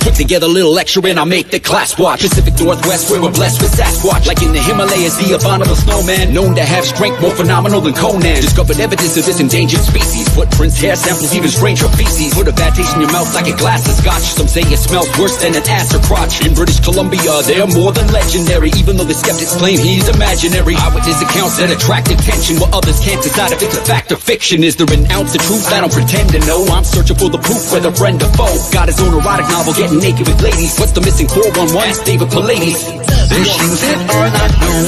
Put together a little lecture and I make the class watch. Pacific Northwest, where we're blessed with Sasquatch. Like in the Himalayas, the abominable snowman, known to have strength more phenomenal than Conan. Discovered evidence of this endangered species. Footprints, hair samples, even stranger feces. Put a bad taste in your mouth like a glass of scotch. Some say it smells worse than an ass or crotch. In British Columbia, they're more than legendary, even though the skeptics claim he's imaginary. Eyewitness accounts that attract attention, while others can't decide if it's a fact or fiction. Is there an ounce of truth? I don't pretend to know. I'm searching for the proof, whether friend or foe. Got his own erotic novel, getting naked with ladies. What's the missing 411? Ask David Pallades. There's things that are not known.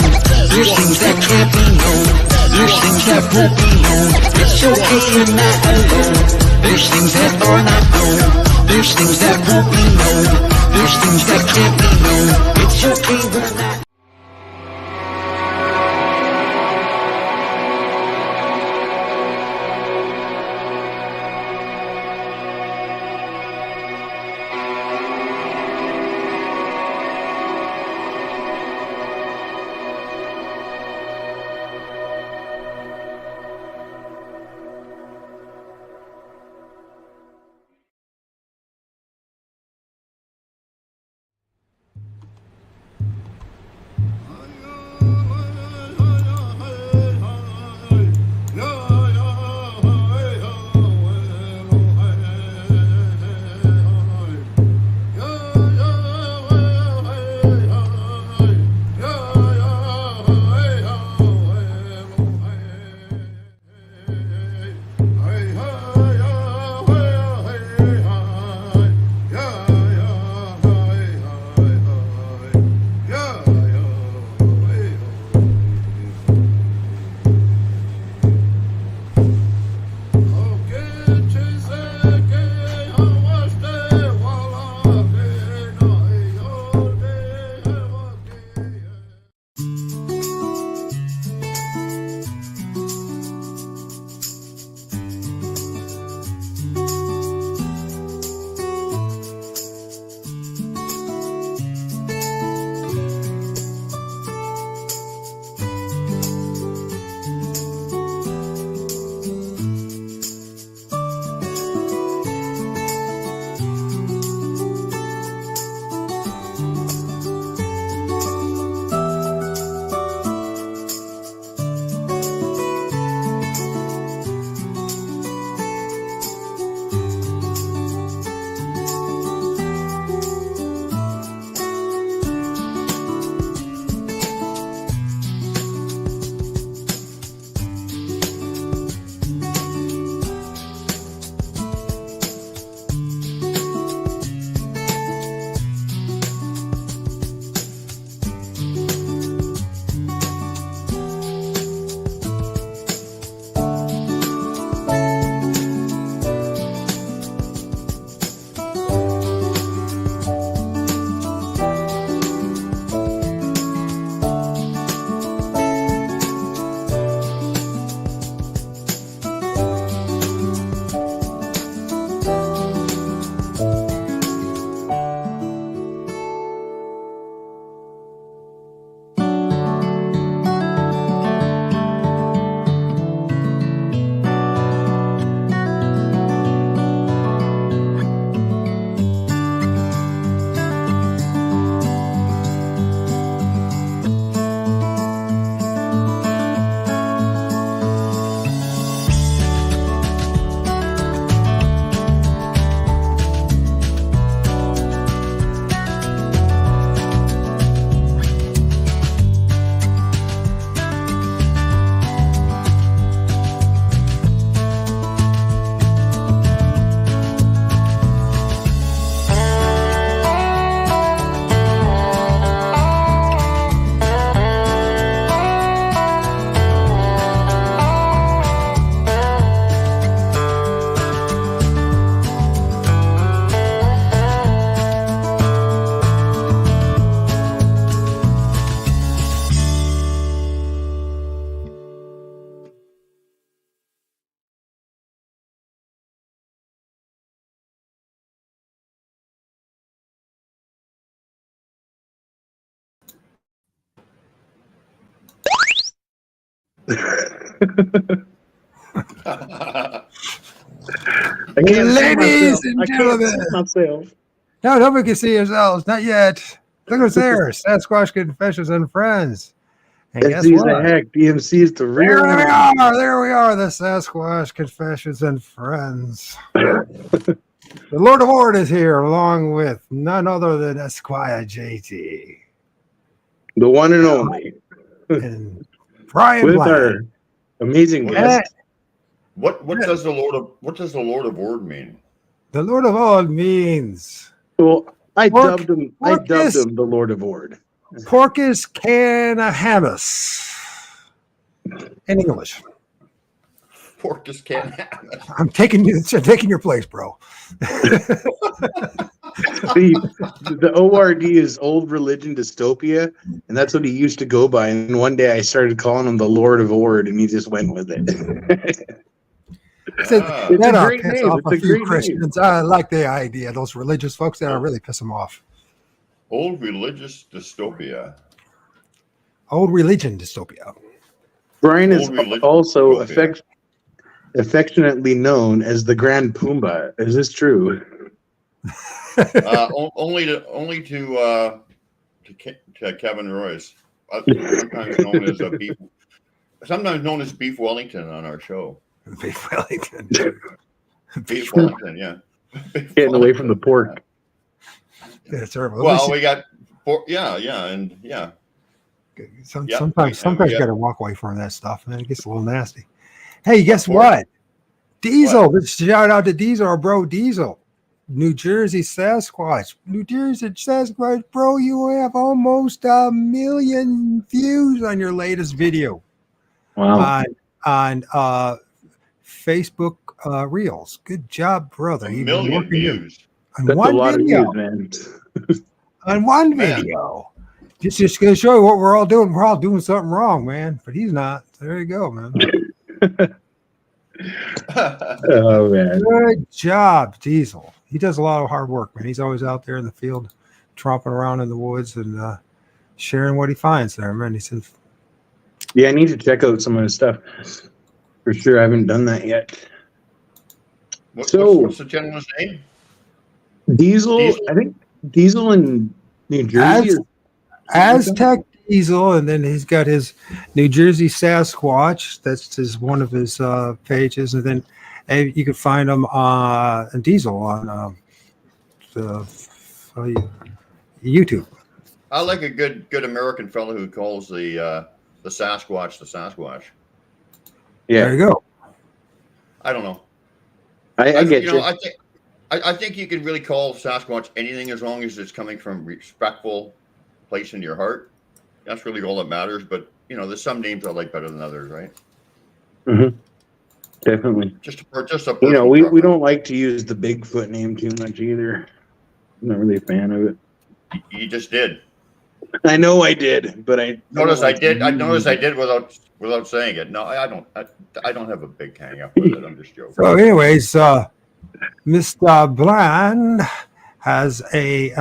There's things that can't be known. There's things that won't be known. It's okay, you're not alone. There's things that are not known. There's things that won't be known. There's things that can't be known. It's okay, we're not. I can't see Ladies myself. and I can't see gentlemen. myself. No, nobody can see yourselves. Not yet. Look what's there. Sasquatch.Confessions and Friends. And guess DMC's what? a hack. DMC is the real There we one. are. There we are. The Sasquatch Confessions and Friends. The Lord of O.R.D is here, along with none other than Esquire JT The one and only. and Brian With Black. our amazing Well, guest. What does the Lord of O.R.D mean? The Lord of O.R.D means Well, I Pork- dubbed him Porcus- the Lord of O.R.D. Porcus Canahamus in English. Porcus can't. I'm taking your place, bro. The O.R.D is old religion dystopia, and that's what he used to go by. And one day I started calling him the Lord of O.R.D, and he just went with it. Ah, It's a That'll great piss name. off It's a a few great name. Christians. I like the idea. Those religious folks that'll really piss them off. old religious dystopia. Old religion dystopia. Brian is Old religion also dystopia. affectionately known as the Grand Pumbaa. Is this true? Only to Kevin Royce. Sometimes known as Beef Wellington on our show. Beef Wellington. Beef Wellington, yeah. Beef Getting away from the Wellington, pork. Yeah, terrible. Well, we got pork, yeah. Sometimes we you got to walk away from that stuff, man. It gets a little nasty. Hey, guess what? Diesel. Let's shout out to Diesel, our bro Diesel. New Jersey Sasquatch. New Jersey Sasquatch, bro, you have almost 1 million views on your latest video. Wow. On Facebook Reels. Good job, brother. A You've been million working views. on That's a one lot video. of views, man. On one Man. video. Just going to show you what we're all doing. We're all doing something wrong, man. But he's not. There you go, man. Oh, man. Good job, Diesel. He does a lot of hard work, man. He's always out there in the field, tromping around in the woods and sharing what he finds there, man. He says, Yeah, I need to check out some of his stuff. For sure, I haven't done that yet. What's the gentleman's name? Diesel, I think Diesel in New Jersey. Aztec Diesel, and then he's got his New Jersey Sasquatch. That's one of his pages, and then you can find him on Diesel on YouTube. I like a good American fellow who calls the Sasquatch the Sasquatch. Yeah, There you go. I don't know. I get you. I think you can really call Sasquatch anything as long as it's coming from respectful place in your heart. That's really all that matters. But there's some names I like better than others, right? Mm-hmm. Definitely. Just a personal we preference. don't like to use the Bigfoot name too much either. I'm not really a fan of it. You just did. I know I did, but I Notice I did without saying it. No, I don't have a big hang up with it. I'm just joking. So, anyways, Mr. Bland has a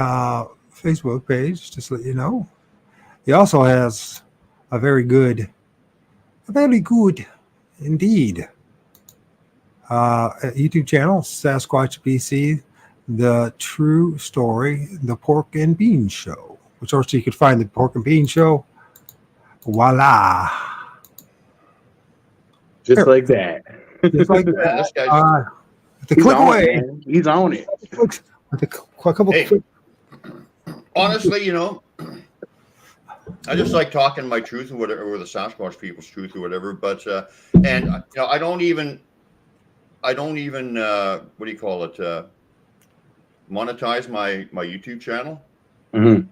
Facebook page, just to let you know. He also has a very good indeed YouTube channel, Sasquatch BC, The True Story, The Pork and Bean Show, which also you could find the Pork and Bean Show. Voila. Just like that. Just like Man, that. this guy's The click on away. it, man. He's on it. With a couple Hey. click. honestly, I just like talking my truth or whatever, or the Sasquatch people's truth or whatever. But and I don't even what do you call it? Monetize my YouTube channel Mm-hmm.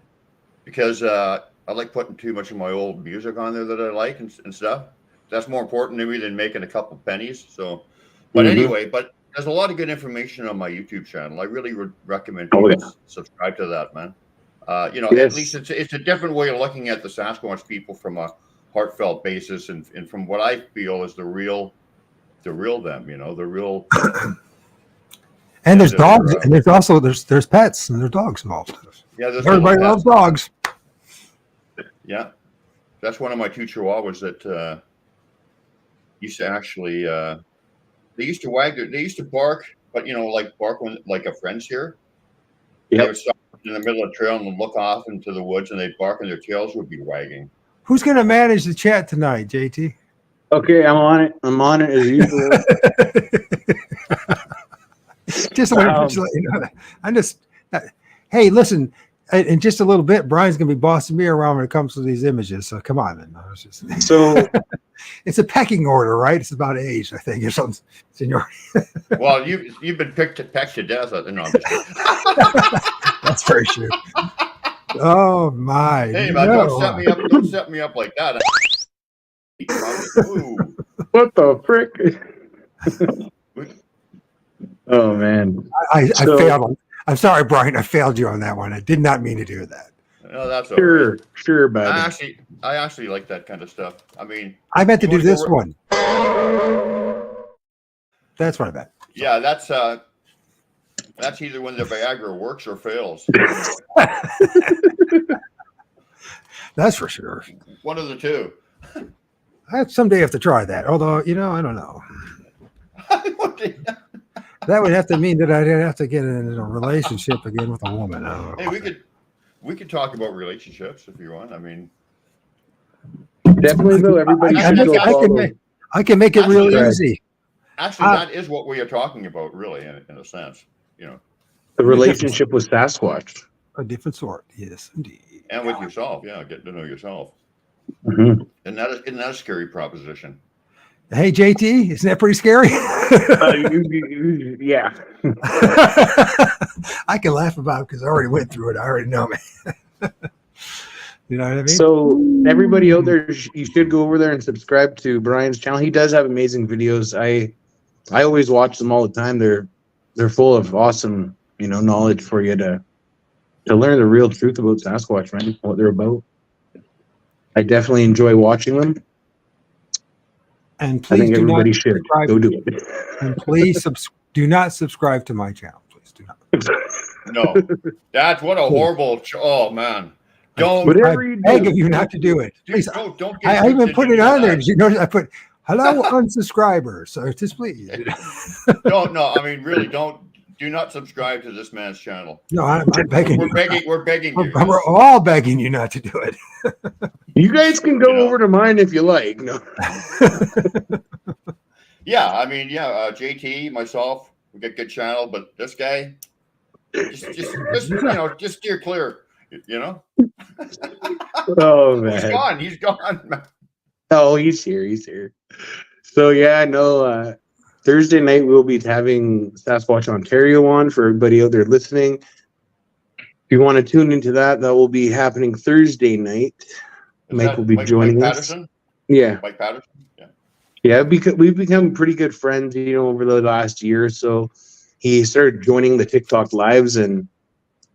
because I like putting too much of my old music on there that I like and stuff. That's more important to me than making a couple pennies. So, but anyway, but there's a lot of good information on my YouTube channel. I really would recommend people subscribe to that, man. At least it's a different way of looking at the Sasquatch people from a heartfelt basis, and from what I feel is the real them. The real. And there's dogs, and there's also there's pets and there's dogs involved. Yeah, there's Everybody little loves dogs. Yeah, that's one of my two chihuahuas that used to actually they used to they used to bark, but like bark when like a friend's here. They would stop in the middle of the trail and look off into the woods, and they'd bark, and their tails would be wagging. Who's going to manage the chat tonight, JT? Okay, I'm on it. I'm on it as usual. Just let you know that. I'm just. Hey, listen. In just a little bit, Brian's going to be bossing me around when it comes to these images. So come on, man. So it's a pecking order, right? It's about age, I think, or something. Seniority. Well, you've been pecked to death. No, I'm just kidding. That's very true. Oh my! Hey, man, don't set me up. Don't set me up like that. What the frick? Oh man! I failed. I'm sorry, Brian. I failed you on that one. I did not mean to do that. No, that's sure, right. Sure, buddy. I actually like that kind of stuff. I mean, I meant to do this one. That's what I meant. Yeah, that's either when the Viagra works or fails. That's for sure. One of the two. I someday have to try that. Although, I don't know. That would have to mean that I'd have to get in a relationship again with a woman. Hey, we could talk about relationships if you want. I mean, definitely though. Everybody I can make it real easy. Actually, that is what we are talking about, really, in a sense. The relationship with Sasquatch. A different sort, yes, indeed. And with yourself, getting to know yourself. Mm-hmm. Isn't that a scary proposition? Hey, JT, isn't that pretty scary? Yeah. I can laugh about it because I already went through it. I already know, man. You know what I mean? So everybody out there, you should go over there and subscribe to Brian's channel. He does have amazing videos. I always watch them all the time. They're full of awesome, knowledge for you to learn the real truth about Sasquatch, man, what they're about. I definitely enjoy watching them. And please, I think everybody should go do it. And please do not subscribe to my channel. Please do not. No, that's what a horrible. Oh man, don't. Whatever you beg of you not to do it. Please, don't. I even put it on there. Did you notice? I put hello unsubscribers. So just please. No. I mean, really, don't. Do not subscribe to this man's channel. No, I'm begging. We're begging you. We're all begging you not to do it. You guys can go over to mine if you like. No. Yeah, I mean, JT, myself, we got good channel, but this guy, just steer clear. Oh man, he's gone. Man. Oh, he's here. So Thursday night we'll be having Sasquatch Ontario on for everybody out there listening. If you want to tune into that will be happening Thursday night. Mike will be joining us. Patterson? Yeah. Mike Patterson? Yeah. Yeah, because we've become pretty good friends, over the last year or so. He started joining the TikTok lives, and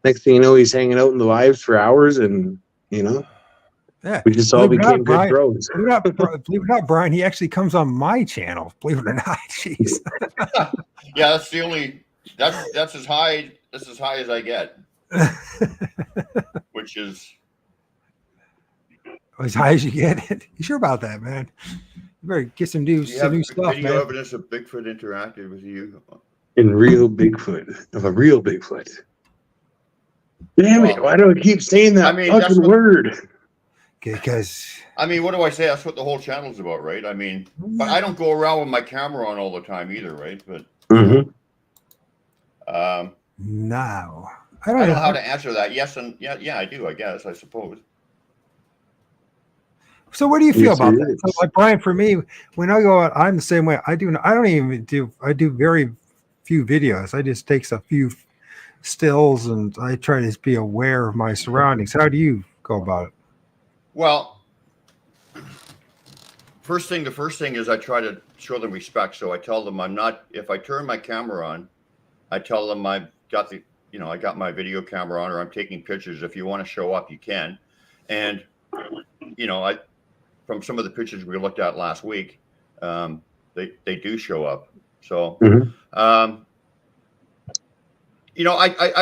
next thing you know, he's hanging out in the lives for hours, and yeah, we just all became good bros. Believe it or not, Brian, he actually comes on my channel. Believe it or not, jeez. Yeah, that's the only. That's as high. That's as high as I get. Which is as high as you get it. You sure about that, man? You better get some new stuff, video man. evidence of Bigfoot interacted with you. In real Bigfoot, of a real Bigfoot. Damn it! Why do I keep saying that fucking word? Because I mean, what do I say? That's what the whole channel's about, right? I mean, but I don't go around with my camera on all the time either, right? But no, I don't know how to answer that. Yes, and yeah, I do. I guess I suppose. So what do you feel about that? So, like Brian, for me, when I go out, I'm the same way. I do very few videos. I just take a few stills and I try to be aware of my surroundings. How do you go about it? Well, the first thing is I try to show them respect. So I tell them if I turn my camera on, I tell them I got my video camera on, or I'm taking pictures. If you want to show up, you can. And, from some of the pictures we looked at last week, they do show up. So, I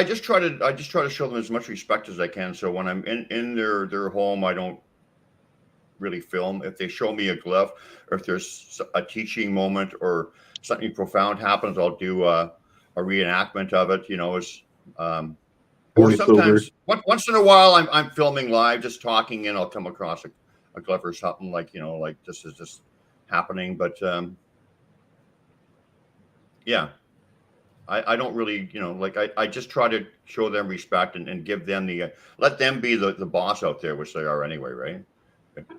just try to show them as much respect as I can. So when I'm in their home, I don't really film. If they show me a glyph, or if there's a teaching moment or something profound happens, I'll do a reenactment of it. Or sometimes once in a while I'm filming live, just talking, and I'll come across a glyph or something like this is just happening. But yeah. I don't really, I just try to show them respect and give them let them be the boss out there, which they are anyway, right?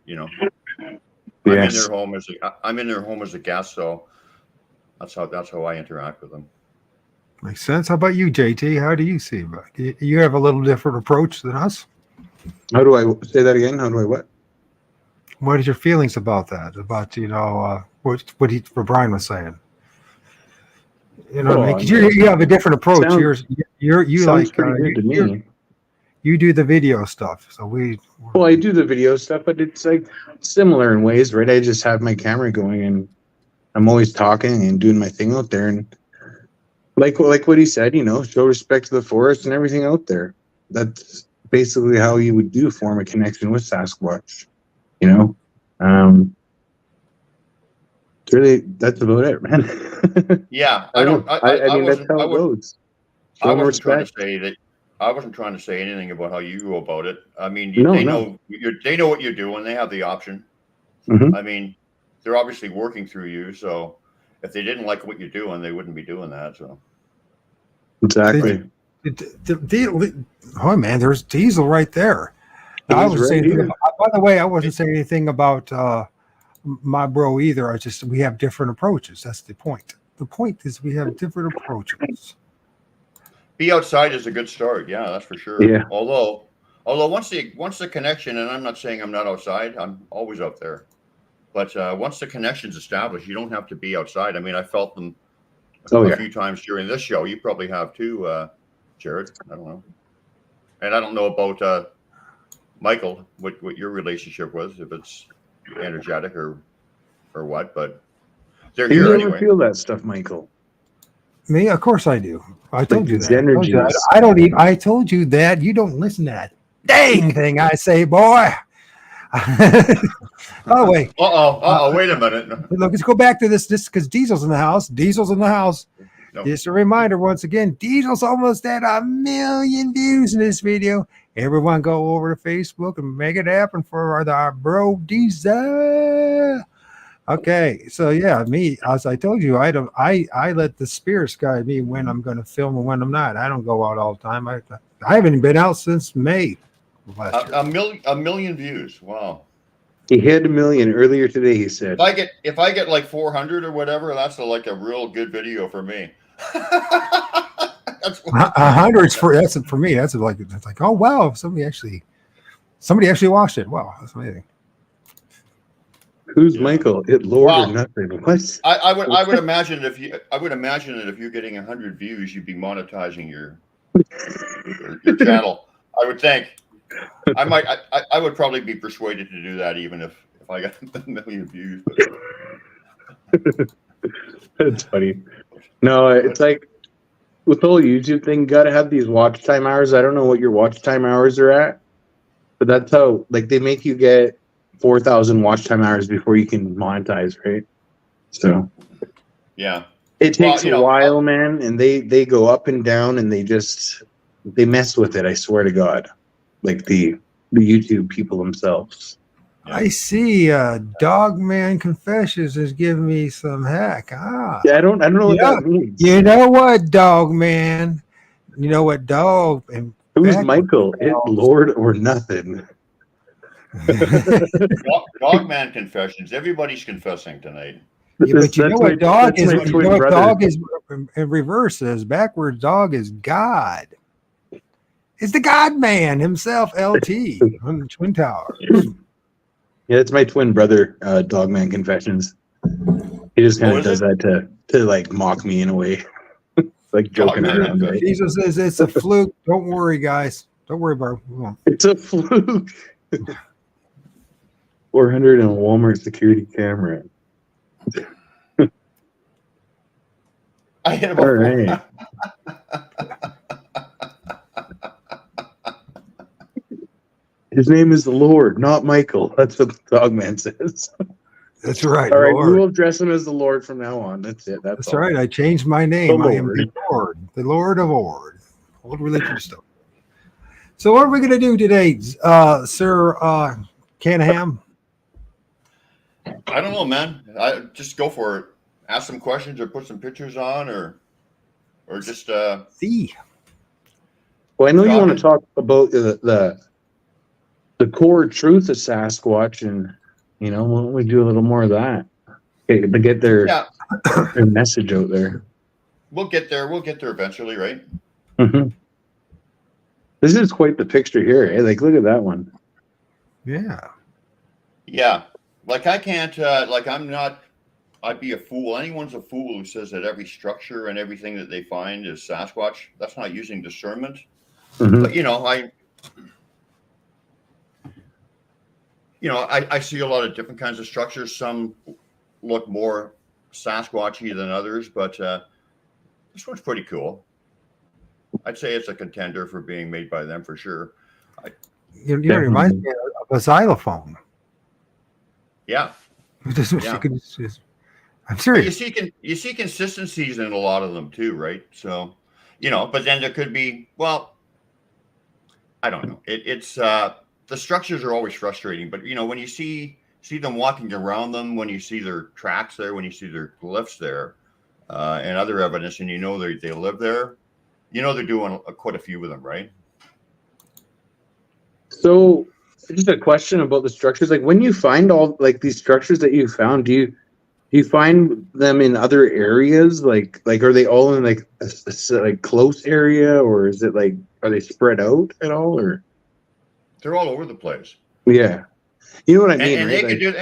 Yes. I'm in their home as a guest, so that's how I interact with them. Makes sense. How about you, JT? How do you see it? You have a little different approach than us. How do I say that again? How do I what? What is your feelings about that? About what Brian was saying? Because you have a different approach. You sounds pretty good to me. You do the video stuff, so I do the video stuff, but it's like similar in ways, right? I just have my camera going, and I'm always talking and doing my thing out there, and like what he said, show respect to the forest and everything out there. That's basically how you would form a connection with Sasquatch. Really, that's about it, man. Yeah, I mean, that's how it goes. I wasn't trying to say anything about how you go about it. I mean, they know what you're doing. They have the option. Mm-hmm. I mean, they're obviously working through you. So if they didn't like what you're doing, they wouldn't be doing that. So exactly. Oh man, there's Diesel right there. Now, by the way, I wasn't saying anything about my bro either. We have different approaches. That's the point. The point is we have different approaches. Be outside is a good start. Yeah, that's for sure. Yeah. Although once the connection, and I'm not saying I'm not outside, I'm always out there. But once the connection's established, you don't have to be outside. I mean, I felt them a few times during this show. You probably have too, Jared. I don't know. And I don't know about Michael, what your relationship was, if it's energetic or what, but they're here anyway. You never feel that stuff, Michael. Me? Of course I do. I told you that. Energies. I don't even. I told you that. You don't listen to that dang thing I say, boy. Oh wait. Wait a minute. Look, let's go back to this because Diesel's in the house. No. Just a reminder once again, Diesel's almost at 1 million views in this video. Everyone go over to Facebook and make it happen for our bro Diesel. Okay, so yeah, me, as I told you, I let the spirits guide me when I'm going to film and when I'm not. I don't go out all the time. I haven't been out since May. A million views. Wow. He hit 1 million earlier today, he said. If I get like 400 or whatever, that's like a real good video for me. 100's for me. That's like oh wow, somebody actually watched it. Wow, that's amazing. Who's Michael? Lord or nothing? What? I would imagine that if you're getting 100 views, you'd be monetizing your channel. I would think. I would probably be persuaded to do that even if I got 1 million views. That's funny. No, it's like with the whole YouTube thing, gotta have these watch time hours. I don't know what your watch time hours are at, but that's how they make you get 4,000 watch time hours before you can monetize, right? So yeah, it takes a while, man, and they go up and down, and they mess with it. I swear to God, like the YouTube people themselves. I see. Dogman.Confessions is giving me some heck. Yeah, I don't know what that means. You know what, Dogman? You know what, Dog? And who's Michael? Lord or nothing? Dogman.Confessions. Everybody's confessing tonight. Yeah, but you know what dog is? You know what dog is in reverse is backwards. Dog is God. It's the God Man himself, LT on the Twin Towers. Yeah, it's my twin brother, Dogman.Confessions. He just kind of does that to mock me in a way, like joking around. Right? Jesus says it's a fluke. Don't worry, guys. Don't worry about it. It's a fluke. 400 in a Walmart security camera. I hit him. All right. His name is the Lord, not Michael. That's what the Dogman says. That's right, All right, we Lord. will address him as the Lord from now on. That's it. That's all. right. I changed my name. The I am the Lord. Lord of O.R.D. Old religion stuff. So what are we going to do today, Sir Canham? I don't know, man. I just go for it. Ask some questions or put some pictures on, or just See. Well, I know you want to talk about the core truth of Sasquatch, and why don't we do a little more of that to get their message out there. We'll get there. We'll get there eventually, right? Mm-hmm. This is quite the picture here. Eh? Like, look at that one. Yeah. Yeah. Like I can't. I'm not. I'd be a fool. Anyone's a fool who says that every structure and everything that they find is Sasquatch. That's not using discernment. Mm-hmm. But I see a lot of different kinds of structures. Some look more Sasquatchy than others, but this one's pretty cool. I'd say it's a contender for being made by them for sure. You remind me of a xylophone. Yeah. I'm serious. You see consistencies in a lot of them too, right? So, but then there could be, well, I don't know. It's the structures are always frustrating, but when you see them walking around them, when you see their tracks there, when you see their glyphs there, and other evidence, and they live there, they're doing quite a few of them, right? So, just a question about the structures. Like, when you find all these structures that you found, do you find them in other areas? Like are they all in a close area, or is it are they spread out at all, or? They're all over the place. Yeah. You know what I mean, and right? They can do,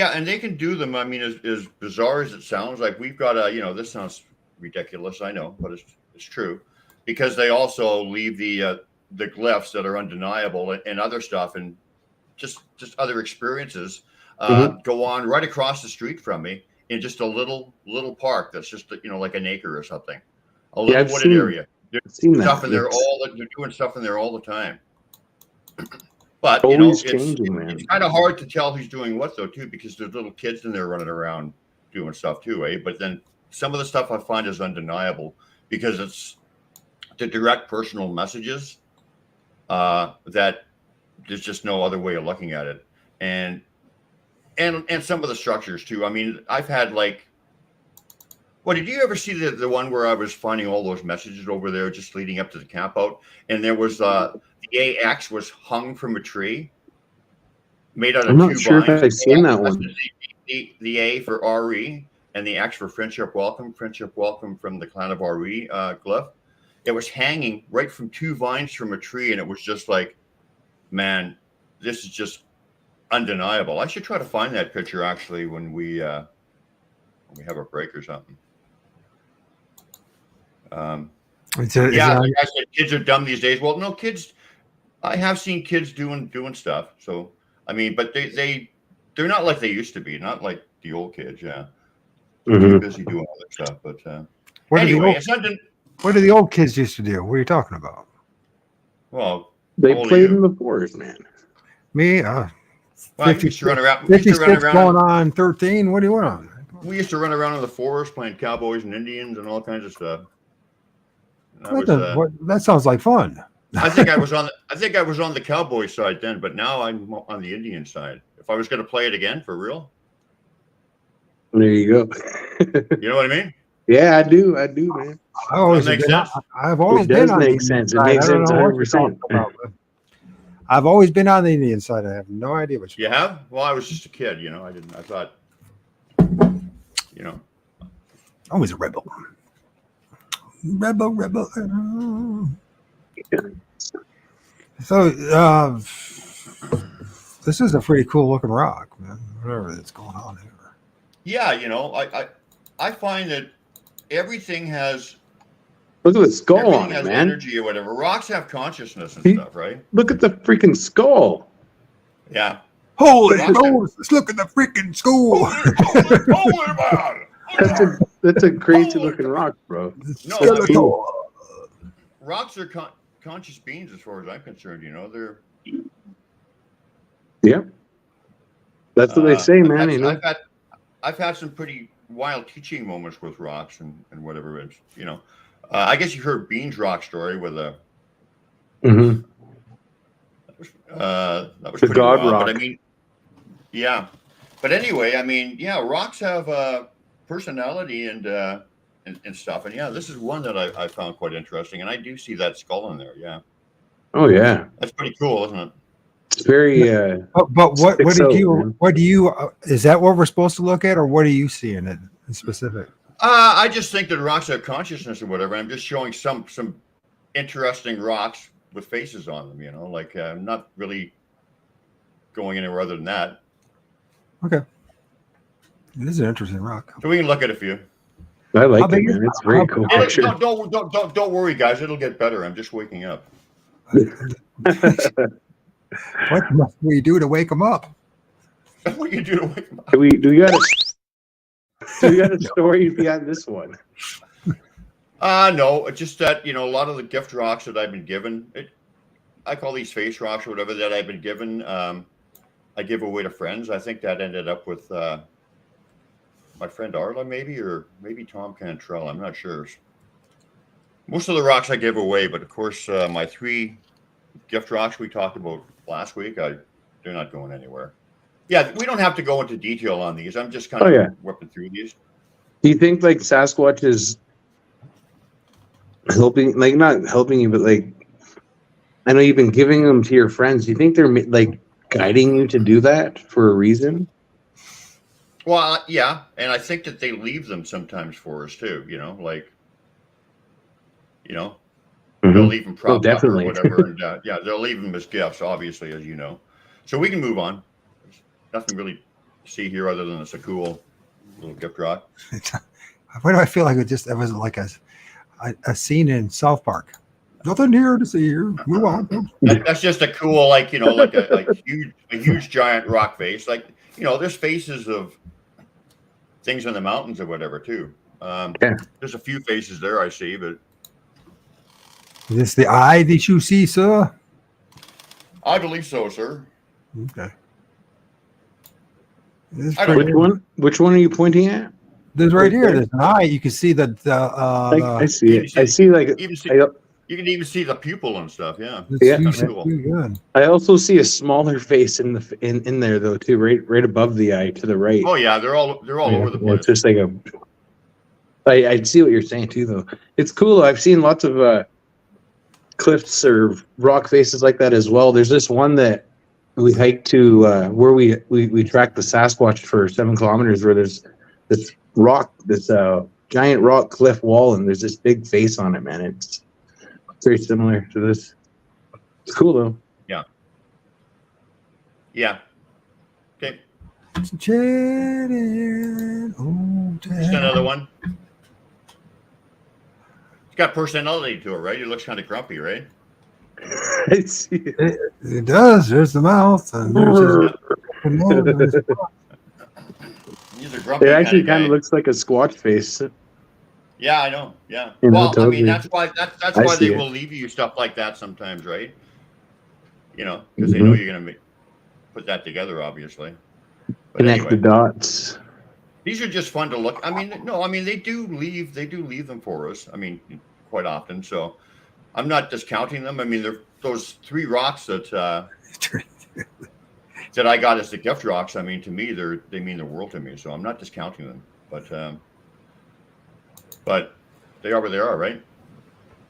and they can do them. I mean, as bizarre as it sounds, like we've got this sounds ridiculous, I know, but it's true, because they also leave the glyphs that are undeniable and other stuff, and just other experiences go on right across the street from me in just a little park that's just like an acre or something, a little wooded area. There's stuff in there they're doing stuff in there all the time. But always changing, man. It's kind of hard to tell who's doing what though too, because there's little kids in there running around doing stuff too, eh? But then some of the stuff I find is undeniable because it's the direct personal messages that there's just no other way of looking at it, and some of the structures too. I mean, I've had did you ever see the one where I was finding all those messages over there just leading up to the camp out, and there was the AX was hung from a tree, made out of two vines. I'm not sure if I've seen that one. The A for RE and the X for friendship welcome from the clan of RE glyph. It was hanging right from two vines from a tree, and it was just like, man, this is just undeniable. I should try to find that picture actually when we have a break or something. Like I said, kids are dumb these days. Well, no, kids. I have seen kids doing stuff. So I mean, but they're not like they used to be. Not like the old kids. Yeah, they're too busy doing other stuff. But anyway, what did the old kids used to do? What are you talking about? Well, they played in the forest, man. Me, 56 going on 13. What do you want? We used to run around in the forest playing cowboys and Indians and all kinds of stuff. That sounds like fun. I think I was on the cowboy side then, but now I'm on the Indian side. If I was going to play it again for real, there you go. You know what I mean? Yeah, I do, man. I've always been on the Indian side. It makes sense 100%. I've always been on the Indian side. I have no idea what you have. Well, I was just a kid, I thought, I was a rebel. Rebel. So, this is a pretty cool looking rock, man. Whatever that's going on here. Yeah, I find that everything has. Look at the skull on it, man. Energy or whatever. Rocks have consciousness and stuff, right? Look at the freaking skull. Yeah. Holy Moses! Look at the freaking skull. Holy man! That's a crazy looking rock, bro. Rocks are conscious beings, as far as I'm concerned. Yeah. That's what they say, man. You know? I've had some pretty wild teaching moments with rocks and whatever it is, you know. I guess you heard Bean's rock story with a. Mm-hmm. That was The pretty God wild, rock. but I mean, yeah. But anyway, I mean, yeah, rocks have personality and stuff, and yeah, this is one that I found quite interesting, and I do see that skull in there. Yeah. Oh yeah. That's pretty cool, isn't it? It's very. But what sticks did out, you? man. What do you? Is that what we're supposed to look at, or what do you see in it in specific? I just think that rocks have consciousness or whatever. I'm just showing some interesting rocks with faces on them. You know, like I'm not really going anywhere other than that. Okay, it is an interesting rock. So we can look at a few. I like How it, big man. is- It's very cool picture. Don't worry, guys. It'll get better. I'm just waking up. What must we do to wake them up? What you do to wake up? Do we got a story behind this one? No, it's just that, you know, a lot of the gift rocks that I've been given, I call these face rocks or whatever that I've been given, I give away to friends. I think that ended up with my friend Arla, maybe, or maybe Tom Cantrell. I'm not sure. Most of the rocks I give away, but of course, my 3 gift rocks we talked about last week, they're not going anywhere. Yeah, we don't have to go into detail on these. I'm just kind of whipping through these. Do you think like Sasquatch is helping, like not helping you, but like I know you've been giving them to your friends. Do you think they're like guiding you to do that for a reason? Well, yeah, and I think that they leave them sometimes for us too. You know, like, you know, they'll leave them propped up or whatever, and yeah, they'll leave them as gifts, obviously, as you know. So we can move on. There's nothing really to see here other than it's a cool little gift rock. Why do I feel like it was like a scene in South Park? Nothing here to see here. Move on. That's just a cool, like, you know, like a huge giant rock face. Like, you know, there's faces of things in the mountains or whatever too. There's a few faces there I see, but is this the eye that you see, sir? I believe so, sir. Okay. Which one are you pointing at? There's right here. There's an eye. You can see the I see it. I see like you can even see the pupil and stuff. Yeah. That's cool. good. I also see a smaller face in there though too, right above the eye to the right. Oh yeah, they're all over the place. It's just like I see what you're saying too though. It's cool. I've seen lots of cliffs or rock faces like that as well. There's this one that we hiked to where we tracked the Sasquatch for 7 kilometers, where there's this rock, this giant rock cliff wall, and there's this big face on it, man. It's very similar to this. It's cool though. Yeah. Yeah. Okay. Just another one. It's got personality to it, right? It looks kind of grumpy, right? I see it. It does. There's the mouth, and there's He's a grumpy. It actually kind guy. of looks like a Squatch face. Yeah, I know. Yeah. You know, Well, I totally. mean, that's why they will leave you stuff like that sometimes, right? You know, because they know you're going to put that together, obviously. But Connect the dots. These are just fun to look. I mean, no, I mean they do leave them for us. I mean, quite often. So I'm not discounting them. I mean, they're those 3 rocks that that I got as the gift rocks. I mean, to me, they mean the world to me. So I'm not discounting them, but they are where they are, right?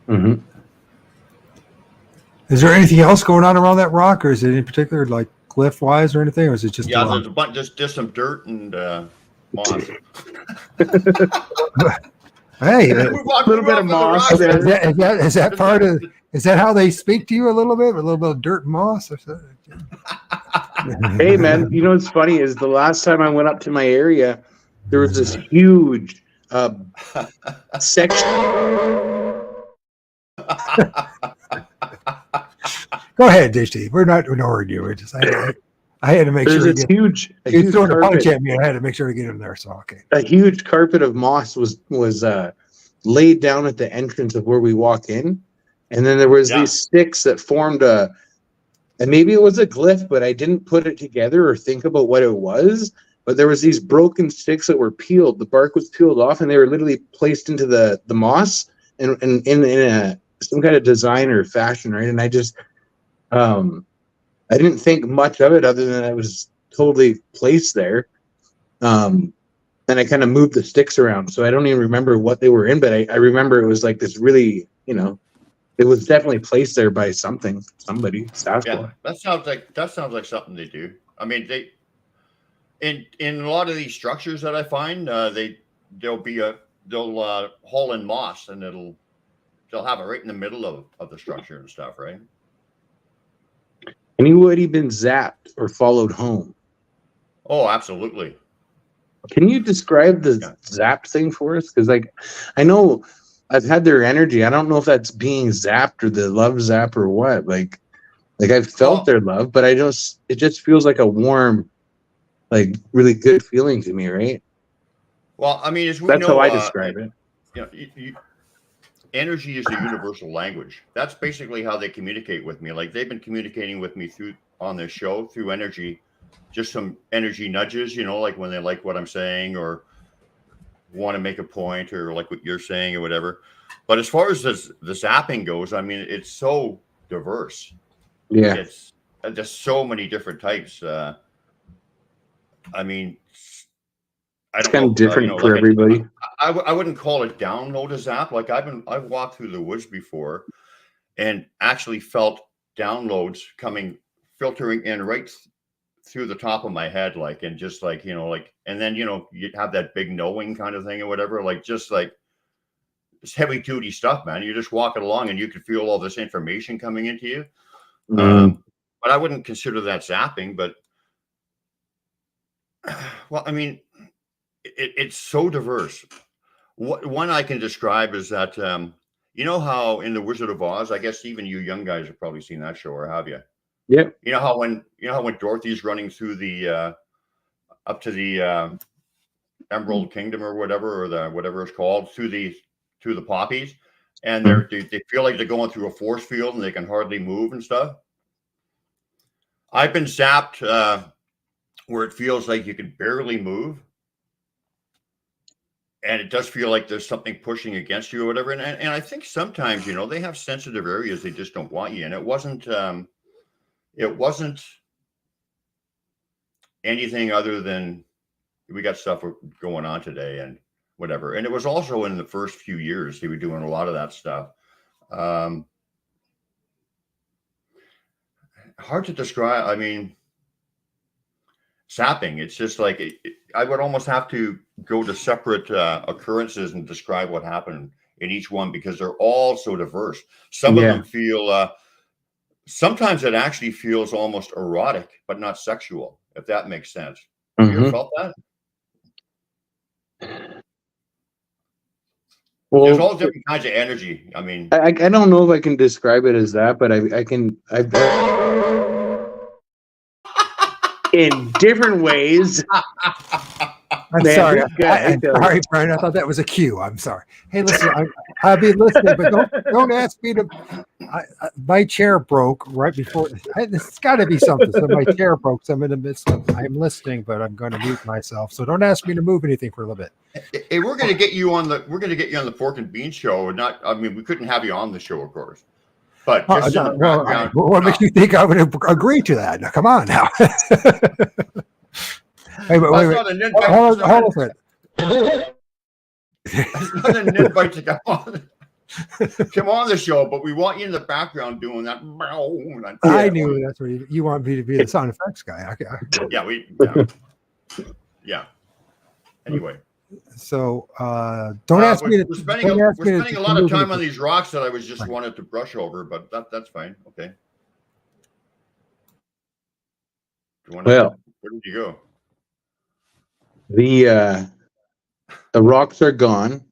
Mm-hmm. Is there anything else going on around that rock, or is it in particular like cliff wise or anything, or is it just there's a bunch, just some dirt and moss. Hey, a little bit of moss. is that part of? Is that how they speak to you a little bit? A little bit of dirt and moss, or something? Hey man, you know what's funny is the last time I went up to my area, there was this huge section. Go ahead, Dishty. We're not ignoring you. We're just I had to make There's sure. this huge He's throwing a punch carpet. at me. I had to make sure to get him there. So okay. A huge carpet of moss was laid down at the entrance of where we walk in, and then there was these sticks that formed a and maybe it was a glyph, but I didn't put it together or think about what it was. But there was these broken sticks that were peeled. The bark was peeled off, and they were literally placed into the moss and in a some kind of design or fashion, right? And I just I didn't think much of it other than it was totally placed there. And I kind of moved the sticks around, so I don't even remember what they were in, but I remember it was like this really, it was definitely placed there by somebody, Sasquatch. Yeah, that sounds like something they do. I mean, they in a lot of these structures that I find, they'll haul in moss, and they'll have it right in the middle of the structure and stuff, right? Anybody been zapped or followed home? Oh, absolutely. Can you describe the zap thing for us? Because I know I've had their energy. I don't know if that's being zapped or the love zap or what. Like I've felt their love, but it just feels like a warm, like really good feeling to me, right? Well, I mean, that's how I describe it. Energy is a universal language. That's basically how they communicate with me. Like they've been communicating with me on this show through energy, just some energy nudges, like when they like what I'm saying or want to make a point or like what you're saying or whatever. But as far as the zapping goes, I mean, it's so diverse. Yeah. It's just so many different types. I mean, it's kind of different for everybody. I wouldn't call it download a zap. Like I've walked through the woods before and actually felt downloads filtering in right through the top of my head, and just and then, you have that big knowing kind of thing or whatever, just like it's heavy duty stuff, man. You're just walking along and you can feel all this information coming into you. But I wouldn't consider that zapping, but well, I mean, it's so diverse. One I can describe is that, how in the Wizard of Oz, I guess even you young guys have probably seen that show, or have you? Yeah. You know how when Dorothy's running through the up to the Emerald Kingdom or whatever, or whatever it's called, through the poppies, and they feel like they're going through a force field and they can hardly move and stuff. I've been zapped where it feels like you can barely move. And it does feel like there's something pushing against you or whatever. And I think sometimes, they have sensitive areas they just don't want you in. It wasn't anything other than we got stuff going on today and whatever. And it was also in the first few years, they were doing a lot of that stuff. Hard to describe. I mean, zapping, it's just like I would almost have to go to separate occurrences and describe what happened in each one, because they're all so diverse. Some of them feel sometimes it actually feels almost erotic but not sexual, if that makes sense. Have you ever felt that? Well, there's all different kinds of energy. I mean, I don't know if I can describe it as that, but I can in different ways. I'm sorry. Sorry, Brian. I thought that was a cue. I'm sorry. Hey, listen, I'll be listening, but don't ask me to. My chair broke right before. It's got to be something. So my chair broke. So I'm in the midst of. I'm listening, but I'm going to mute myself. So don't ask me to move anything for a little bit. Hey, we're going to get you on the. We're going to get you on the Pork and Bean show. I mean, we couldn't have you on the show, of course. But what makes you think I would agree to that? Now, come on now. Hey, but wait. Hold on. It's not an invite to come on the show, but we want you in the background doing that. I knew that's what you want me to be the sound effects guy. Okay. Yeah. Anyway. So don't ask me to. We're spending a lot of time on these rocks that I was just wanted to brush over, but that's fine. Okay. Well, where did you go? The rocks are gone.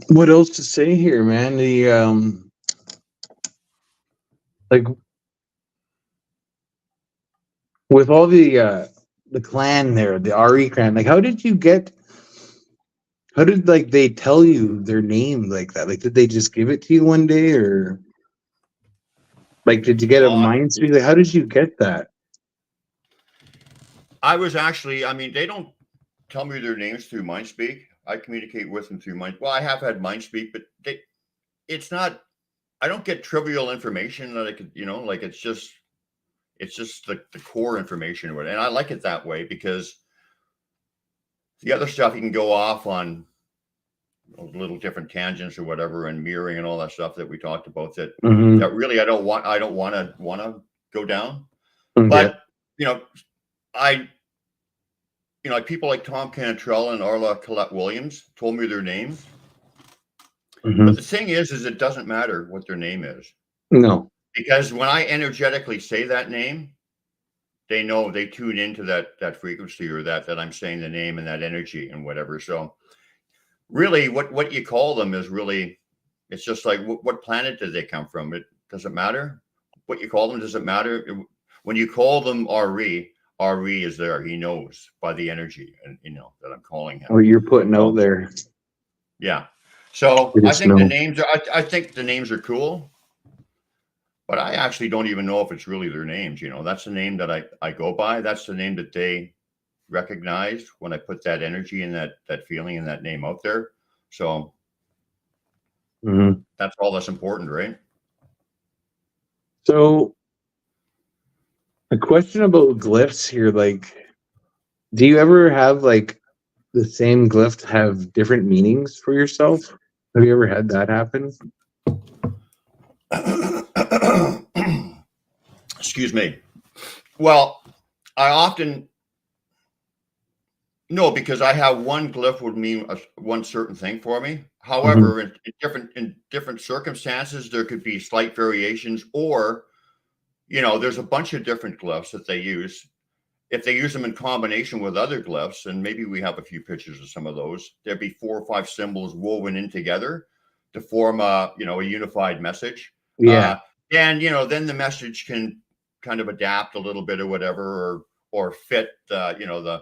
What else to say here, man? The with all the clan there, the RE clan, how did they tell you their name like that? Did they just give it to you one day, or Like, did you get a Well, mind speak? Like, how did you get that? I was actually, I mean, they don't tell me their names through MindSpeak. I communicate with them through Well, I have had MindSpeak, but it's not. I don't get trivial information that I could, like it's just the core information of it, and I like it that way because the other stuff you can go off on little different tangents or whatever, and mirroring and all that stuff that we talked about. That really I don't want to go down, but like people like Tom Cantrell and Arla Collette Williams told me their names. But the thing is it doesn't matter what their name is. No. Because when I energetically say that name, they know, they tune into that frequency, or that I'm saying the name and that energy and whatever. So really what you call them is really, it's just like, what planet did they come from? It doesn't matter. What you call them doesn't matter. When you call them R.E., R.E. is there. He knows by the energy, and that I'm calling him. Or you're putting out there. Yeah. So I think the names are cool, but I actually don't even know if it's really their names. That's the name that I go by. That's the name that they recognize when I put that energy and that feeling and that name out there. So that's all that's important, right? So a question about glyphs here, like, do you ever have like the same glyph have different meanings for yourself? Have you ever had that happen? Excuse me. Well, I often no, because I have one glyph would mean one certain thing for me. However, in different circumstances, there could be slight variations, or there's a bunch of different glyphs that they use. If they use them in combination with other glyphs, and maybe we have a few pictures of some of those, there'd be 4 or 5 symbols woven in together to form a unified message. Yeah. And then the message can kind of adapt a little bit or whatever, or fit the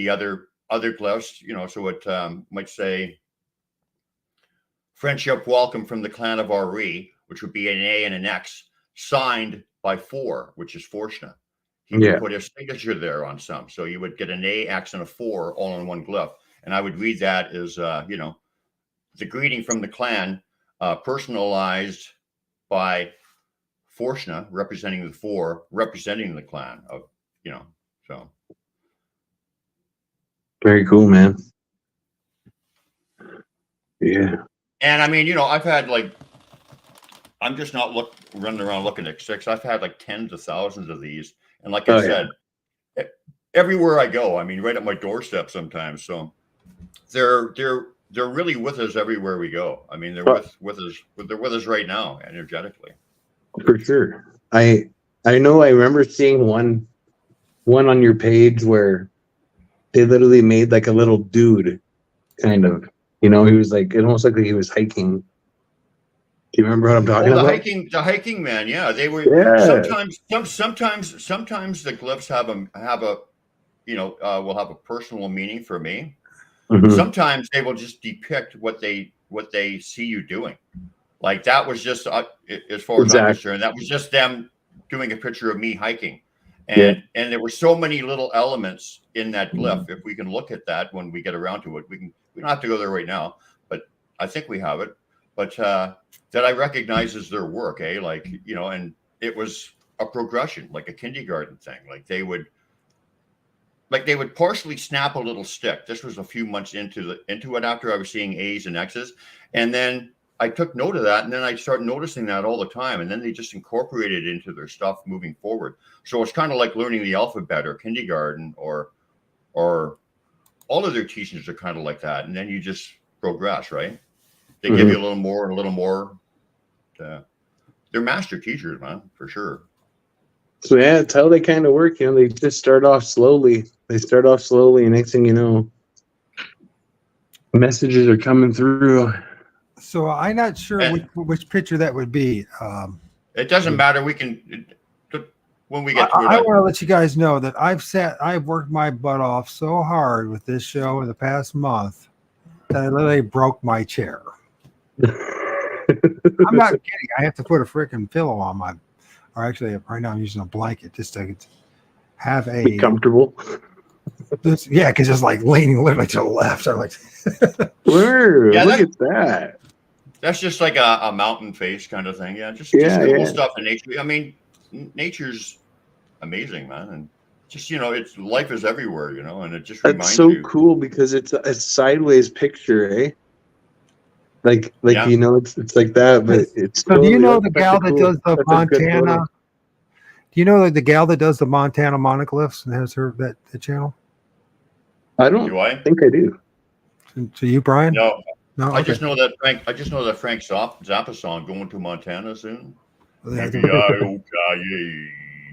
other glyphs, so it might say friendship welcome from the clan of R.E., which would be an A and an X, signed by 4, which is Fortean. He would put his signature there on some. So you would get an A, X, and a 4 all in one glyph. And I would read that as, the greeting from the clan, personalized by Fortean, representing the 4, representing the clan of, so. Very cool, man. Yeah. And I mean, I've had I'm just not running around looking at 6. I've had like tens of thousands of these. And like I said, everywhere I go, I mean, right at my doorstep sometimes. So they're really with us everywhere we go. I mean, they're with us right now, energetically. For sure. I know I remember seeing one on your page where they literally made like a little dude, kind of. He was like, it almost like he was hiking. Do you remember what I'm talking about? The hiking man, yeah. They were sometimes the glyphs have a will have a personal meaning for me. Sometimes they will just depict what they see you doing. Like that was just as far as I'm concerned, that was just them doing a picture of me hiking. And there were so many little elements in that glyph. If we can look at that when we get around to it, we don't have to go there right now, but I think we have it. But that I recognize as their work, like, and it was a progression, like a kindergarten thing. Like they would partially snap a little stick. This was a few months into it after I was seeing A's and X's. And then I took note of that, and then I started noticing that all the time. And then they just incorporated it into their stuff moving forward. So it's kind of like learning the alphabet or kindergarten, or all of their teachings are kind of like that. And then you just progress, right? They give you a little more and a little more. They're master teachers, man, for sure. So yeah, it's how they kind of work. They just start off slowly. And next thing you know, messages are coming through. So I'm not sure which picture that would be. It doesn't matter. We can, when we get to it. I want to let you guys know that I've worked my butt off so hard with this show in the past month that I literally broke my chair. I'm not kidding. I have to put a freaking pillow on or actually right now I'm using a blanket just to have Be a comfortable. yeah, because it's like leaning literally to the left. I'm like, Word, Yeah, look at that. that's just like a mountain face kind of thing. Yeah, just Yeah, cool yeah. stuff in nature. I mean, nature's amazing, man, and just it's life is everywhere, and it just That's reminds so you. cool because it's a sideways picture, eh? Like Yeah. it's like that, but it's so do you totally, know that's the such a gal that cool, does the such a good Montana? photo. Do you know the gal that does the Montana monoglyphs and has her the channel? I don't Do I? think I do. So you, Brian? No. No. I Okay. just know that Frank Zappa song going to Montana soon. Yeah, Yippee-yi-oh-ki-yay.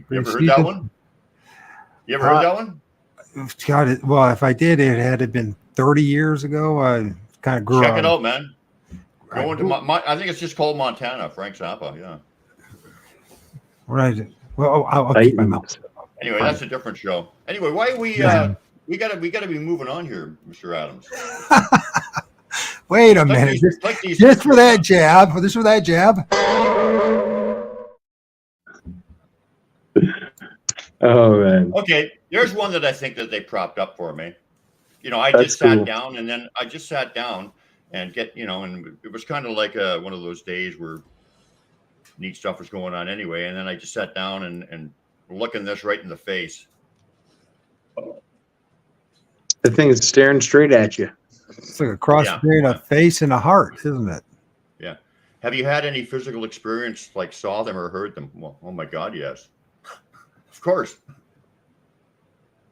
You ever heard that one? You ever heard that one? God, well, if I did, it had to been 30 years ago. I kind of grew Check up. it out, man. Going to I think it's just called Montana, Frank Zappa. Yeah. Right. Well, I'll keep my mouth. Anyway, that's a different show. Anyway, why we gotta be moving on here, Mr. Adams. Wait a minute. Just for that jab. Just for that jab. Oh man. Okay, there's one that I think that they propped up for me. I That's just sat cool. down and then I just sat down and and it was kind of like one of those days where neat stuff was going on anyway. And then I just sat down and looking this right in the face. The thing is staring straight at you. It's like a cross between a face and a heart, isn't it? Yeah. Have you had any physical experience, like saw them or heard them? Well, oh my God, yes. Of course.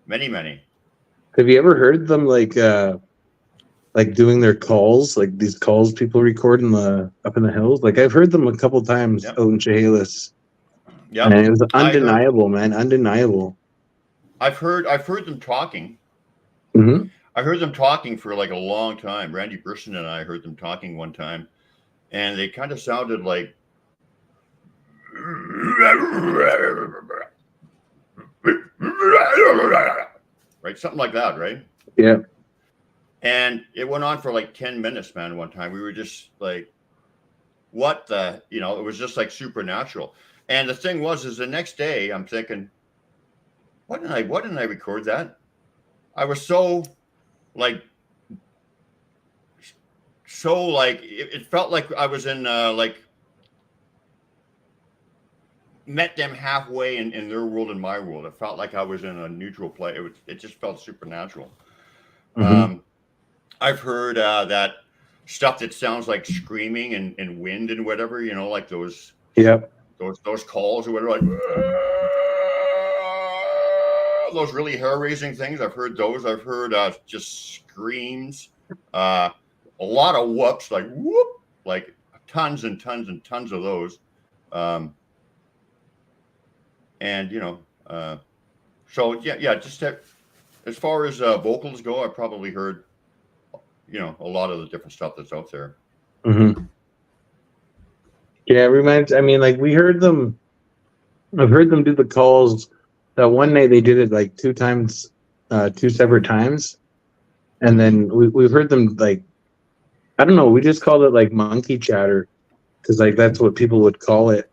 Many, many. Have you ever heard them like doing their calls, like these calls people record up in the hills? Like I've heard them a couple times out in Chehalis. Yeah. And it was undeniable, man. Undeniable. I've heard them talking. Mm-hmm. I heard them talking for like a long time. Randy Burson and I heard them talking one time, and they kind of sounded like right, something like that, right? Yeah. And it went on for like 10 minutes, man. One time we were just like, what the, it was just like supernatural. And the thing is the next day I'm thinking, why didn't I record that? I was so like, it felt like I was in met them halfway in their world and my world. It felt like I was in a neutral place. It just felt supernatural. Mm-hmm. I've heard that stuff that sounds like screaming and wind and whatever, like those those calls or whatever, like those really hair-raising things. I've heard those. I've heard just screams, a lot of whoops, like whoop, like tons and tons and tons of those. And so just as far as vocals go, I probably heard a lot of the different stuff that's out there. Mm-hmm. Yeah, it reminds. I mean, like we heard them. I've heard them do the calls. That one night they did it like 2 times, 2 separate times, and then we've heard them like, I don't know. We just called it like monkey chatter, because like that's what people would call it.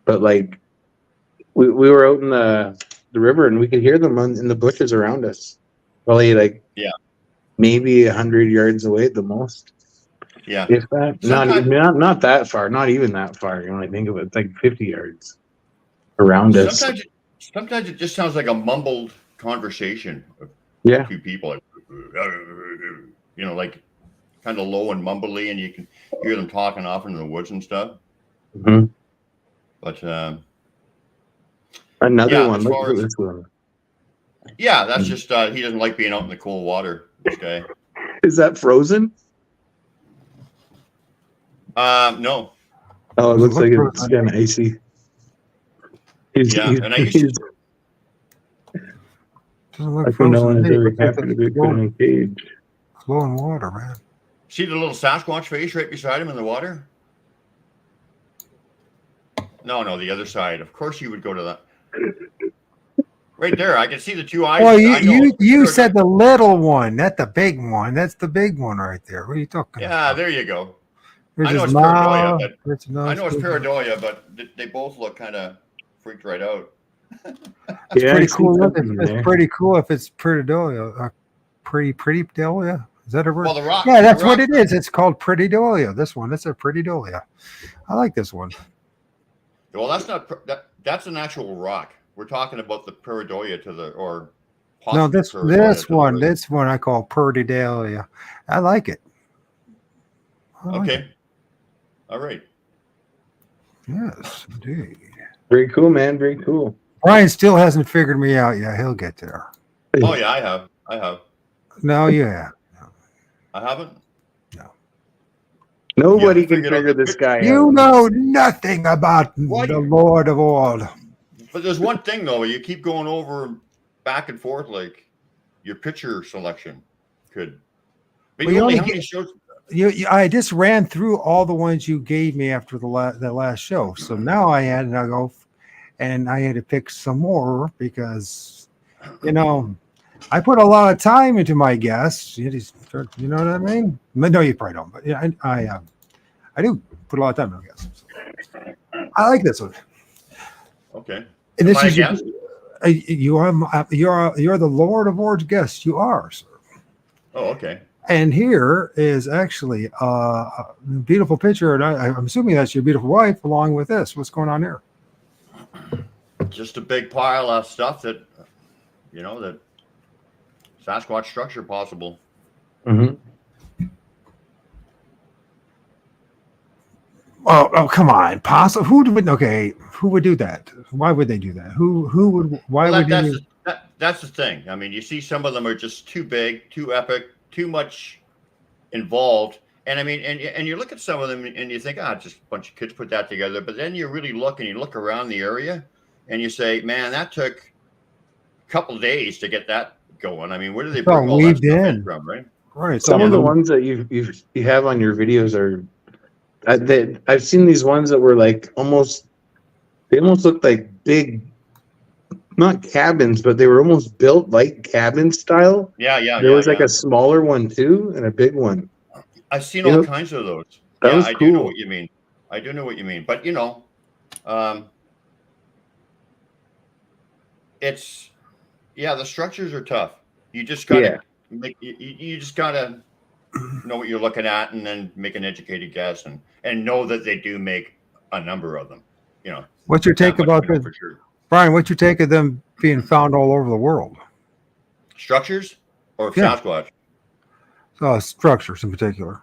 But like, we were out in the river and we could hear them in the bushes around us, probably like maybe 100 yards away at the most. Yeah, if that, not that far, not even that far. When I think of it, it's like 50 yards around us. Sometimes it just sounds like a mumbled conversation of two people, like kind of low and mumbly, and you can hear them talking off into the woods and stuff. Mm-hmm. But another one. Look at this one. Yeah, that's just he doesn't like being out in the cold water. This guy. Is that frozen? No. Oh, it looks like it's kind of icy. And I used to. Doesn't look frozen. No one is ever happy to be put in a cage. Flowing water, man. See the little Sasquatch face right beside him in the water? No, the other side. Of course you would go to that. Right there, I can see the 2 eyes. Well, you said the little one, not the big one. That's the big one right there. What are you talking about? Yeah, there you go. There's I know it's pareidolia, but they both look kind of freaked right out. It's Yeah, I pretty see cool. something It's there. pretty cool if it's Prettydolia. Prettydolia? Is that a word? Well, the rock. Yeah, that's the what rock, it is. It's called Prettydolia. This one, it's a Prettydolia. I like this one. Well, that's not that's an actual rock. We're talking about the Peridolia to the or No, possibly Peridolia to the right. this one I call Prettydolia. I like it. I like it. Okay. All right. Yes, indeed. Very cool, man. Very cool. Brian still hasn't figured me out yet. He'll get there. Oh yeah, I have. No, yeah. I haven't. Nobody Yeah, can figured out figure the this bit- guy You out. know nothing about What? the Lord of O.R.D. But there's one thing though, you keep going over back and forth like your picture selection could. But Well, you you only only how get- many shows? I just ran through all the ones you gave me after the last show. So now I had to go and I had to pick some more because, I put a lot of time into my guests. You know what I mean? No, you probably don't. But yeah, I do put a lot of time into guests. I like this one. Okay. And this Am I is a guest? you're the Lord of Ward's guest. You are, sir. Oh, okay. And here is actually a beautiful picture, and I'm assuming that's your beautiful wife along with this. What's going on there? Just a big pile of stuff that that Sasquatch structure possible. Mm-hmm. Oh, come on, possible. Who would do that? Why would they do that? Who would? Why Well, would you? that's the thing. I mean, you see some of them are just too big, too epic, too much involved. And I mean, and you look at some of them and you think, just a bunch of kids put that together. But then you really look and you look around the area and you say, man, that took a couple of days to get that going. I mean, where do they bring all that stuff in from, right? Right. Some of the ones that you have on your videos are, I've seen these ones that were like they almost looked like big, not cabins, but they were almost built like cabin style. Yeah. There was like a smaller one too and a big one. I've seen all kinds of those. That was I cool. do know what you mean. I do know what you mean. But it's the structures are tough. You just gotta you just gotta know what you're looking at and then make an educated guess and know that they do make a number of them. What's your take about for sure. Brian? What's your take of them being found all over the world? Structures or Yeah. Sasquatch? Structures in particular.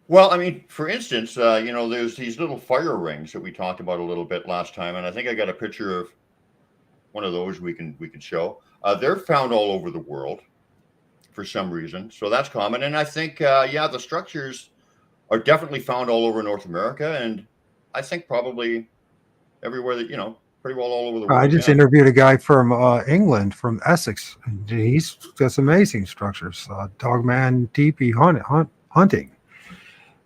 Well, I mean, for instance, there's these little fire rings that we talked about a little bit last time, and I think I got a picture of one of those we can show. They're found all over the world for some reason, so that's common. And I think, the structures are definitely found all over North America, and I think probably everywhere that pretty well all over the world. I just interviewed a guy from England, from Essex. He's got some amazing structures. Dogman teepee hunting.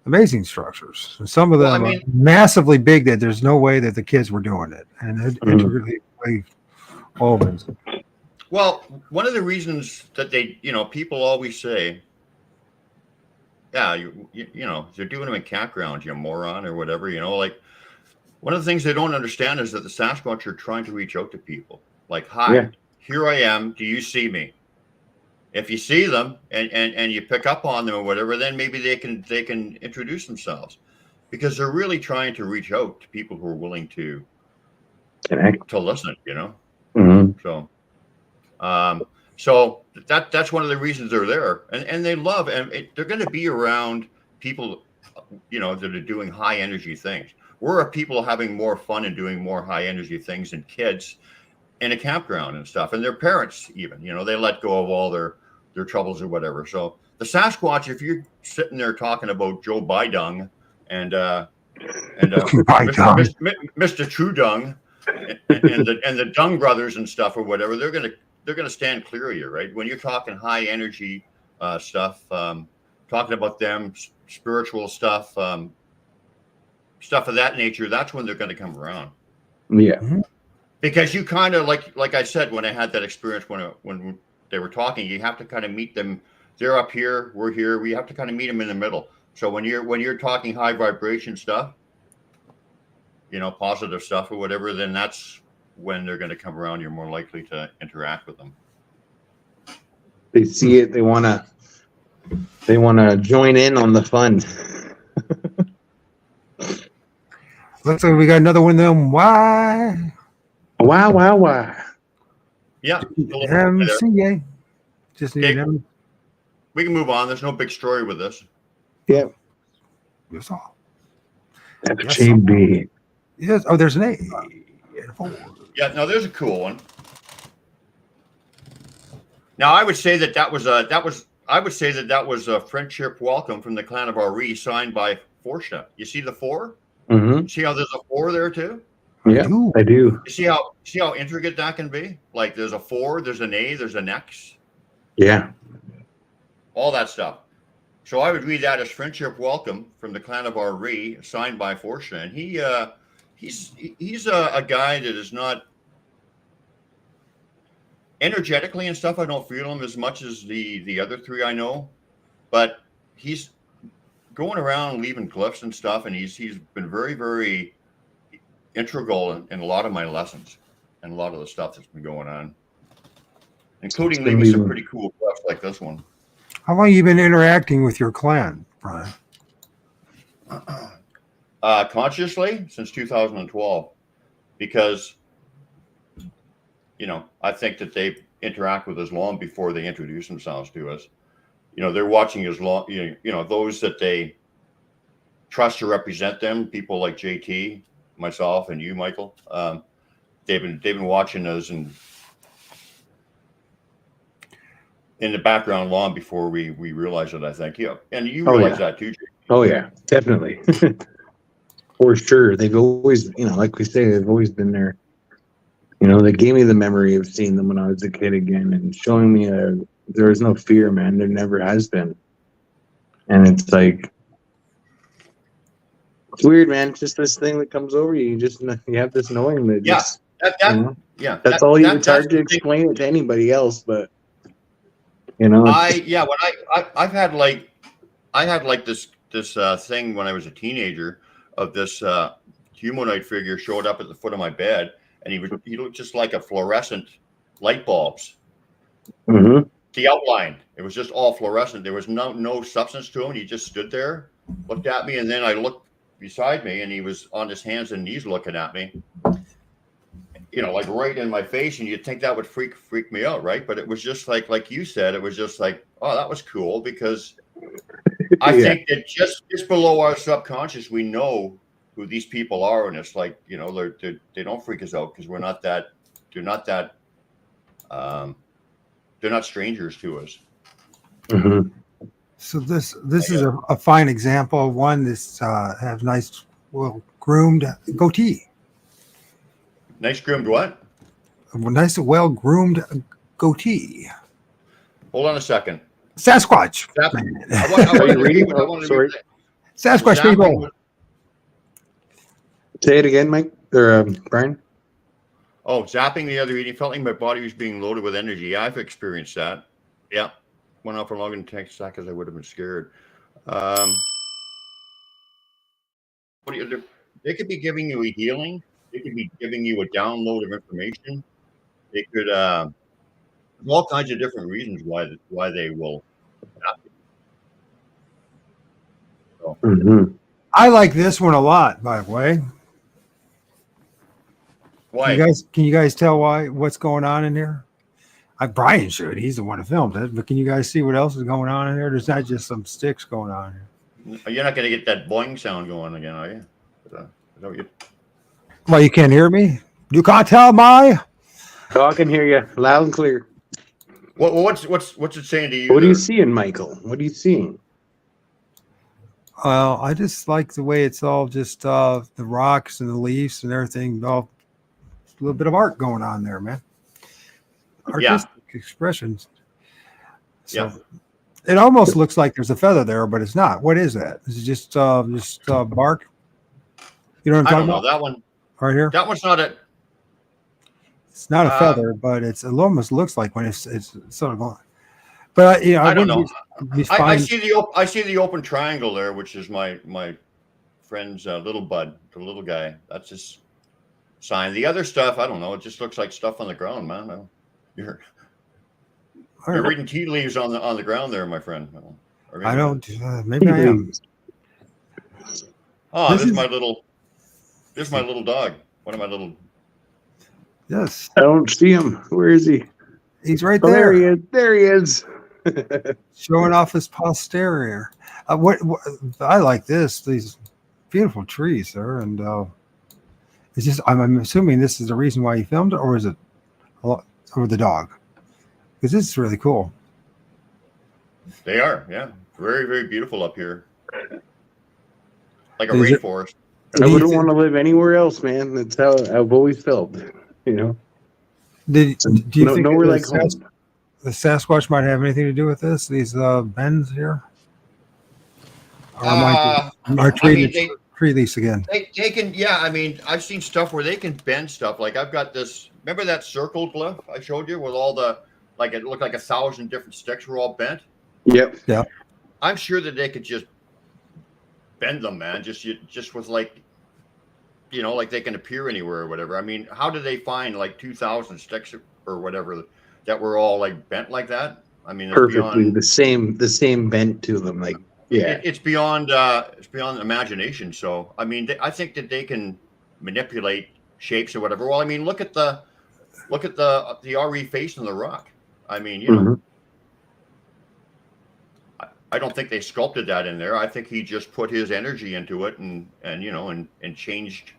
Amazing structures. And some of them are massively big that there's no way that the kids were doing it. And it really all of it. Well, one of the reasons that they, people always say, they're doing them in campgrounds, you moron or whatever, like one of the things they don't understand is that the Sasquatch are trying to reach out to people. Like, hi, here I am. Do you see me? If you see them and you pick up on them or whatever, then maybe they can introduce themselves, because they're really trying to reach out to people who are willing to connect, to listen, Mm-hmm. So that's one of the reasons they're there, and they love, and they're going to be around people, that are doing high energy things. We're a people having more fun and doing more high energy things than kids in a campground and stuff, and their parents even, they let go of all their troubles or whatever. So the Sasquatch, if you're sitting there talking about Joe Bidung and Mr. True Dung and the Dung brothers and stuff or whatever, they're gonna stand clear of you, right? When you're talking high energy stuff, talking about them, spiritual stuff, stuff of that nature, that's when they're going to come around. Yeah. Because you kind of like I said, when I had that experience when they were talking, you have to kind of meet them. They're up here, we're here. We have to kind of meet them in the middle. So when you're talking high vibration stuff, positive stuff or whatever, then that's when they're going to come around. You're more likely to interact with them. They see it. They want to join in on the fun. Looks like we got another one of them. Why? Wow. Yeah. MCA. Just need them. We can move on. There's no big story with this. Yeah. That's all. FJB. Yes. Oh, there's an A. Yeah. No, there's a cool one. Now, I would say that was a friendship welcome from the clan of O.R.D signed by Fortean. You see the 4? Mm-hmm. See how there's a 4 there too? Yeah, I do. You see how intricate that can be? Like there's a 4, there's an A, there's an X. Yeah. All that stuff. So I would read that as friendship welcome from the clan of O.R.D signed by Fortean. He's a guy that is not energetically and stuff. I don't feel him as much as the other 3 I know, but he's going around leaving glyphs and stuff, and he's been very, very integral in a lot of my lessons and a lot of the stuff that's been going on, including leaving some pretty cool glyphs like this one. How long have you been interacting with your clan, Brian? Consciously since 2012, because I think that they interact with us long before they introduce themselves to us. They're watching us long. Those that they trust to represent them, people like JT, myself, and you, Michael. They've been watching us and in the background long before we realize it. I think, and you realize that too, JT. Oh yeah, definitely. For sure, they've always, like we say, they've always been there. They gave me the memory of seeing them when I was a kid again and showing me there was no fear, man. There never has been. And it's like, it's weird, man. It's just this thing that comes over you. You have this knowing that that's all it's hard to explain it to anybody else, but I had this thing when I was a teenager of this humanoid figure showed up at the foot of my bed. And he looked just like a fluorescent light bulbs. Mm-hmm. The outline, it was just all fluorescent. There was no substance to him. He just stood there, looked at me, and then I looked beside me, and he was on his hands and knees looking at me, like right in my face. And you'd think that would freak me out, right? But it was just like you said, it was just like, oh, that was cool, because I think that just below our subconscious, we know who these people are, and it's like, they don't freak us out because they're not strangers to us. Mm-hmm. So this is a fine example of one that's has nice, well-groomed goatee. Nice groomed what? A nice, well-groomed goatee. Hold on a second. Sasquatch. Are you reading? Sorry. Sasquatch people. Say it again, Mike or Brian. Oh, zapping the other evening, felt like my body was being loaded with energy. Yeah, I've experienced that. Yeah, went out for longer than 10 seconds. I would have been scared. They could be giving you a healing. They could be giving you a download of information. They could all kinds of different reasons why they will happen. So. Mm-hmm. I like this one a lot, by the way. Why? Can you guys tell what's going on in here? Brian should. He's the one who filmed it. But can you guys see what else is going on in here? There's not just some sticks going on here. You're not going to get that boing sound going again, are you? Is that what you? Well, you can't hear me? You can't tell my? Oh, I can hear you loud and clear. What's it saying to you? What are you seeing, Michael? What are you seeing? Well, I just like the way it's all just the rocks and the leaves and everything. All a little bit of art going on there, man. Artistic expressions. So it almost looks like there's a feather there, but it's not. What is that? Is it just bark? You know what I'm talking about? That one right here. That one's not it. It's not a feather, but it almost looks like when it's sort of on. But I don't know. I see the open triangle there, which is my friend's little bud, the little guy. That's his sign. The other stuff, I don't know. It just looks like stuff on the ground, man. You're reading tea leaves on the ground there, my friend. I don't. Maybe I am. Oh, this is my little. This is my little dog. One of my little. Yes. I don't see him. Where is he? He's right there. There he is. There he is. Showing off his posterior. What I like these beautiful trees, sir, and it's just I'm assuming this is the reason why you filmed it, or is it over the dog? Because this is really cool. They are, yeah, very, very beautiful up here, like a rainforest. I wouldn't want to live anywhere else, man. That's how I've always felt. You know. Do you think nowhere like home? The Sasquatch might have anything to do with this? These bends here? Or am I tree lease again? They can, yeah. I mean, I've seen stuff where they can bend stuff. Like I've got this. Remember that circle glyph I showed you with all the it looked like 1,000 different sticks were all bent. Yep. Yeah. I'm sure that they could just bend them, man. Just with like they can appear anywhere or whatever. I mean, how did they find like 2,000 sticks or whatever that were all like bent like that? I mean, perfectly the same bent to them. Like, yeah, it's beyond imagination. So, I mean, I think that they can manipulate shapes or whatever. Well, I mean, look at the RE face in the rock. I mean, you know, I don't think they sculpted that in there. I think he just put his energy into it and changed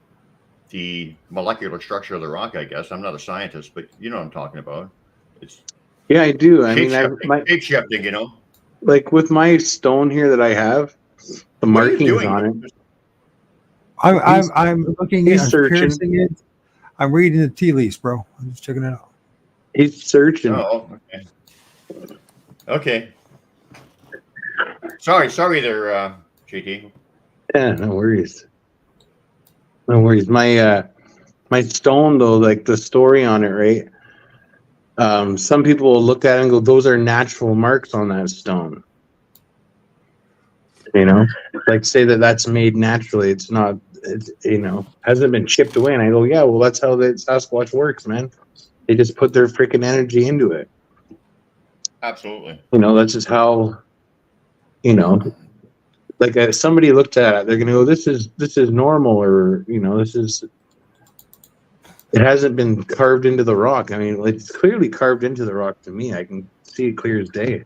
the molecular structure of the rock, I guess. I'm not a scientist, but you know what I'm talking about. Yeah, I do. I mean, shape shifting, you know. Like with my stone here that I have, the markings on it. I'm looking at piercing it. I'm reading the tea leaves, bro. I'm just checking it out. He's searching. Oh, okay. Okay. Sorry there, JT. Yeah, no worries. No worries. My stone though, like the story on it, right? Some people will look at it and go, those are natural marks on that stone. You know, like say that's made naturally. It's not, hasn't been chipped away. And I go, yeah, well, that's how the Sasquatch works, man. They just put their freaking energy into it. Absolutely. That's just how, like if somebody looked at it, they're going to go, this is normal, or, it hasn't been carved into the rock. I mean, it's clearly carved into the rock to me. I can see it clear as day.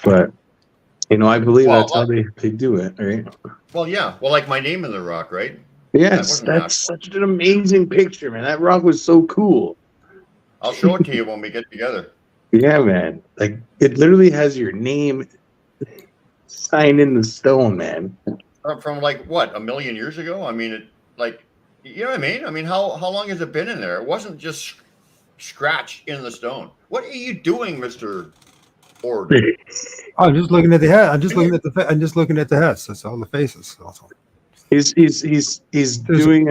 But, I believe that's how they do it, right? Well, yeah. Well, like my name in the rock, right? Yes, that's such an amazing picture, man. That rock was so cool. I'll show it to you when we get together. Yeah, man. Like, it literally has your name signed in the stone, man. From like, what, 1 million years ago? I mean, you know what I mean? I mean, how long has it been in there? It wasn't just scratched in the stone. What are you doing, Mr. O.R.D? I'm just looking at the head. I'm just looking at the heads. That's all the faces. Also. He's doing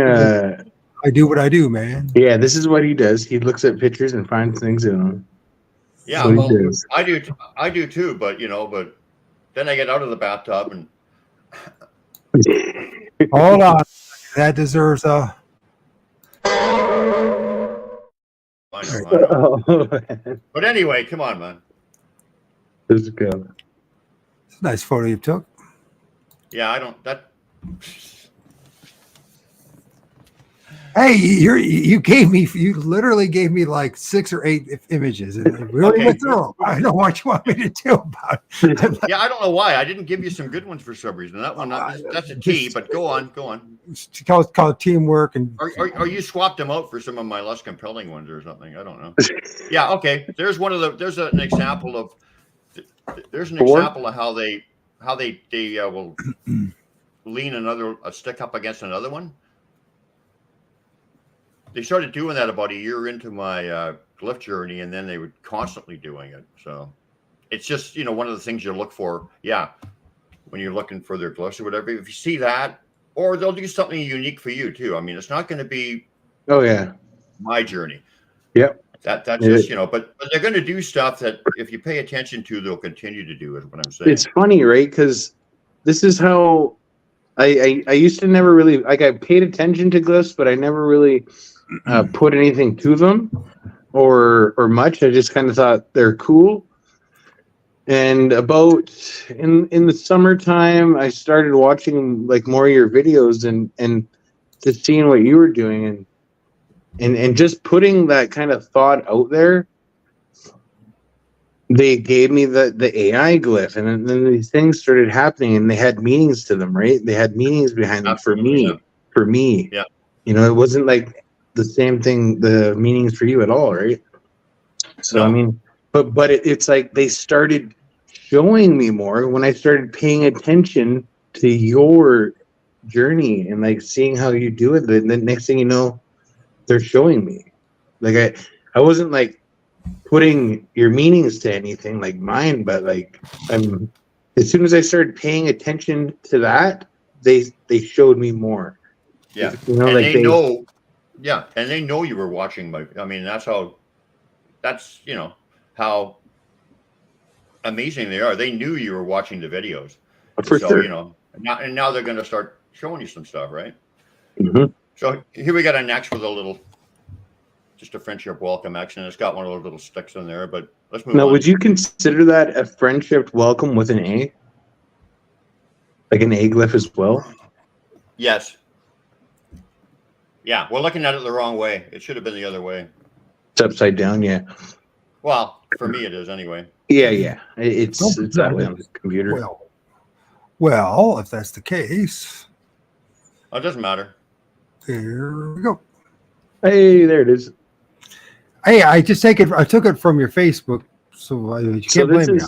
I do what I do, man. Yeah, this is what he does. He looks at pictures and finds things in them. Yeah, well, I do too. But then I get out of the bathtub and. Hold on, that deserves a. I know. But anyway, come on, man. Let's go. It's a nice photo you took. Yeah, Hey, you literally gave me like 6 or 8 images, and we really went through them. I don't know what you want me to do about it. Yeah, I don't know why. I didn't give you some good ones for some reason. That one, that's a T, but go on. It's called teamwork. And or you swapped them out for some of my less compelling ones or something. I don't know. Yeah, okay. There's an example of how they will lean a stick up against another one. They started doing that about a year into my glyph journey, and then they were constantly doing it. So it's just, one of the things you look for. Yeah. When you're looking for their glyphs or whatever, if you see that, or they'll do something unique for you too. I mean, it's not going to be. Oh yeah. My journey. Yep. That's just, but they're going to do stuff that if you pay attention to, they'll continue to do, is what I'm saying. It's funny, right? Because this is how I used to never really like I paid attention to glyphs, but I never really put anything to them or much. I just kind of thought they're cool. And about in the summertime, I started watching like more of your videos and just seeing what you were doing and just putting that kind of thought out there. They gave me the AI glyph, and then these things started happening, and they had meanings to them, right? They had meanings behind them Absolutely, for me. Yeah. You know, it wasn't like the same thing, the meanings for you at all, right? So No. I mean, but it's like they started showing me more when I started paying attention to your journey and like seeing how you do it. And then next thing you know, they're showing me. Like I wasn't like putting your meanings to anything like mine, but like I'm as soon as I started paying attention to that, they showed me more. Yeah. You know, And like they know, yeah, and they know you were watching my, I mean, that's you know, how amazing they are. They knew you were watching the videos. for So, sure. you know, now they're going to start showing you some stuff, right? Mhm. So here we got an X with just a friendship welcome X, and it's got one of those little sticks in there, but let's move Now, on. would you consider that a friendship welcome with an A? Like an A glyph as well? Yes. Yeah, we're looking at it the wrong way. It should have been the other way. It's upside down, yeah. Well, for me it is anyway. Yeah. It's that way on the computer. Well, if that's the case, Oh, it doesn't matter. here we go. Hey, there it is. Hey, I took it from your Facebook, so you can't blame me.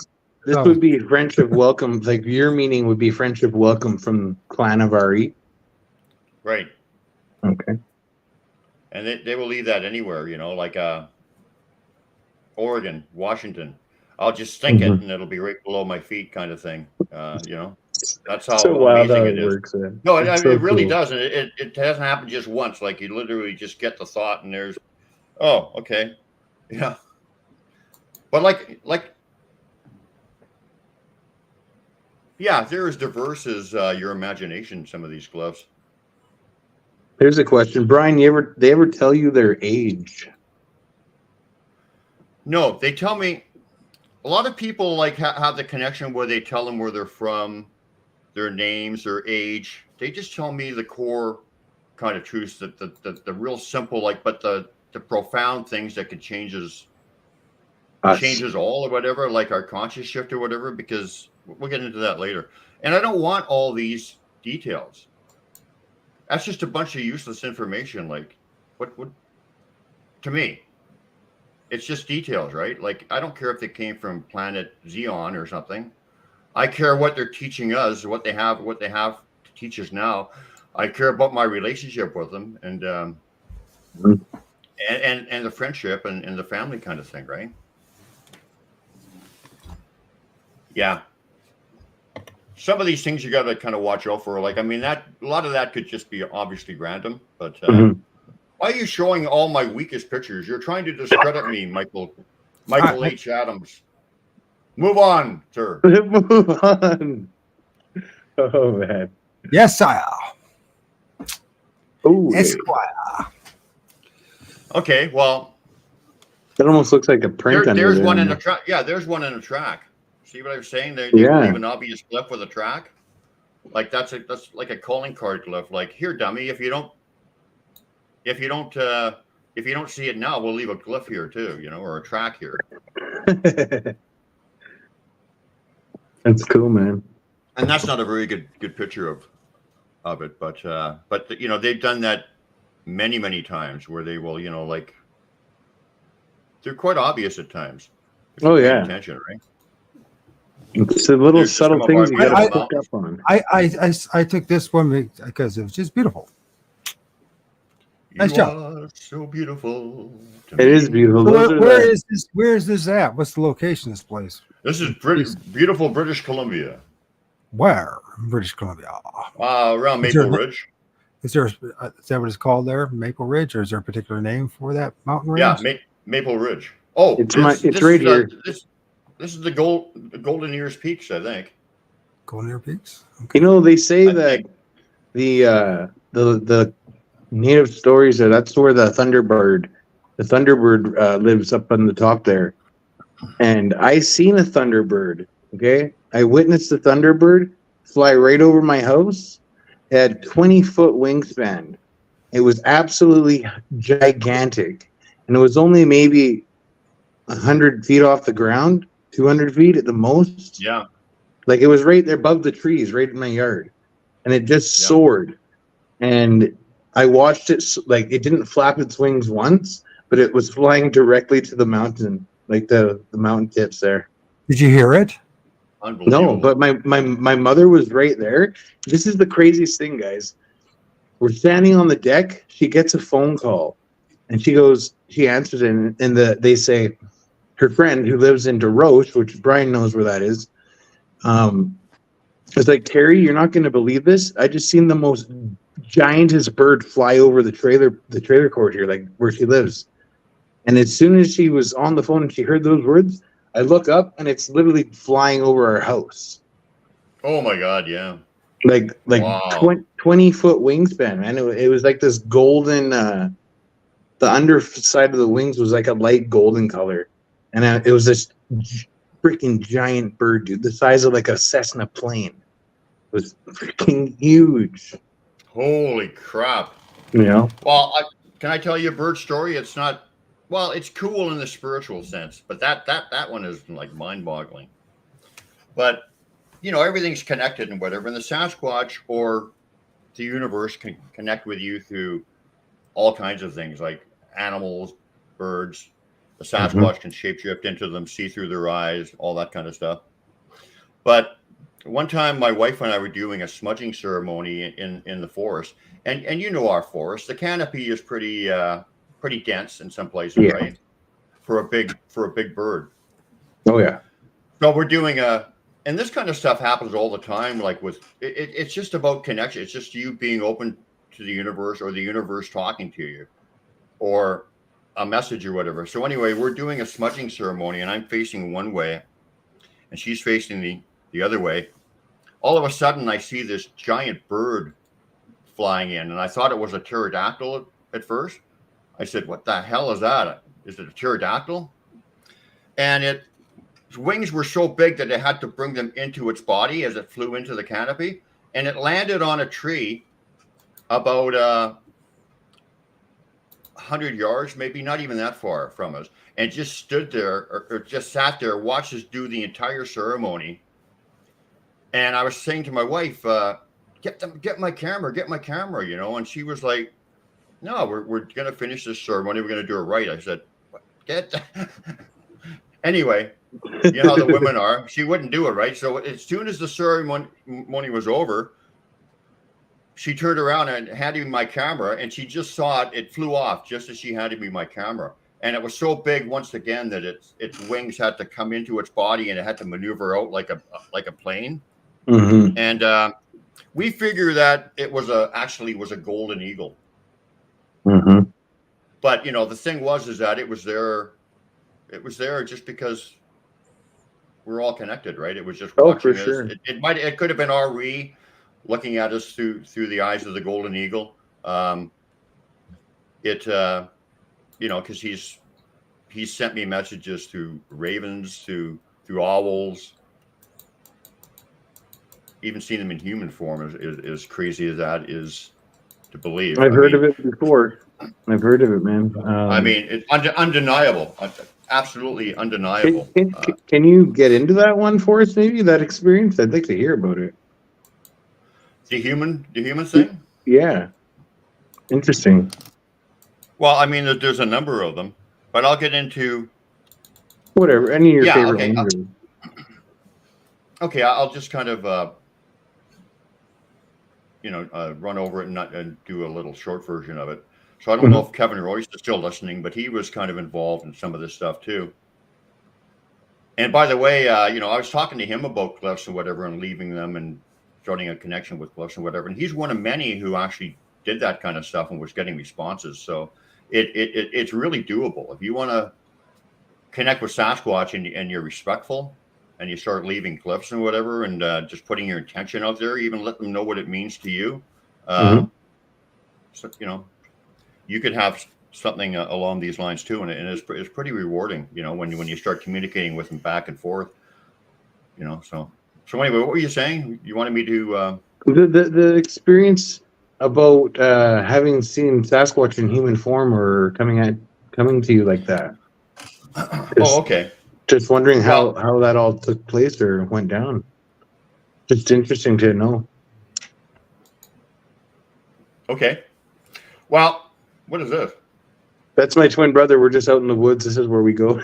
This would be friendship welcome. Like your meaning would be friendship welcome from Clan of RE. Right. Okay. And they will leave that anywhere, you know, like Oregon, Washington. I'll just think it and it'll be right below my feet kind of thing. You know, that's how so wild amazing how it is. works. No, it so really cool. does. And it hasn't happened just once. Like you literally just get the thought and there's, oh, okay. Yeah. But yeah, they're as diverse as your imagination, some of these glyphs. Here's a question. Brian, they ever tell you their age? No, they tell me a lot of people like have the connection where they tell them where they're from, their names, their age. They just tell me the core kind of truths, that the real simple, like, but the profound things that could changes all or whatever, like our conscious shift or whatever, because we'll get into that later. And I don't want all these details. That's just a bunch of useless information. Like what to me, it's just details, right? Like, I don't care if they came from planet Xeon or something. I care what they're teaching us, what they have to teach us now. I care about my relationship with them and the friendship and the family kind of thing, right? Yeah. Some of these things you got to kind of watch out for. Like, I mean, a lot of that could just be obviously random, but why are you showing all my weakest pictures? You're trying to discredit me, Michael H. Adams. Move on, sir. Move on. Oh man. Yes, sire. Oh, Esquire. Okay, well, that almost looks like a print. There's one in the track. Yeah, there's one in the track. See what I'm saying? They leave an obvious glyph with a track. Like that's like a calling card glyph. Like, here, dummy, if you don't see it now, we'll leave a glyph here too, you know, or a track here. That's cool, man. And that's not a very good picture of it, but you know, they've done that many times where they will, you know, like, they're quite obvious at times. Oh yeah. Attention, right? It's the little subtle things you got to pick up on. I took this one because it was just beautiful. Nice job. So beautiful. It is beautiful. Where is this at? What's the location of this place? This is beautiful British Columbia. Where? British Columbia. Around Maple Ridge. Is that what it's called there? Maple Ridge? Or is there a particular name for that mountain range? Yeah, Maple Ridge. Oh, it's right here. This is the Golden Ears Peaks, I think. Golden Ears Peaks? Okay. You know, they say that the native stories are that's where the Thunderbird lives up on the top there. And I seen a Thunderbird. Okay, I witnessed the Thunderbird fly right over my house. It had 20-foot wingspan. It was absolutely gigantic, and it was only maybe 100 feet off the ground, 200 feet at the most. Yeah. Like it was right there above the trees, right in my yard, and it just soared. And I watched it like it didn't flap its wings once, but it was flying directly to the mountain, like the mountain tips there. Did you hear it? No, but my mother was right there. This is the craziest thing, guys. We're standing on the deck. She gets a phone call, and she answers it, and they say her friend who lives in DeRoche, which Brian knows where that is. It's like, Terry, you're not going to believe this. I just seen the most giantest bird fly over the trailer court here, like where she lives. And as soon as she was on the phone and she heard those words, I look up and it's literally flying over our house. Oh my God, yeah. Like wow. 20-foot wingspan, man. It was like this golden. The underside of the wings was like a light golden color, and it was this freaking giant bird, dude, the size of like a Cessna plane. It was freaking huge. Holy crap! You know. Well, can I tell you a bird story? It's not. Well, it's cool in the spiritual sense, but that one is like mind-boggling. But you know, everything's connected and whatever. And the Sasquatch or the universe can connect with you through all kinds of things like animals, birds. The Sasquatch can shapeshift into them, see through their eyes, all that kind of stuff. But one time my wife and I were doing a smudging ceremony in the forest. And you know our forest, the canopy is pretty dense in some places, right? For a big bird. Oh yeah. So we're doing and this kind of stuff happens all the time. Like it's just about connection. It's just you being open to the universe or the universe talking to you or a message or whatever. So anyway, we're doing a smudging ceremony and I'm facing one way and she's facing the other way. All of a sudden I see this giant bird flying in and I thought it was a pterodactyl at first. I said, what the hell is that? Is it a pterodactyl? And its wings were so big that it had to bring them into its body as it flew into the canopy. And it landed on a tree about 100 yards, maybe not even that far from us. And just stood there or just sat there, watched us do the entire ceremony. And I was saying to my wife, get my camera, you know? And she was like, no, we're going to finish this ceremony. We're going to do it right. I said, anyway, you know how the women are. She wouldn't do it right. So as soon as the ceremony was over, she turned around and handed me my camera, and she just saw it. It flew off just as she handed me my camera. And it was so big once again that its wings had to come into its body and it had to maneuver out like a plane. Mm-hmm. And we figure that it was actually was a golden eagle. Mm-hmm. But you know, the thing is that it was there just because we're all connected, right? It was just watching us. Sure. It could have been R.E. looking at us through the eyes of the golden eagle. You know, because he's sent me messages through ravens, through owls. Even seen them in human form is crazy as that is to believe. I've heard of it before. I've heard of it, man. I mean, it's undeniable. Absolutely undeniable. Can you get into that one for us, maybe, that experience? I'd like to hear about it. The human thing? Yeah. Interesting. Well, I mean, there's a number of them, but I'll get into... Whatever, any of your favorite ones. Okay, I'll just kind of, run over it and do a little short version of it. So I don't know if Kevin Royce is still listening, but he was kind of involved in some of this stuff too. And by the way, I was talking to him about glyphs and whatever and leaving them and starting a connection with glyphs and whatever. And he's one of many who actually did that kind of stuff and was getting responses. So it's really doable. If you want to connect with Sasquatch and you're respectful and you start leaving glyphs and whatever and just putting your intention out there, even let them know what it means to you. So, you could have something along these lines too, and it's pretty rewarding, when you start communicating with them back and forth, So anyway, what were you saying? You wanted me to The experience about having seen Sasquatch in human form or coming to you like that. Oh, okay. Just wondering how Well, that all took place or went down. Just interesting to know. okay. Well, what is this? That's my twin brother. We're just out in the woods. This is where we go.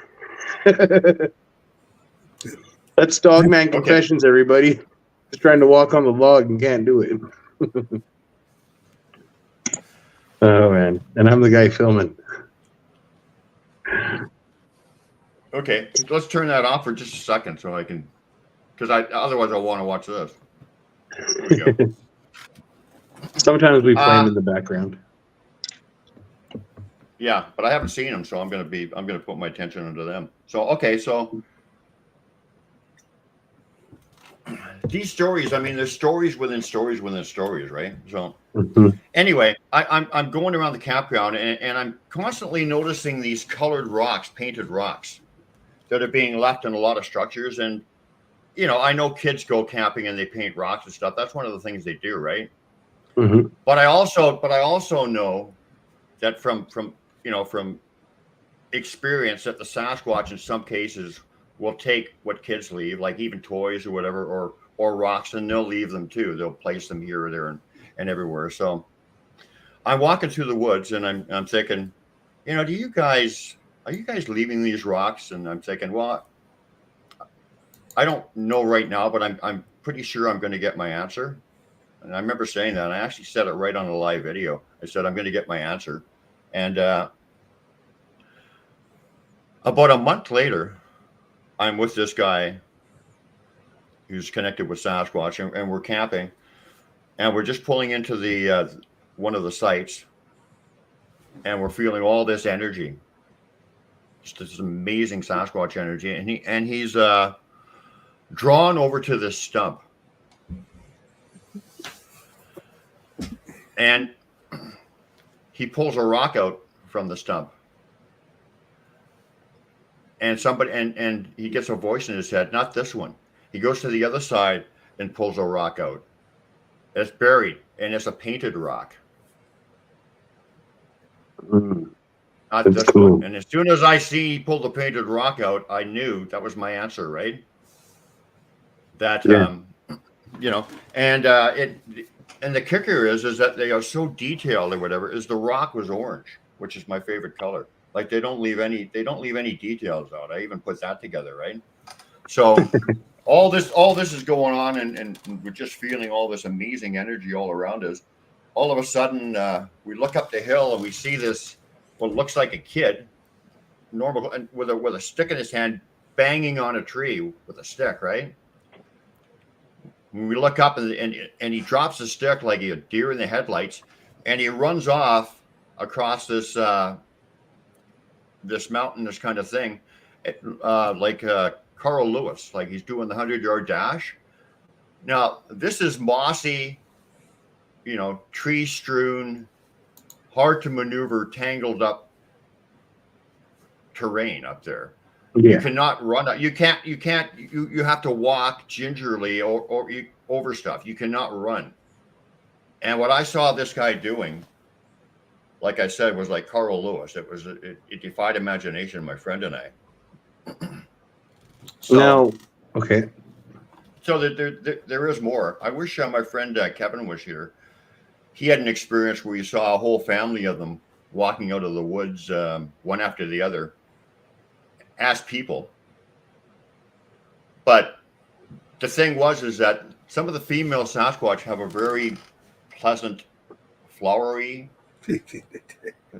That's Dogman Okay. Confessions, everybody. Just trying to walk on the log and can't do it. Oh man, and I'm the guy filming. Okay, let's turn that off for just a second so I can, because otherwise I want to watch this. There we go. Sometimes we flame in the background. Yeah, but I haven't seen them, so I'm gonna put my attention into them. So okay, so these stories, I mean, there's stories within stories within stories, right? So anyway, I'm going around the campground and I'm constantly noticing these colored rocks, painted rocks, that are being left in a lot of structures. And I know kids go camping and they paint rocks and stuff. That's one of the things they do, right? But I also know that from experience that the Sasquatch in some cases will take what kids leave, like even toys or whatever, or rocks, and they'll leave them too. They'll place them here or there and everywhere. So I'm walking through the woods and I'm thinking, are you guys leaving these rocks? And I'm thinking, well, I don't know right now, but I'm pretty sure I'm going to get my answer. And I remember saying that. And I actually said it right on a live video. I said, I'm going to get my answer. And about a month later, I'm with this guy who's connected with Sasquatch, and we're camping, and we're just pulling into the one of the sites, and we're feeling all this energy, just this amazing Sasquatch energy, and he's drawn over to this stump, and he pulls a rock out from the stump. And and he gets a voice in his head, not this one. He goes to the other side and pulls a rock out. It's buried, and it's a painted rock. Not That's this cool. one. And as soon as I see he pulled the painted rock out, I knew that was my answer, right? That and the kicker is that they are so detailed or whatever. Is the rock was orange, which is my favorite color. Like they don't leave any details out. I even put that together, right? So all this is going on, and we're just feeling all this amazing energy all around us. All of a sudden, we look up the hill and we see this what looks like a kid, normal, and with a stick in his hand, banging on a tree with a stick, right? When we look up and he drops the stick like a deer in the headlights, and he runs off across this mountainous kind of thing, like Carl Lewis, like he's doing the 100-yard dash. Now, this is mossy, tree strewn, hard to maneuver, tangled up terrain up there. Yeah. You cannot run. You have to walk gingerly or over stuff. You cannot run. And what I saw this guy doing, like I said, was like Carl Lewis. It defied imagination, my friend and I. So there is more. I wish my friend Kevin was here. He had an experience where he saw a whole family of them walking out of the woods, one after the other, as people. But the thing is that some of the female Sasquatch have a very pleasant, flowery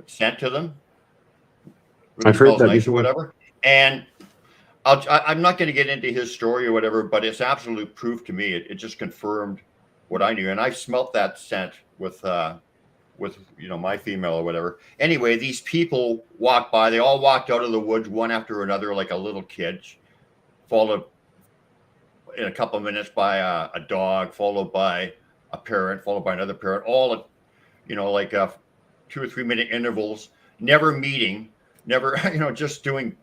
scent to them. I've heard that nice before. Or whatever. And I'm not going to get into his story or whatever, but it's absolute proof to me. It just confirmed what I knew, and I smelt that scent with my female or whatever. Anyway, these people walked by. They all walked out of the woods one after another, like a little kid, followed in a couple of minutes by a dog, followed by a parent followed by another parent, all at, like 2 or 3 minute intervals, never meeting, never, just doing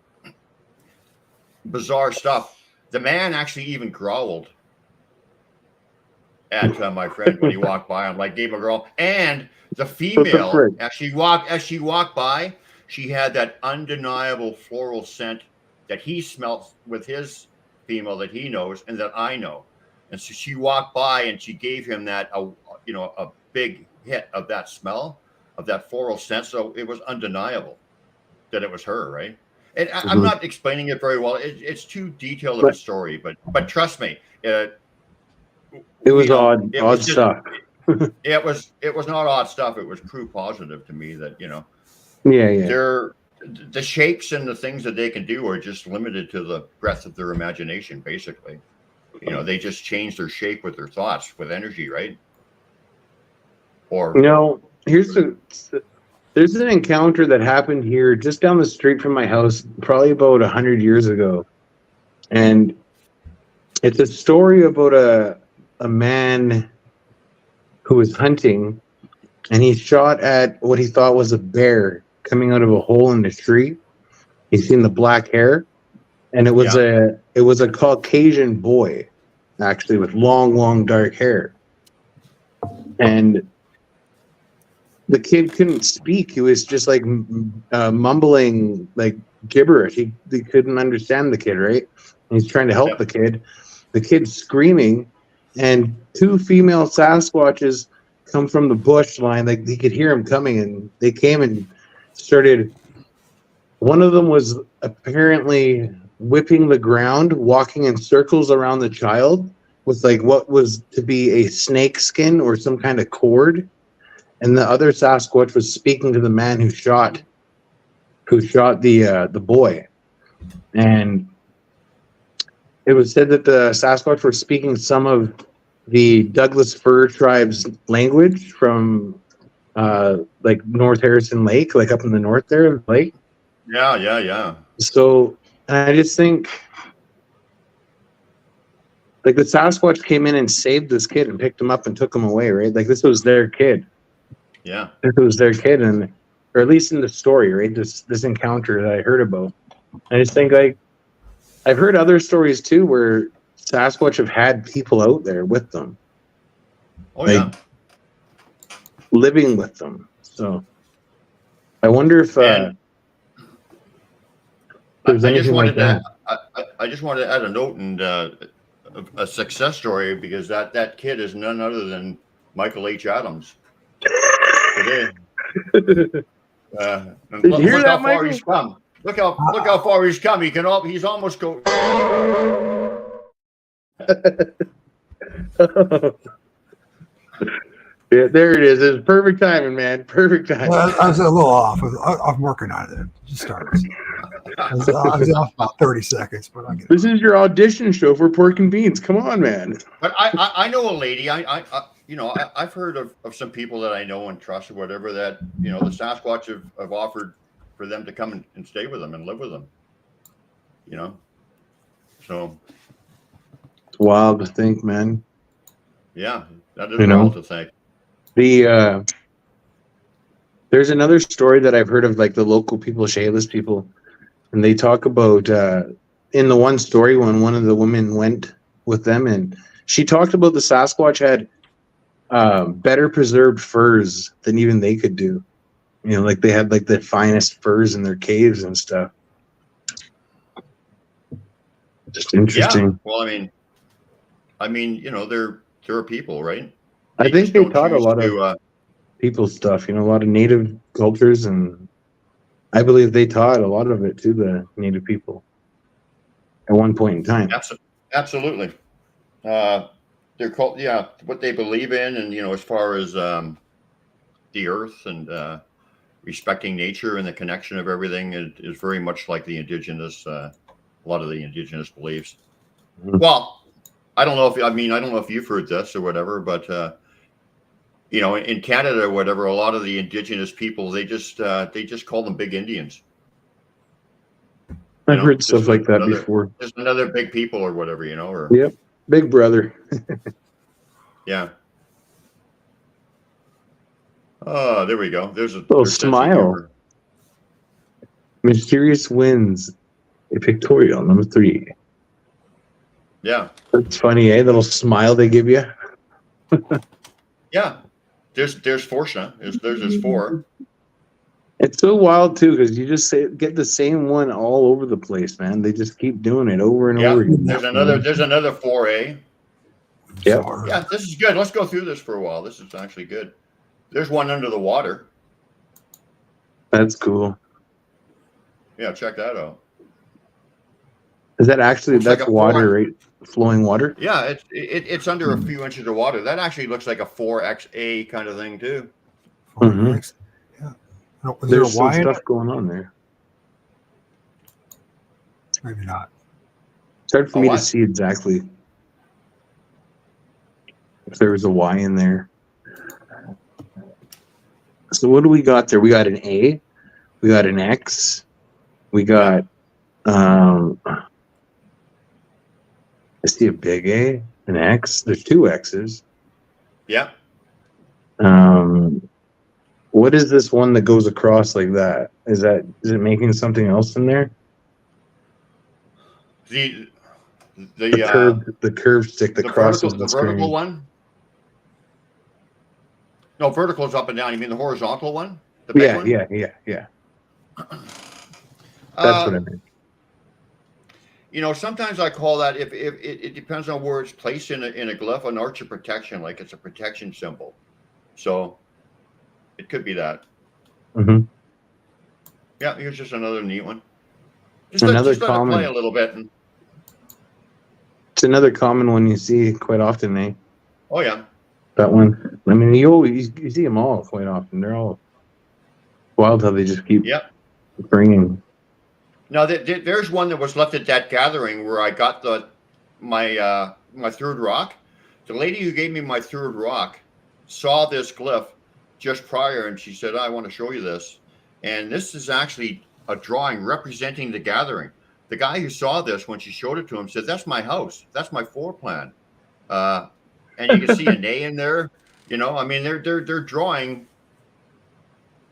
bizarre stuff. The man actually even growled at my friend when he walked by. I'm like, gave him a growl. And the female, as she walked by, she had that undeniable floral scent that he smells with his female that he knows and that I know. And so she walked by and she gave him that, a big hit of that smell, of that floral scent. So it was undeniable that it was her, right? And I'm not explaining it very well. It's too detailed of a story, but trust me, it was odd stuff. It was not odd stuff. It was proof positive to me that they're the shapes and the things that they can do are just limited to the breadth of their imagination. Basically, they just change their shape with their thoughts, with energy, right? Or there's an encounter that happened here just down the street from my house, probably about 100 years ago, and it's a story about a man who was hunting, and he shot at what he thought was a bear coming out of a hole in the tree. He's seen the black hair, and it was a Caucasian boy, actually, with long dark hair, and the kid couldn't speak. He was just like mumbling like gibberish. He couldn't understand the kid, right? And he's trying to help the kid. The kid's screaming, and 2 female Sasquatches come from the bush line. Like he could hear him coming, and they came and started. One of them was apparently whipping the ground, walking in circles around the child with like what was to be a snake skin or some kind of cord. And the other Sasquatch was speaking to the man who shot the boy. And it was said that the Sasquatch were speaking some of the Douglas fir tribe's language from like North Harrison Lake, like up in the north there of the lake. Yeah. So I just think like the Sasquatch came in and saved this kid and picked him up and took him away, right? Like this was their kid. Yeah. It was their kid, and or at least in the story, right? This encounter that I heard about. I just think like I've heard other stories too where Sasquatch have had people out there with them. Oh yeah. Living with them. So I wonder if there's anything like that. I just wanted to add a note and a success story, because that kid is none other than Michael H. Adams. Today. Did you hear look that, how far Michael? He's come. Look how far he's come. He's almost go. Yeah, there it is. It's perfect timing, man. Perfect timing. Well, I was a little off. I'm working on it. It just starts. I was off about 30 seconds, but I get it. This is your audition show for Pork and Beans. Come on, man. But I know a lady. I've heard of some people that I know and trust or whatever that the Sasquatch have offered for them to come and stay with them and live with them. So it's wild to think, man. Yeah, that is wild to think. There's another story that I've heard of, like the local people, Shayless people, and they talk about in the one story when one of the women went with them, and she talked about the Sasquatch had better preserved furs than even they could do. Like they had like the finest furs in their caves and stuff. Just interesting. Yeah. Well, I mean, they're people, right? I think they taught a lot of people stuff, a lot of native cultures, and I believe they taught a lot of it to the native people at one point in time. Absolutely. They're called, what they believe in, and as far as the earth and respecting nature and the connection of everything is very much like the indigenous, a lot of the indigenous beliefs. Mm-hmm. Well, I don't know if you've heard this or whatever, but in Canada or whatever, a lot of the indigenous people, they just call them big Indians. I've heard stuff like that before. Just another big people or whatever, or yep, big brother. Yeah. Oh, there we go. There's a Little there's sense of smile. humor. Mysterious Winds, a pictorial, number 3. Yeah. That's funny, eh? Little smile they give you. Yeah. There's Fortean. There's his 4. It's so wild too, because you just get the same one all over the place, man. They just keep doing it over and Yeah. over again. There's another 4A. Yep. Yeah, this is good. Let's go through this for a while. This is actually good. There's one under the water. That's cool. Yeah, check that out. Is that actually Looks like that's a water, 4. right? Flowing water? Yeah, it's under a few inches of water. That actually looks like a 4XA kind of thing too. Mhm. Yeah. No, is there a There's some Y in stuff it? going on there. Maybe not. It's hard for A me to what? see exactly if there was a Y in there. So what do we got there? We got an A, we got an X, we got I see a big A, an X. There's 2 X's. Yeah. What is this one that goes across like that? Is it making something else in there? The The curved stick that crosses the vertical screen. one. No, vertical is up and down. You mean the horizontal one? The big one? Yeah. That's what I meant. You know, sometimes I call that if it depends on where it's placed in a glyph, an arch of protection, like it's a protection symbol. So it could be that. Mm-hmm. Yeah, here's just another neat one. Just Another let it common. play a little bit. It's another common one you see quite often, eh? Oh yeah. That one. I mean, you see them all quite often. They're all wild how they just keep bringing. Now there's one that was left at that gathering where I got my 3rd rock. The lady who gave me my 3rd rock saw this glyph just prior, and she said, "I want to show you this." And this is actually a drawing representing the gathering. The guy who saw this, when she showed it to him, said, "That's my house. That's my floor plan." And you can see an A in there. You know, I mean, they're drawing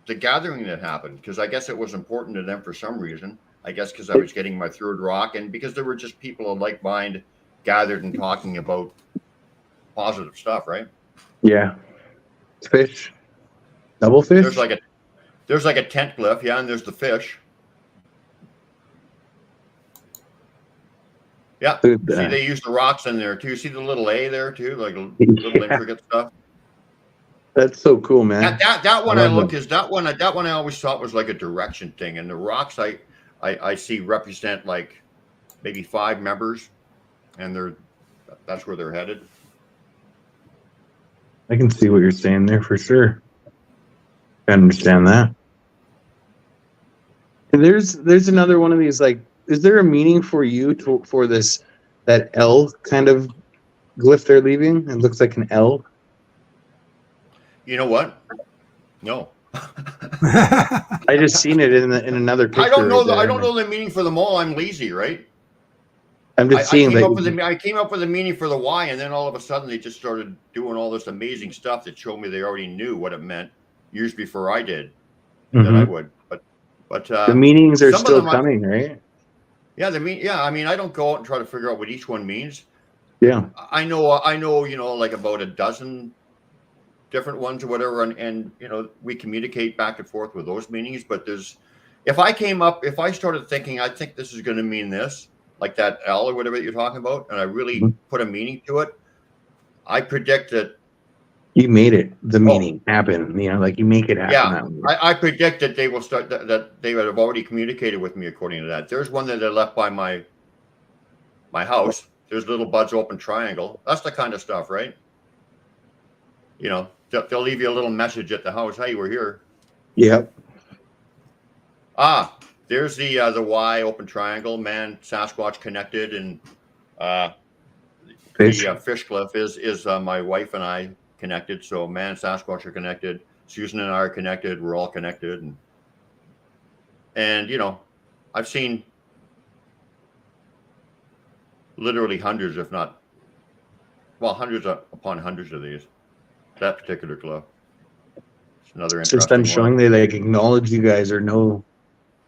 the gathering that happened, because I guess it was important to them for some reason. I guess because I was getting my 3rd rock, and because there were just people of like mind gathered and talking about positive stuff, right? Yeah. Fish. Double fish? There's like a tent glyph, yeah, and there's the fish. Yeah. See, they use the rocks in there too. See the little A there too, like little intricate stuff. That's so cool, man. That one I always thought was like a direction thing, and the rocks I see represent like maybe 5 members, and that's where they're headed. I can see what you're saying there for sure. I understand that. And there's another one of these, like, is there a meaning for you for that L kind of glyph they're leaving? It looks like an L. You know what? No. I just seen it in another picture. I don't know the meaning for them all. I'm lazy, right? I'm just seeing I came up with a meaning for the Y, and then all of a sudden they just started doing all this amazing stuff that showed me they already knew what it meant years before I did. That I would. But the meanings are still coming, right? Yeah, I mean, I don't go out and try to figure out what each one means. Yeah. I know, you know, like about a dozen different ones or whatever, and you know, we communicate back and forth with those meanings. But if I started thinking, I think this is going to mean this, like that L or whatever that you're talking about, and I really put a meaning to it, I predict that you made it. The meaning happen. You know, like you make it happen. Yeah, I predict that they will start that they would have already communicated with me according to that. There's one that I left by my house. There's little buds open triangle. That's the kind of stuff, right? You know, they'll leave you a little message at the house. Hey, we're here. Yep. There's the Y open triangle. Man, Sasquatch connected, and fish. The fish glyph is my wife and I connected. So man, Sasquatch are connected. Susan and I are connected. We're all connected, and you know, I've seen literally hundreds, if not, well, hundreds upon hundreds of these. That particular glyph. another It's just them interesting showing one. they like acknowledge you guys or know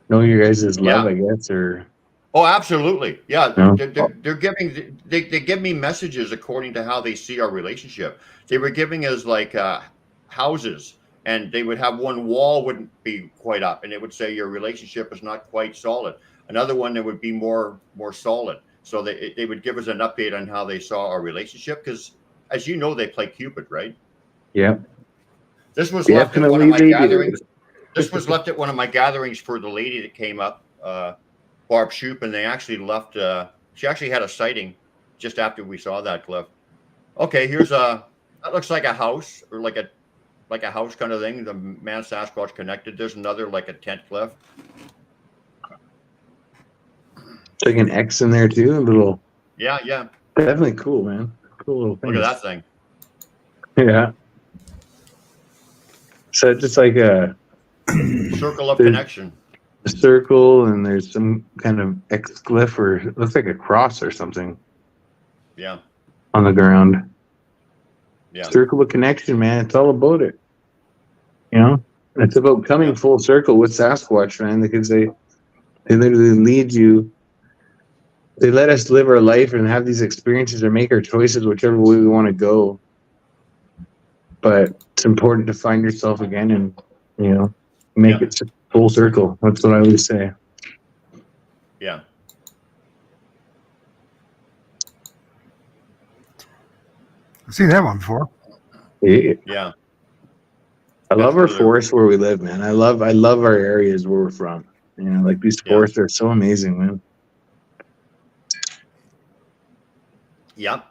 your guys' love, Yeah. I guess, or Oh, absolutely. Yeah, No. they're giving they give me messages according to how they see our relationship. They were giving us like houses, and they would have one wall wouldn't be quite up, and it would say your relationship is not quite solid. Another one that would be more solid. So they would give us an update on how they saw our relationship because, as you know, they play Cupid, right? yeah. This was left at one of Definitely my they gatherings. do. This was left at one of my gatherings for the lady that came up. Barb Shoop, and they actually left. She actually had a sighting just after we saw that glyph. Okay, here's that looks like a house or like a house kind of thing. The man Sasquatch connected. There's another like a tent glyph. It's like an X in there too. A little, Yeah. definitely cool, man. Cool little thing. Look at that thing. Yeah. So it's just like a Circle of There's- connection. circle, and there's some kind of X glyph, or it looks like a cross or something Yeah. on the ground. Yeah. Circle of connection, man. It's all about it. You know, it's about coming full circle with Sasquatch, man, because they literally lead you. They let us live our life and have these experiences or make our choices whichever way we want to go. But it's important to find yourself again and, you know, make it full circle. That's what I always say. Yeah. I've seen that one before. Yeah. I love our Absolutely. forests where we live, man. I love our areas where we're from. You know, like these forests are so amazing, man. Yeah.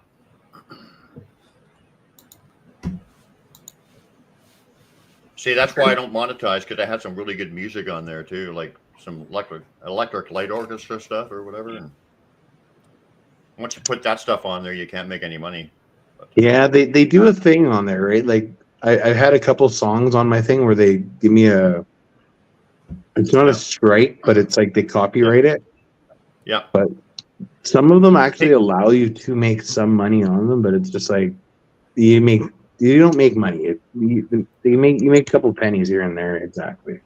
See, that's why I don't monetize, because I had some really good music on there too, like some electric light orchestra stuff or whatever. And once you put that stuff on there, you can't make any money. But, Yeah, they do a thing on there, right? Like I had a couple songs on my thing where they give me it's not a strike, but it's like they copyright it. yeah. But some of them actually allow you to make some money on them, but it's just like you don't make money. You make a couple pennies here and there. Exactly.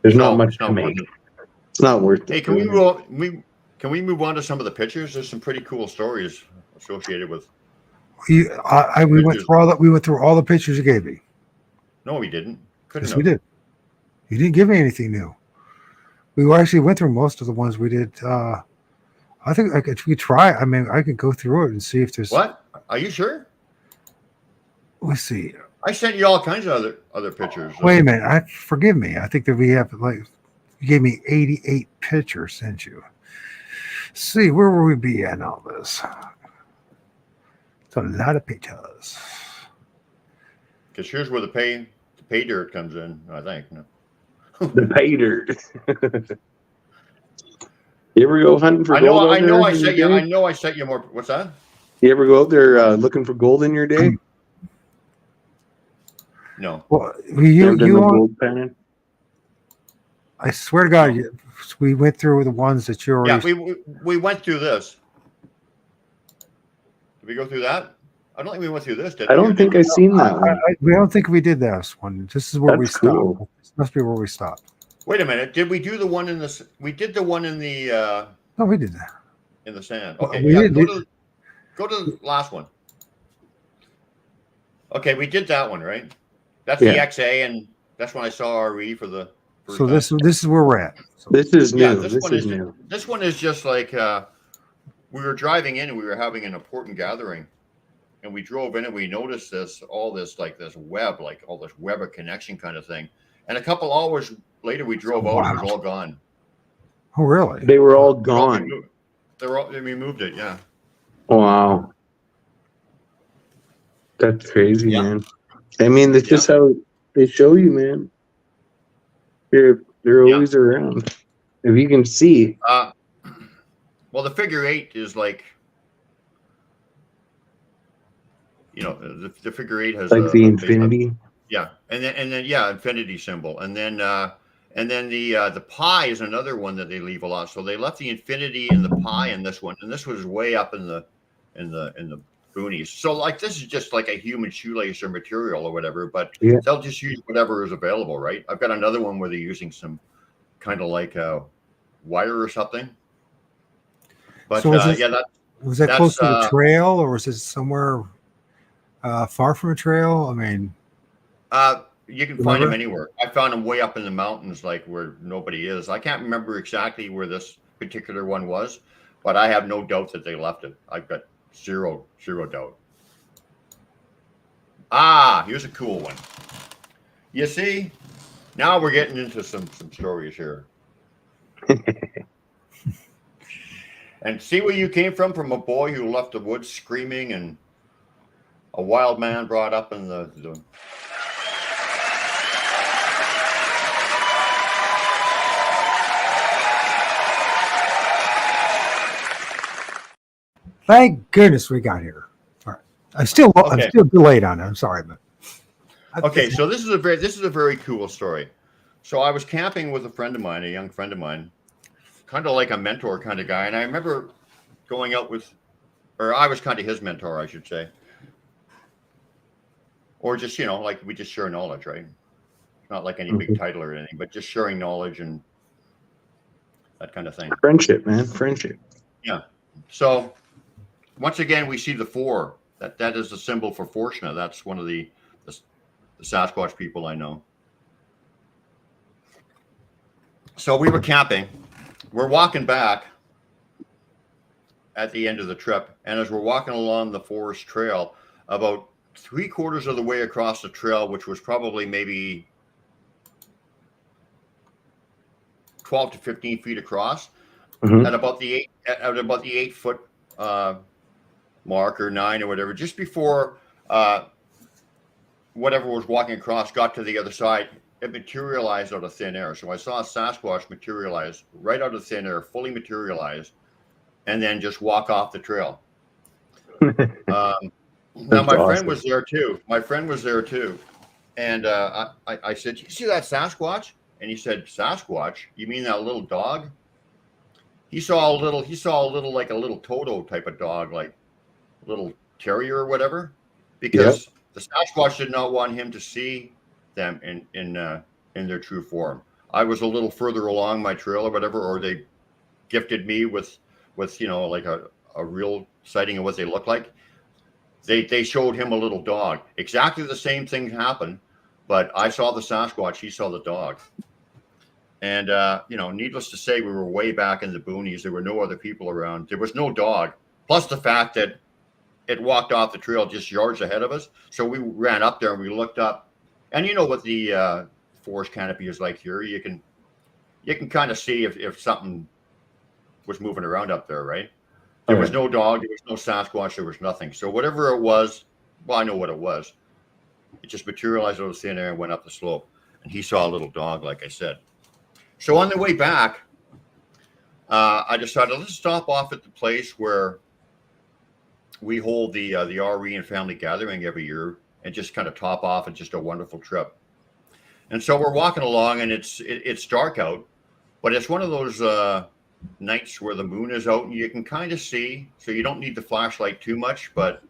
There's not much to make. It's not worth it. Hey, can we move on to some of the pictures? There's some pretty cool stories associated with. We went through all the pictures you gave me. No, we didn't. Yes, we did. You didn't give me anything new. We actually went through most of the ones we did. I think if we try, I mean, I could go through it and see if there's. What? Are you sure? Let's see. I sent you all kinds of other pictures. Wait a minute. Forgive me. I think that we have you gave me 88 pictures. Sent you. See, where will we be at all this? It's a lot of pictures. Because here's where the pay dirt comes in, I think. No. The pay dirt. You ever go hunting for gold? I know I sent you more. What's that? You ever go out there looking for gold in your day? No. Well, you gold panning? I swear to God, we went through the ones that you already. Yeah, we went through this. Did we go through that? I don't think we went through this. I don't think I've seen that one. We don't think we did this one. This is where we stopped. Cool. This must be where we stopped. Wait a minute. Did we do the one in the? We did the one in the. No, we did that. In the sand. Well, Okay. we Yeah. did. Go to the last one. Okay, we did that one, right? That's Yeah. the XA, and that's when I saw RE for the. First So time. this is where we're at. So, This is new. Yeah, this is new. This one is just like we were driving in and we were having an important gathering, and we drove in and we noticed all this web, like all this web of connection kind of thing. And a couple hours later, we drove out. It was all gone. oh, really? They were all gone. They removed it. Yeah. Wow. That's crazy, Yeah. man. I mean, that's just how they show you, man. They're always around. If you can see. Well, the figure 8 is like, the figure 8 has Like the infinity. Yeah, and then infinity symbol, and then the pi is another one that they leave a lot. So they left the infinity and the pi in this one, and this was way up in the boonies. So like this is just like a human shoelace or material or whatever, but Yeah. they'll just use whatever is available, right? I've got another one where they're using some kind of like a wire or something. But So yeah, was that close that's to the trail, or was it somewhere far from a trail? I mean, you can find them remember? anywhere. I found them way up in the mountains, like where nobody is. I can't remember exactly where this particular one was, but I have no doubt that they left it. I've got zero doubt. Here's a cool one. You see, now we're getting into some stories here. And see where you came from a boy who left the woods screaming and a wild man brought up in the Thank goodness we got here. All right. I'm still delayed on it. I'm sorry, but okay. So this is a very cool story. So I was camping with a friend of mine, a young friend of mine, kind of like a mentor kind of guy, and I remember going out with, or I was kind of his mentor, I should say, or just like we just share knowledge, right? It's not like any big title or anything, but just sharing knowledge and that kind of thing. Friendship, man. Friendship. Yeah. So once again, we see the 4. That is the symbol for Fortean. That's one of the Sasquatch people I know. So we were camping. We're walking back at the end of the trip. And as we're walking along the forest trail, about 3/4 of the way across the trail, which was probably maybe 12 to 15 feet across, at about the 8 foot mark or 9 or whatever, just before whatever was walking across got to the other side, it materialized out of thin air. So I saw a Sasquatch materialize right out of thin air, fully materialized, and then just walk off the trail. Now my friend was there too. And I said, "You see that Sasquatch?" And he said, "Sasquatch? You mean that little dog?" He saw a little like a little Toto type of dog, like a little terrier or whatever, because the Sasquatch did not want him to see them in their true form. I was a little further along my trail or whatever, or they gifted me with like a real sighting of what they look like. They showed him a little dog. Exactly the same thing happened, but I saw the Sasquatch, he saw the dog. And needless to say, we were way back in the boonies. There were no other people around. There was no dog. Plus the fact that it walked off the trail just yards ahead of us. So we ran up there and we looked up. And you know what the forest canopy is like here. You can kind of see if something was moving around up there, right? There was no dog, there was no Sasquatch, there was nothing. So whatever it was, well, I know what it was. It just materialized out of thin air and went up the slope. And he saw a little dog, like I said. So on the way back, I decided let's stop off at the place where we hold the O.R.D and family gathering every year and just kind of top off at just a wonderful trip. And so we're walking along and it's dark out, but it's one of those nights where the moon is out and you can kind of see, so you don't need the flashlight too much, but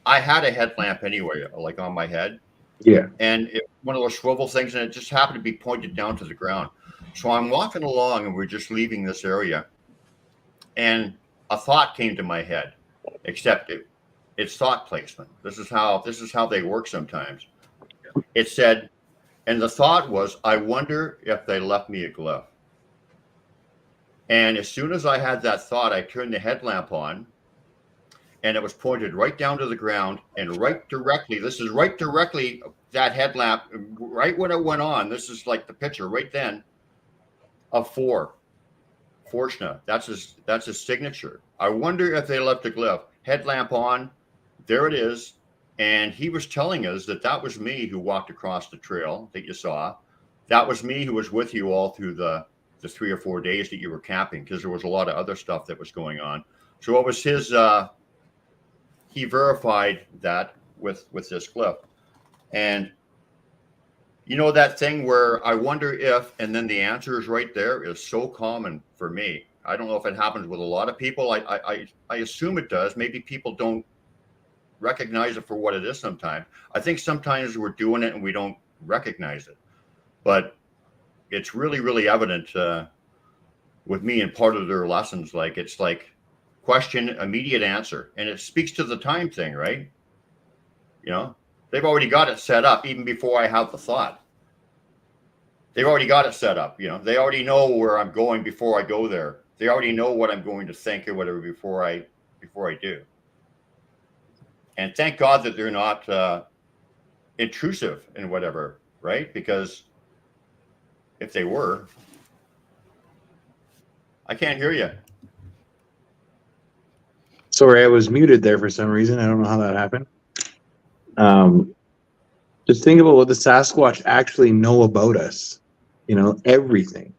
I had a headlamp anyway, like on my head. Yeah. And one of those swivel things, and it just happened to be pointed down to the ground. So I'm walking along and we're just leaving this area. And a thought came to my head, except it's thought placement. This is how they work sometimes. It said, and the thought was, I wonder if they left me a glyph. And as soon as I had that thought, I turned the headlamp on and it was pointed right down to the ground and right directly that headlamp, right when it went on, this is like the picture right then of Fortean. That's his signature. I wonder if they left a glyph. Headlamp on, there it is. And he was telling us that was me who walked across the trail that you saw. That was me who was with you all through the 3 or 4 days that you were camping, because there was a lot of other stuff that was going on. So it was his, he verified that with this glyph. And you know that thing where I wonder if, and then the answer is right there, is so common for me. I don't know if it happens with a lot of people. I assume it does. Maybe people don't recognize it for what it is sometimes. I think sometimes we're doing it and we don't recognize it. But it's really, really evident with me in part of their lessons. Like, it's like question, immediate answer. And it speaks to the time thing, right? You know, they've already got it set up even before I have the thought. They've already got it set up. You know, they already know where I'm going before I go there. They already know what I'm going to think or whatever before I do. And thank God that they're not intrusive and whatever, right? Because if they were, I can't hear you. Sorry, I was muted there for some reason. I don't know how that happened. Just think about what the Sasquatch actually know about us. You know, everything.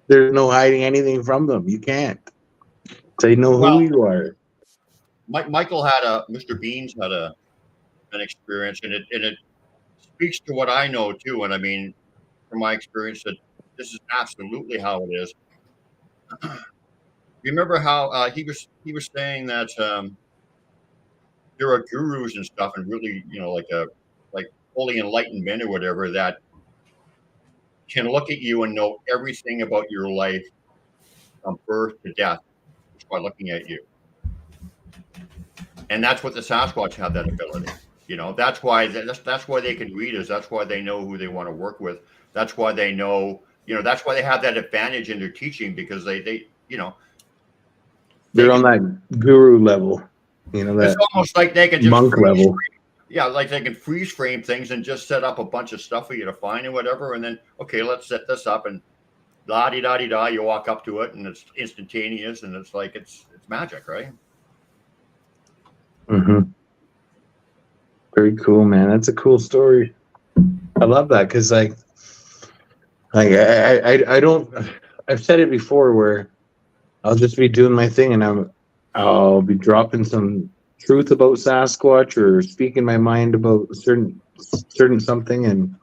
There's no hiding anything from them. You can't. They know who you are. Michael Mr. Beans had an experience, and it speaks to what I know too. And I mean, from my experience, that this is absolutely how it is. Remember how he was saying that there are gurus and stuff, and really, you know, like fully enlightened men or whatever that can look at you and know everything about your life from birth to death just by looking at you. And that's what the Sasquatch have, that ability. You know, that's why they can read us. That's why they know who they want to work with. That's why they know, you know, that's why they have that advantage in their teaching, because they you know, they're on that guru level. You know, that it's almost like they can just monk level. Yeah, like they can freeze frame things and just set up a bunch of stuff for you to find and whatever, and then okay, let's set this up, and la di da di da, you walk up to it and it's instantaneous, and it's like it's magic, right? Mm-hmm. Very cool, man. That's a cool story. I love that because I don't. I've said it before where I'll just be doing my thing and I'll be dropping some truth about Sasquatch or speaking my mind about certain something, and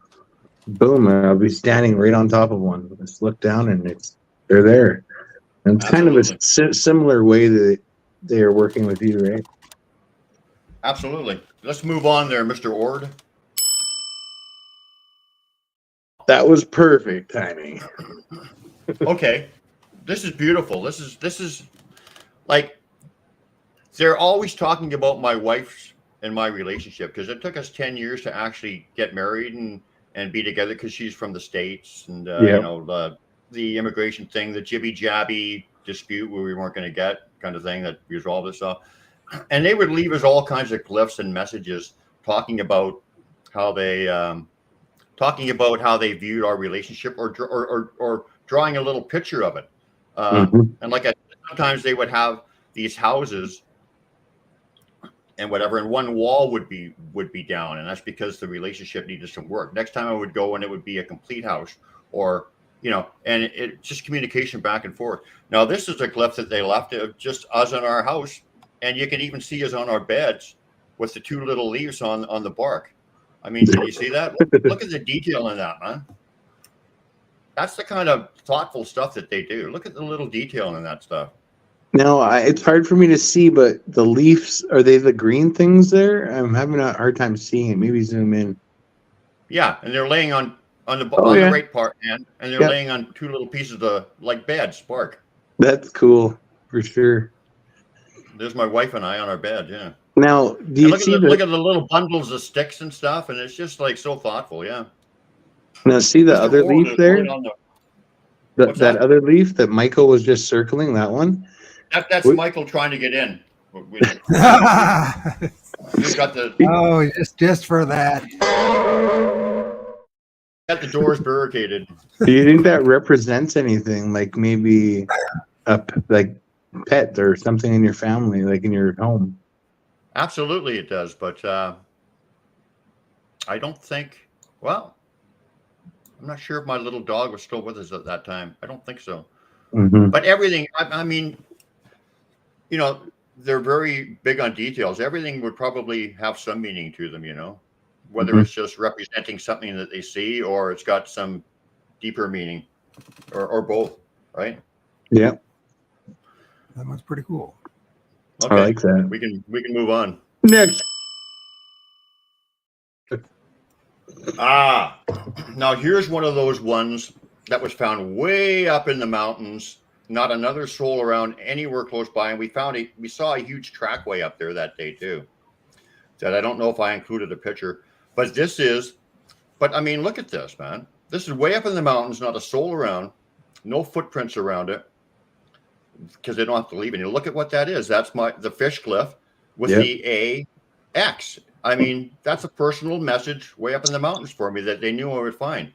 boom, I'll be standing right on top of one. Just look down and they're there. And it's Absolutely. kind of a similar way that they are working with you, right? Absolutely. Let's move on there, Mr. O.R.D. That was perfect timing. Okay. This is beautiful. This is like, they're always talking about my wife's and my relationship, because it took us 10 years to actually get married and be together, because she's from the States, and you know, the immigration thing, the jibby jabby dispute where we weren't going to get kind of thing that resolved itself. And they would leave us all kinds of glyphs and messages talking about how they viewed our relationship, or drawing a little picture of it. And like sometimes they would have these houses and whatever, and one wall would be down, and that's because the relationship needed some work. Next time I would go and it would be a complete house, or you know, and it just communication back and forth. Now this is a glyph that they left of just us in our house. And you can even see us on our beds with the two little leaves on the bark. I mean, can you see that? Look at the detail in that, man. That's the kind of thoughtful stuff that they do. Look at the little detail in that stuff. No, it's hard for me to see, but the leaves, are they the green things there? I'm having a hard time seeing it. Maybe zoom in. Yeah, and they're laying on the right part, and they're laying on two little pieces of like beds, bark. That's cool, for sure. There's my wife and I on our bed, yeah. Now, do you see look at the little bundles of sticks and stuff, and it's just like so thoughtful, yeah. Now, see the other leaf there? Right that other leaf that Michael was just circling, that one? That's Michael trying to get in. We've got just for that. Got the doors barricaded. Do you think that represents anything, like maybe like pet or something in your family, like in your home? Absolutely it does, but I don't think, well, I'm not sure if my little dog was still with us at that time. I don't think so. But everything, I mean, you know, they're very big on details. Everything would probably have some meaning to them, you know, whether it's just representing something that they see, or it's got some deeper meaning, or both, right? Yeah. That one's pretty cool. Okay. I like that. We can move on. Next Now here's one of those ones that was found way up in the mountains. Not another soul around anywhere close by, and we saw a huge trackway up there that day too. That I don't know if I included a picture, but I mean, look at this, man. This is way up in the mountains, not a soul around, no footprints around it, because they don't have to leave any. Look at what that is. That's the fish glyph with the AX. I mean, that's a personal message way up in the mountains for me that they knew I would find.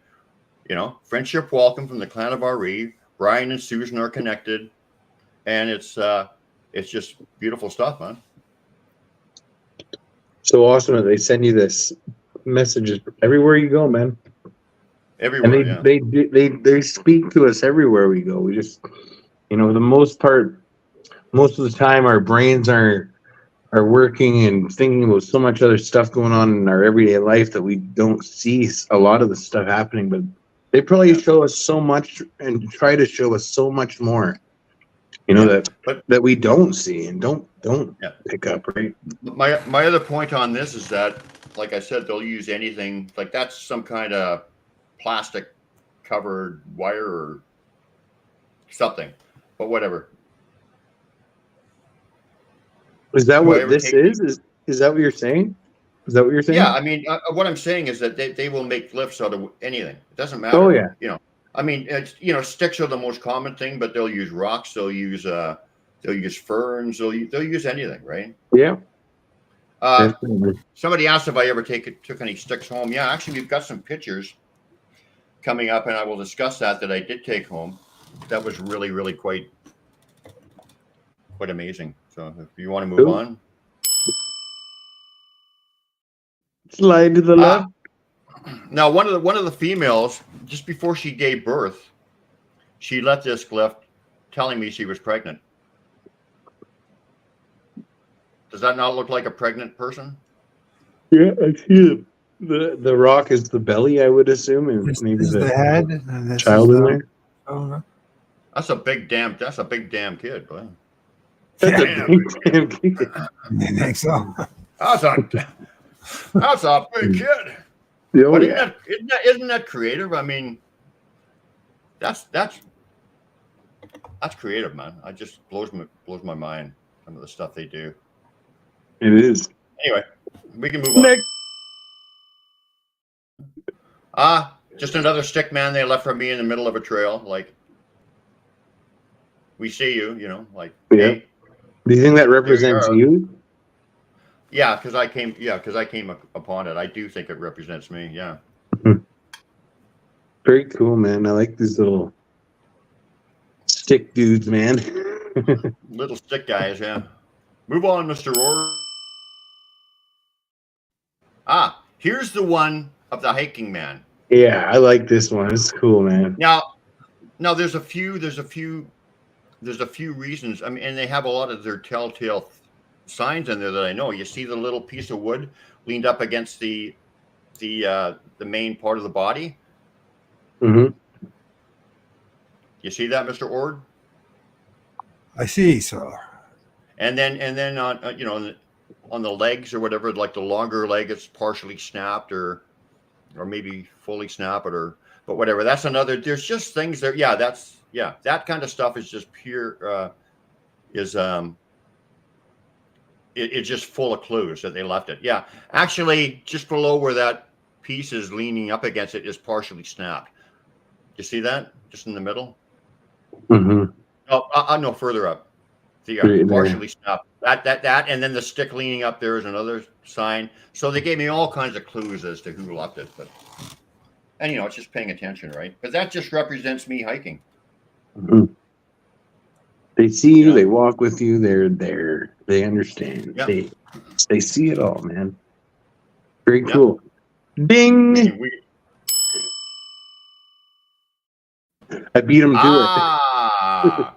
You know, friendship welcome from the clan of O.R.D. Brian and Susan are connected, and it's just beautiful stuff, man. So awesome that they send you this messages everywhere you go, man. Everywhere, and they speak to us everywhere we go. We just, you know, the most part, most of the time, our brains are working and thinking about so much other stuff going on in our everyday life that we don't see a lot of the stuff happening. But they probably show us so much and try to show us so much more, you know, that we don't see and don't pick up, right? My other point on this is that, like I said, they'll use anything. Like that's some kind of plastic covered wire or something, but whatever. Is that what this is? Is that what you're saying? Is that what you're saying? Yeah, I mean, what I'm saying is that they will make glyphs out of anything. It doesn't matter. Oh yeah. You know, I mean, it's, you know, sticks are the most common thing, but they'll use rocks. They'll use ferns. They'll use anything, right? Yeah. Somebody asked if I ever took any sticks home. Yeah, actually, we've got some pictures coming up, and I will discuss that I did take home. That was really, really quite amazing. So if you want to move on. Slide to the left. Now, one of the females, just before she gave birth, she let this glyph telling me she was pregnant. Does that not look like a pregnant person? Yeah, I see the rock is the belly, I would assume, and maybe the head and child in there. Oh no. That's a big damn kid, boy. That's a big damn kid. I think so. That's a big kid. Oh, but yeah. isn't that creative? I mean, that's creative, man. It just blows my mind, some of the stuff they do. It is. Anyway, we can move on. Just another stick man they left for me in the middle of a trail. Like, we see you, you know, like. Yeah. Hey, do you think that represents you? Yeah, because I came upon it. I do think it represents me. Yeah. Very cool, man. I like these little stick dudes, man. Little stick guys, yeah. Move on, Mr. O.R.D. Here's the one of the hiking man. Yeah, I like this one. It's cool, man. Now there's a few reasons. I mean, and they have a lot of their telltale signs in there that I know. You see the little piece of wood leaned up against the main part of the body. Mm-hmm. You see that, Mr. O.R.D? I see, sir. And then on you know, on the legs or whatever, like the longer leg, it's partially snapped or maybe fully snapped but whatever. That's another. There's just things there. Yeah, that kind of stuff is just pure. It's just full of clues that they left it. Yeah, actually, just below where that piece is leaning up against it is partially snapped. You see that? Just in the middle. Mm-hmm. Oh, no, further up. See, partially snapped. That, and then the stick leaning up there is another sign. So they gave me all kinds of clues as to who left it. And you know, it's just paying attention, right? But that just represents me hiking. Mm-hmm. They see you. They walk with you. They're there. They understand. Yep. They see it all, man. Very cool. Yep. Ding! I beat him to it.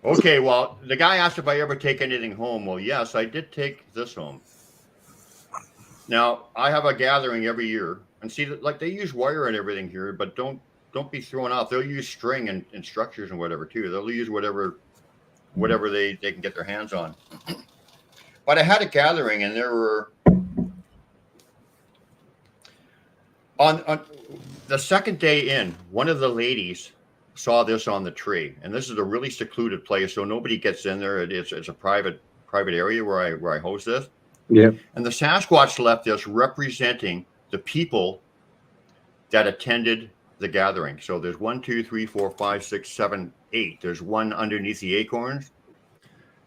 Okay, well, the guy asked if I ever take anything home. Well, yes, I did take this home. Now, I have a gathering every year. And see, like, they use wire and everything here, but don't be thrown off. They'll use string and structures and whatever, too. They'll use whatever they can get their hands on. But I had a gathering, and there were On the second day in, one of the ladies saw this on the tree, and this is a really secluded place, so nobody gets in there. It's a private area where I host this. Yeah. And the Sasquatch left this representing the people that attended the gathering. So there's 1, 2, 3, 4, 5, 6, 7, 8. There's one underneath the acorns.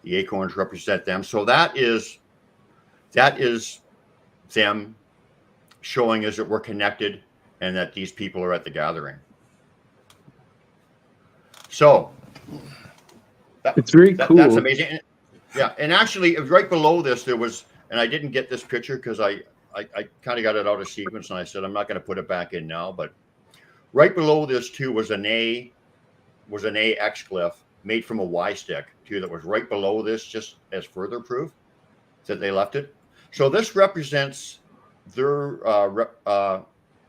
The acorns represent them. So that is them showing us that we're connected and that these people are at the gathering. So It's very cool. That's amazing. Yeah, and actually, right below this, there was, and I didn't get this picture because I kind of got it out of sequence, and I said I'm not going to put it back in now. But right below this too was an X glyph made from a Y stick too. That was right below this, just as further proof that they left it. So this represents their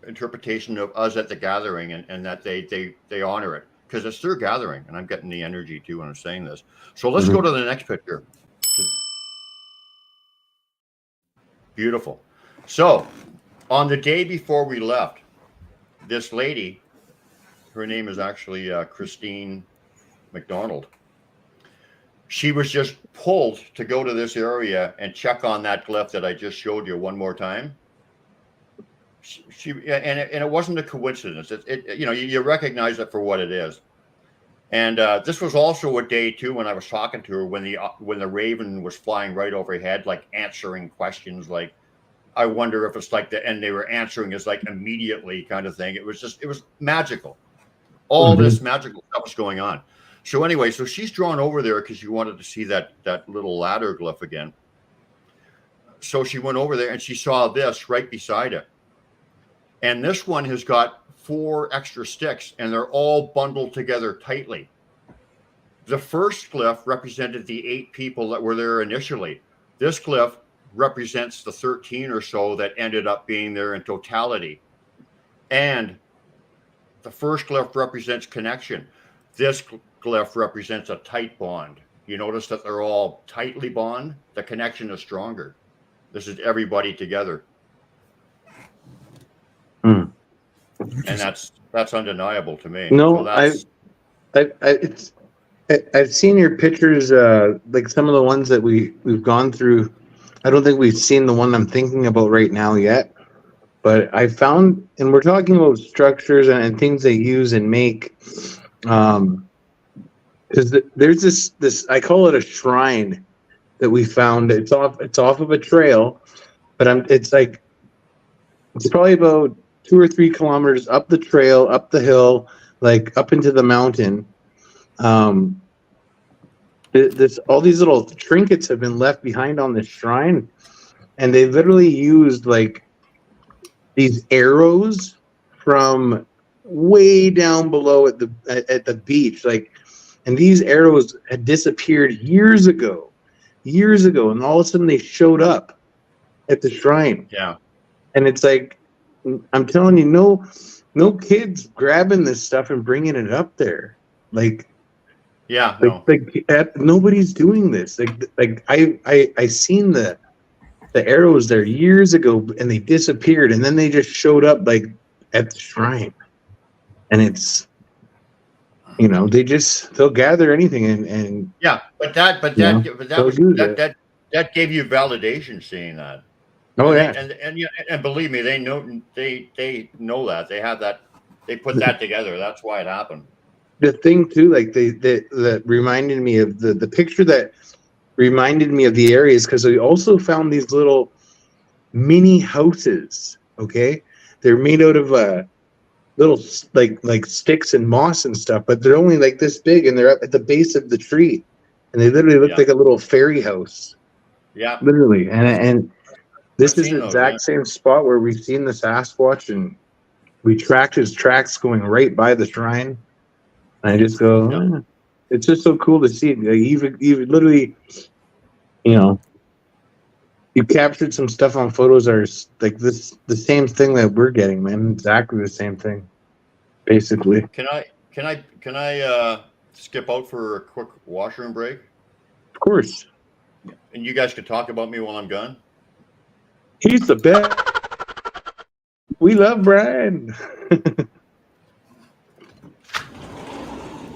interpretation of us at the gathering, and that they honor it because it's their gathering, and I'm getting the energy too when I'm saying this. So let's go to the next picture. Beautiful. So on the day before we left, this lady, her name is actually Christine McDonald. She was just pulled to go to this area and check on that glyph that I just showed you one more time. And it wasn't a coincidence. You recognize it for what it is. And this was also a day too when I was talking to her when the raven was flying right overhead, like answering questions, like I wonder if it's like and they were answering us like immediately kind of thing. It was magical. All this magical stuff was going on. So anyway, so she's drawn over there because she wanted to see that little ladder glyph again. So she went over there and she saw this right beside it. And this one has got 4 extra sticks, and they're all bundled together tightly. The first glyph represented the 8 people that were there initially. This glyph represents the 13 or so that ended up being there in totality. And the first glyph represents connection. This glyph represents a tight bond. You notice that they're all tightly bond. The connection is stronger. This is everybody together. And that's undeniable to me. No, so I've seen your pictures, like some of the ones that we've gone through. I don't think we've seen the one I'm thinking about right now yet, but I found, and we're talking about structures and things they use and make, because there's this I call it a shrine that we found. It's off of a trail, but it's probably about 2 or 3 kilometers up the trail, up the hill, like up into the mountain. All these little trinkets have been left behind on this shrine, and they literally used like these arrows from way down below at the beach, and these arrows had disappeared years ago, and all of a sudden they showed up at the shrine. Yeah, and it's like, I'm telling you, no kids grabbing this stuff and bringing it up there. Nobody's doing this. I seen the arrows there years ago, and they disappeared, and then they just showed up at the shrine, and it's, they'll gather anything and yeah, but that gave you validation seeing that. Oh yeah, and believe me, they know that they have that, they put that together. That's why it happened. The thing too, that reminded me of the picture that reminded me of the areas, because we also found these little mini houses. Okay, they're made out of little like sticks and moss and stuff, but they're only like this big, and they're up at the base of the tree, and they literally look like a little fairy house. Yeah, literally, and this is the exact same spot where we've seen the Sasquatch, and we tracked his tracks going right by the shrine. And I just go, it's just so cool to see. Like, you've literally, you captured some stuff on photos that are like the same thing that we're getting, man. Exactly the same thing, basically. Can I skip out for a quick washroom break? Of course. And you guys can talk about me while I'm gone. He's the best. We love Brian.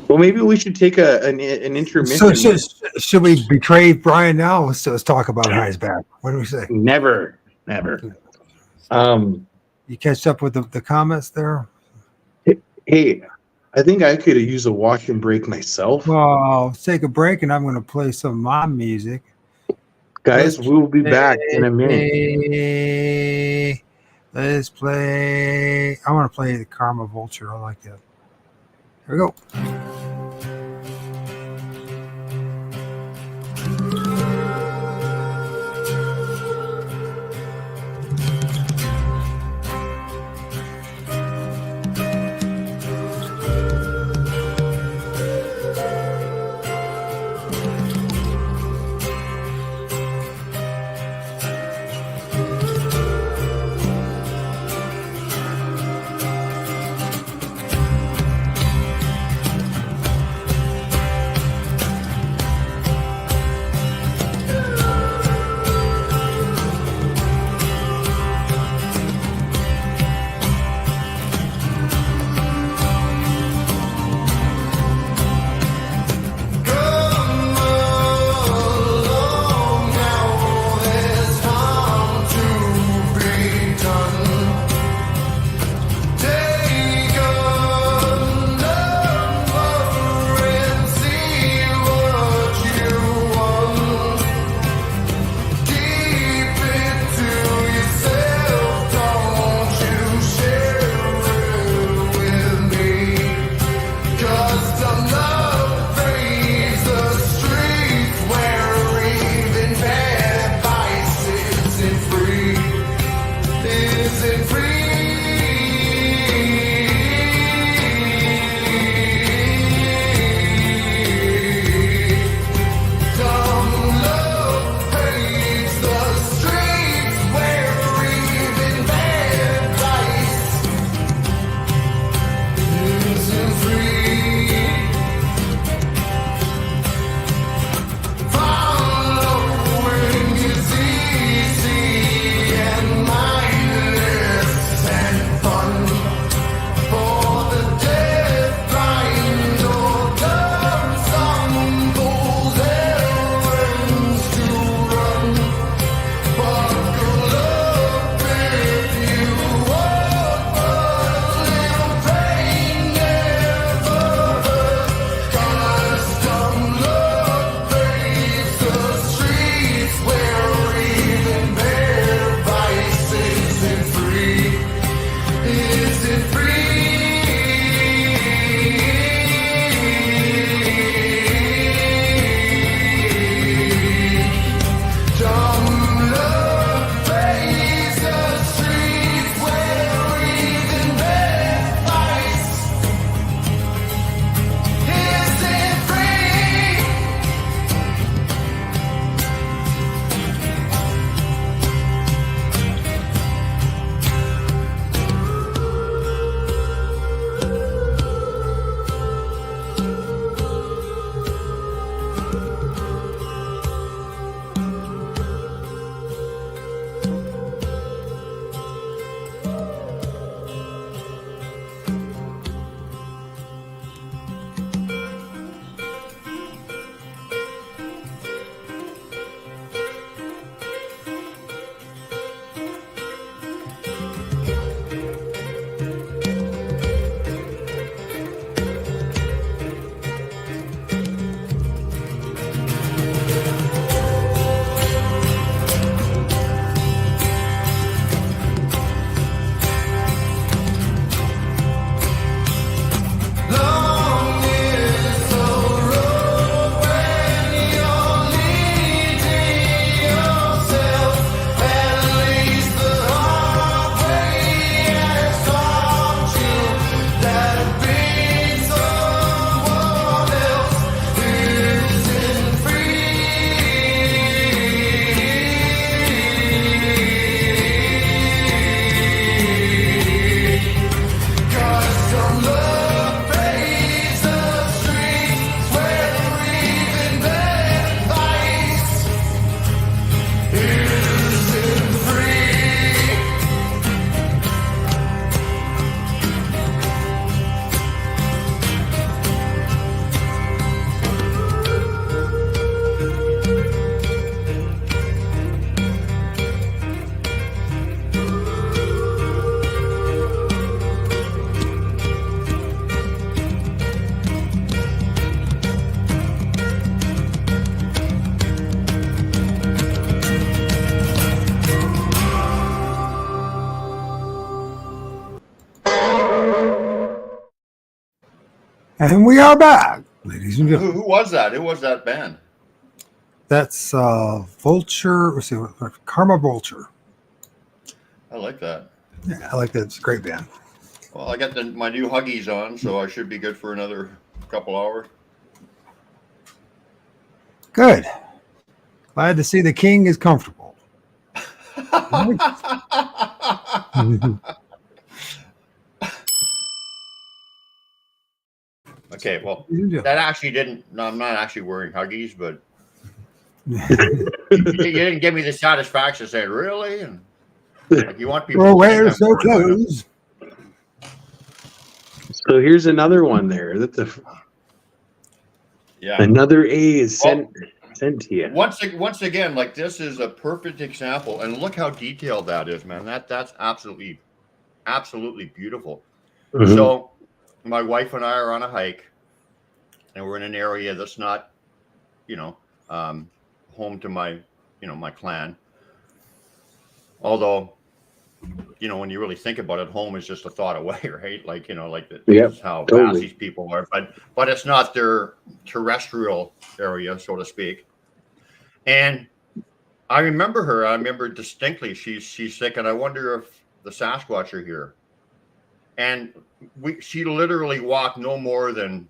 Well, maybe we should take an intermission. So should we betray Brian now? Let's talk about behind his back. What do we say? Never. You catch up with the comments there? Hey, I think I could use a wash and break myself. Well, let's take a break, and I'm going to play some of my music. Guys, we'll be back in a minute. Let's play. I want to play the Karma Vulture. I like that. Here we go. And we are back, ladies and Who, gentlemen. who was that? Who was that band? That's Vulture. Let's see, Karma Vulture. I like that. Yeah, I like that. It's a great band. Well, I got my new Huggies on, so I should be good for another couple hours. Good. Glad to see the king is comfortable. Okay, well, that actually didn't. No, I'm not actually wearing Huggies, but you didn't give me the satisfaction saying, really? And like, you want people Well, to wear think I'm so wearing them. clothes. So here's another one there. That's Yeah. another A is sent to you. Once again, like this is a perfect example, and look how detailed that is, man. That's absolutely beautiful. Mhm. So my wife and I are on a hike, and we're in an area that's not, home to my, my clan. Although, when you really think about it, home is just a thought away, right? Like, this is how vast these people are, but it's not their terrestrial area, so to speak. And I remember distinctly, she's sick, and I wonder if the Sasquatch are here. And she literally walked no more than,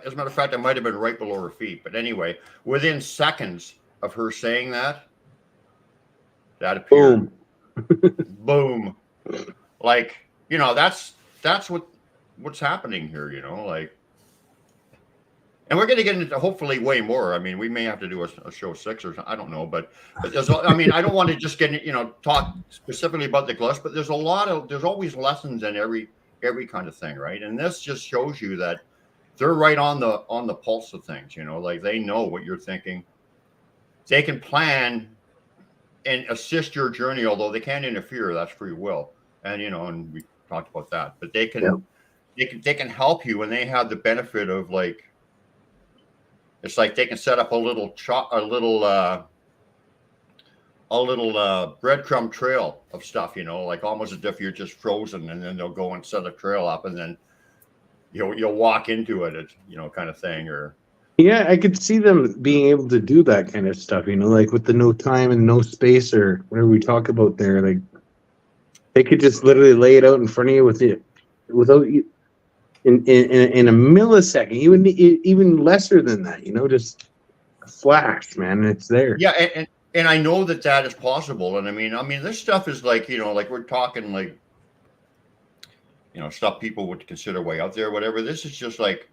as a matter of fact, it might have been right below her feet. But anyway, within seconds of her saying that appeared. Boom. Like, that's what's happening here, like. And we're going to get into hopefully way more. I mean, we may have to do a show 6 or something. I don't know, but there's, I mean, I don't want to just get, talk specifically about the glyphs, but there's always lessons in every kind of thing, right? And this just shows you that they're right on the pulse of things, like they know what you're thinking. They can plan and assist your journey, although they can't interfere. That's free will, and and we talked about that. But they can they can help you, and they have the benefit of, like, it's like they can set up a little breadcrumb trail of stuff, like almost as if you're just frozen, and then they'll go and set a trail up, and then you'll walk into it, kind of thing. Or yeah, I could see them being able to do that kind of stuff, like with the no time and no space or whatever we talk about there. Like, they could just literally lay it out in front of you without you in a millisecond, even lesser than that, just a flash, man, and it's there. Yeah, and I know that is possible. And I mean, this stuff is like, like we're talking like, stuff people would consider way out there, whatever. This is just like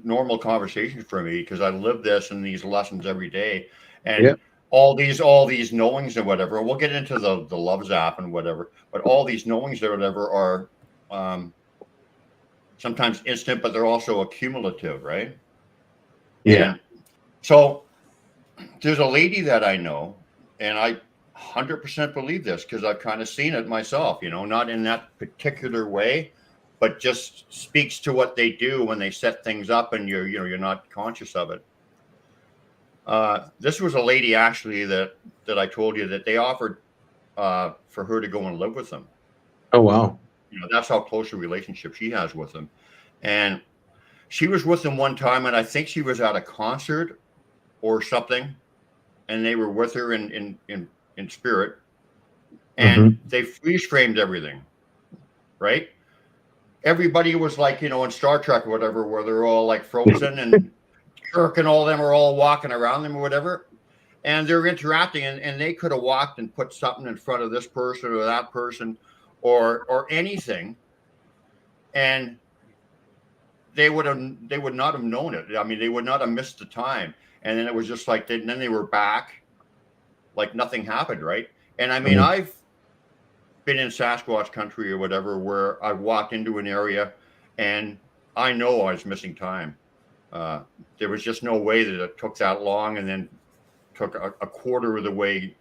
normal conversation for me, because I live this and these lessons every day, and all these knowings and whatever. We'll get into the Love Zap and whatever, but all these knowings or whatever are sometimes instant, but they're also accumulative, right? Yeah. And so there's a lady that I know, and I 100% believe this because I've kind of seen it myself, not in that particular way, but just speaks to what they do when they set things up and you're not conscious of it. This was a lady actually that I told you that they offered for her to go and live with them. Oh, wow. That's how close a relationship she has with them. And she was with them one time, and I think she was at a concert or something, and they were with her in spirit, and they freeze framed everything, right? Everybody was like, in Star Trek or whatever, where they're all like frozen, and Kirk and all of them are all walking around them or whatever, and they're interacting, and they could have walked and put something in front of this person or that person or anything, and they would not have known it. I mean, they would not have missed the time. And then it was just like, then they were back like nothing happened, right? And I mean, I've been in Sasquatch country or whatever, where I walked into an area and I know I was missing time. There was just no way that it took that long, and then took a quarter of the way,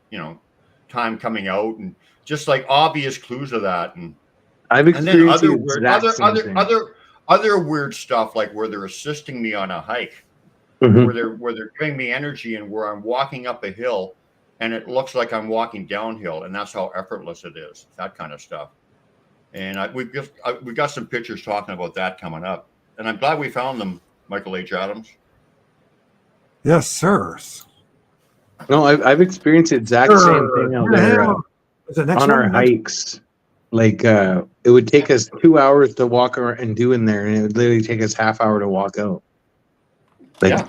time coming out, and just like obvious clues of that. And I've experienced other weird stuff, like where they're assisting me on a hike, where they're giving me energy, and where I'm walking up a hill and it looks like I'm walking downhill, and that's how effortless it is. That kind of stuff. And we've got some pictures talking about that coming up. And I'm glad we found them, Michael H. Adams. Yes, sir. No, I've experienced the exact same thing out there Is the next on our one? hikes. Like it would take us 2 hours to walk around and do in there, and it would literally take us half hour to walk out. Like, Yeah.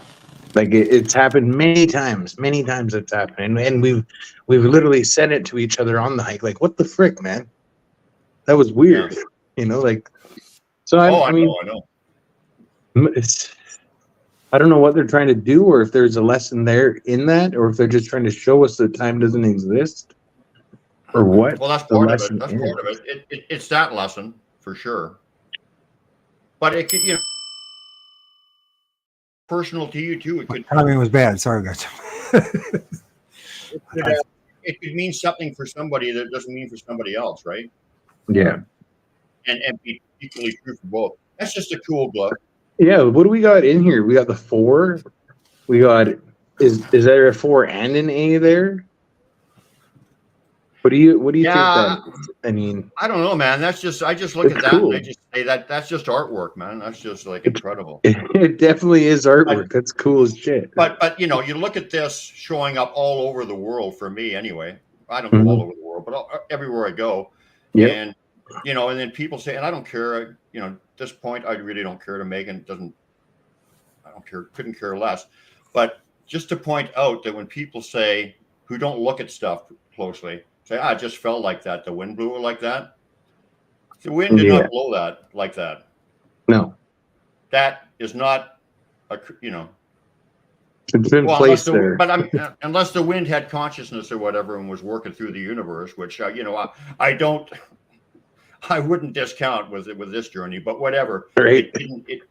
like it's happened many times. Many times it's happened, and we've literally said it to each other on the hike. Like, what the frick, man? That was weird. Yeah. You know, like. So I mean, know. I don't know what they're trying to do, or if there's a lesson there in that, or if they're just trying to show us that time doesn't exist, or what. Well, that's the part of it. lesson That's is. part of it. It's that lesson for sure. But it could, personal to you too. It could. Timing was bad. Sorry, guys. It could mean something for somebody that doesn't mean for somebody else, right? Yeah. And be equally true for both. That's just a cool glove. Yeah. What do we got in here? We got the 4. We got is there a 4 and an A there? What do you think that is? I mean, I don't know, man. I just look at that cool. and I just say that's just artwork, man. That's just like incredible. It definitely is artwork. That's cool as shit. But you look at this showing up all over the world for me anyway. I don't go all over the world, but everywhere I go. Yeah. And and then people say, and I don't care, at this point, I really don't care to Megan. I don't care, couldn't care less. But just to point out that when people say, who don't look at stuff closely, say, I just felt like that. The wind blew it like that. The wind did not blow that like that. No. That is not it's been placed there. But unless the wind had consciousness or whatever and was working through the universe, which I wouldn't discount with this journey, but whatever. Right.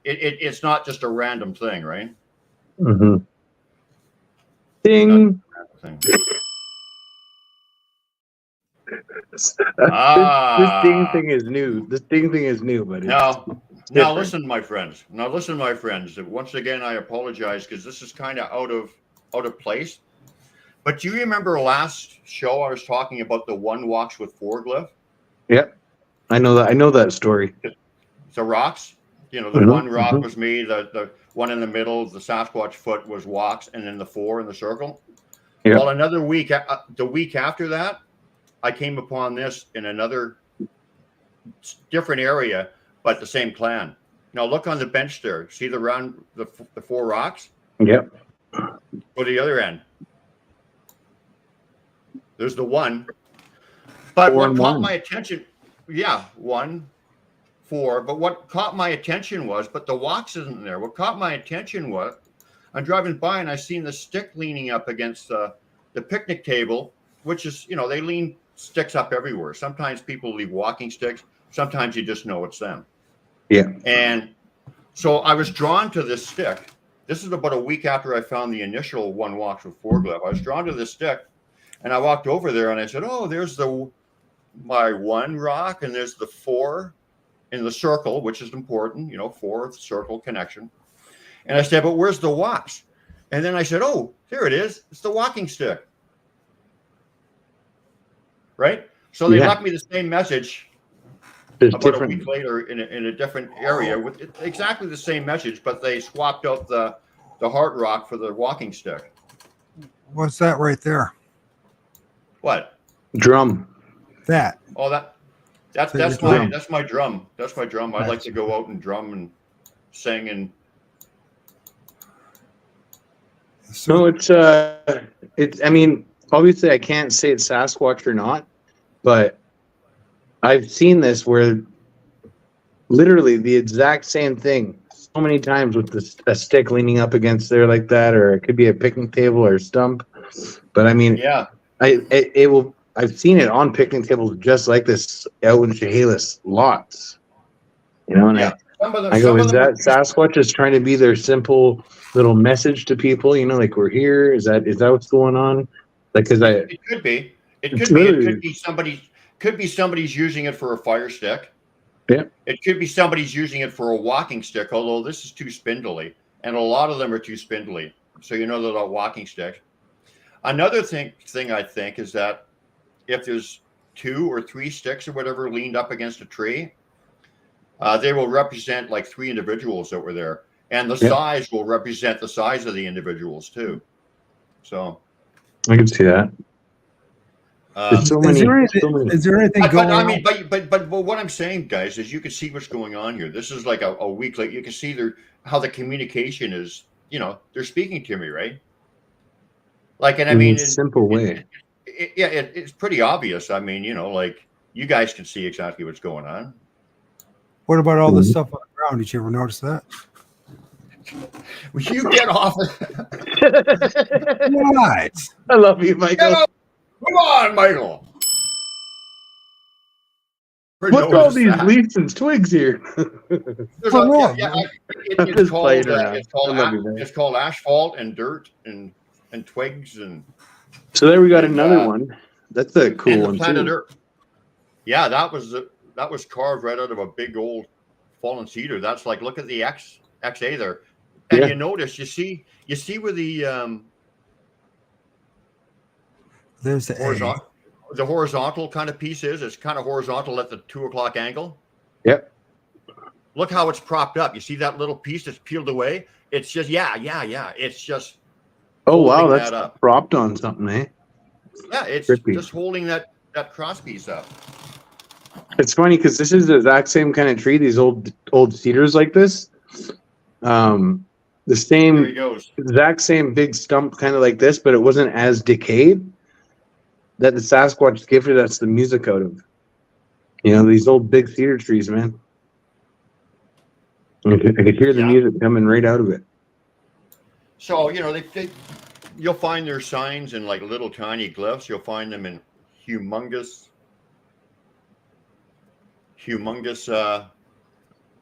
It's not just a random thing, right? Mm-hmm. Ding. This ding thing is new. This ding thing is new, but now listen, my friends. Once again, I apologize because this is kind of out of place. But do you remember last show I was talking about the 1 walks with 4 glyph? Yep, I know that. I know that story. The rocks. The 1 rock was me. The one in the middle, the Sasquatch foot, was walks, and then the 4 in the circle. Yep. Well, another week, the week after that, I came upon this in another different area, but the same clan. Now look on the bench there. See the 4 rocks? Yep. Go to the other end. There's the 1. But what caught my attention, 1, 4. But what caught my attention was, but the walks isn't there. What caught my attention was, I'm driving by and I seen the stick leaning up against the picnic table, which is, they lean sticks up everywhere. Sometimes people leave walking sticks. Sometimes you just know it's them. Yeah. And so I was drawn to this stick. This is about a week after I found the initial 1 walks with 4 glyph. I was drawn to this stick, and I walked over there and I said, "Oh, there's my 1 rock, and there's the 4 in the circle, which is important. 4 circle connection." And I said, "But where's the walks?" And then I said, "Oh, there it is. It's the walking stick." Right? So they left me the same message about a week later in a different area with exactly the same message, but they swapped out the heart rock for the walking stick. What's that right there? What? Drum. That. Oh, that's my drum. That's my drum. I'd like to go out and drum and sing and. So it's I mean, obviously I can't say it's Sasquatch or not, but I've seen this where literally the exact same thing so many times with a stick leaning up against there like that, or it could be a picnic table or a stump. But I mean, I've seen it on picnic tables just like this out in Chehalis lots. And I go, is that Sasquatch is trying to be their simple little message to people? Like, we're here. Is that what's going on? Like, because it could be. It could be somebody's using it for a fire stick. Yeah. It could be somebody's using it for a walking stick, although this is too spindly, and a lot of them are too spindly. So they're not walking sticks. Another thing I think is that if there's 2 or 3 sticks or whatever leaned up against a tree, they will represent like 3 individuals that were there. And the size will represent the size of the individuals too. So I can see that. There's so many. Is there anything going on? I mean, but what I'm saying, guys, is you can see what's going on here. This is like a week. Like you can see how the communication is. You know, they're speaking to me, right? Like, and I mean, in a simple way. It's pretty obvious. I mean, you know, like you guys can see exactly what's going on. What about all this stuff on the ground? Did you ever notice that? Will you get off? What? I love you, Michael. Come on, Michael. What's all these leaves and twigs here? It's called asphalt and dirt and twigs and. So there we got another one. That's a cool one planet too. Earth. Yeah, that was carved right out of a big old fallen cedar. That's like, look at the XA there, and you notice you see where the there's the horizontal kind of piece is. It's kind of horizontal at the 2 o'clock angle. Yep. Look how it's propped up. You see that little piece that's peeled away? It's just It's just. Oh wow, that's propped on something, eh? Yeah, it's trippy. Just holding that cross piece up. It's funny because this is the exact same kind of tree. These old cedars like this. The same There he goes. exact same big stump, kind of like this, but it wasn't as decayed. That the Sasquatch gifted us the music out of. You know, these old big cedar trees, man. I could hear the music coming right out of it. So, you know, you'll find their signs in like little tiny glyphs. You'll find them in humongous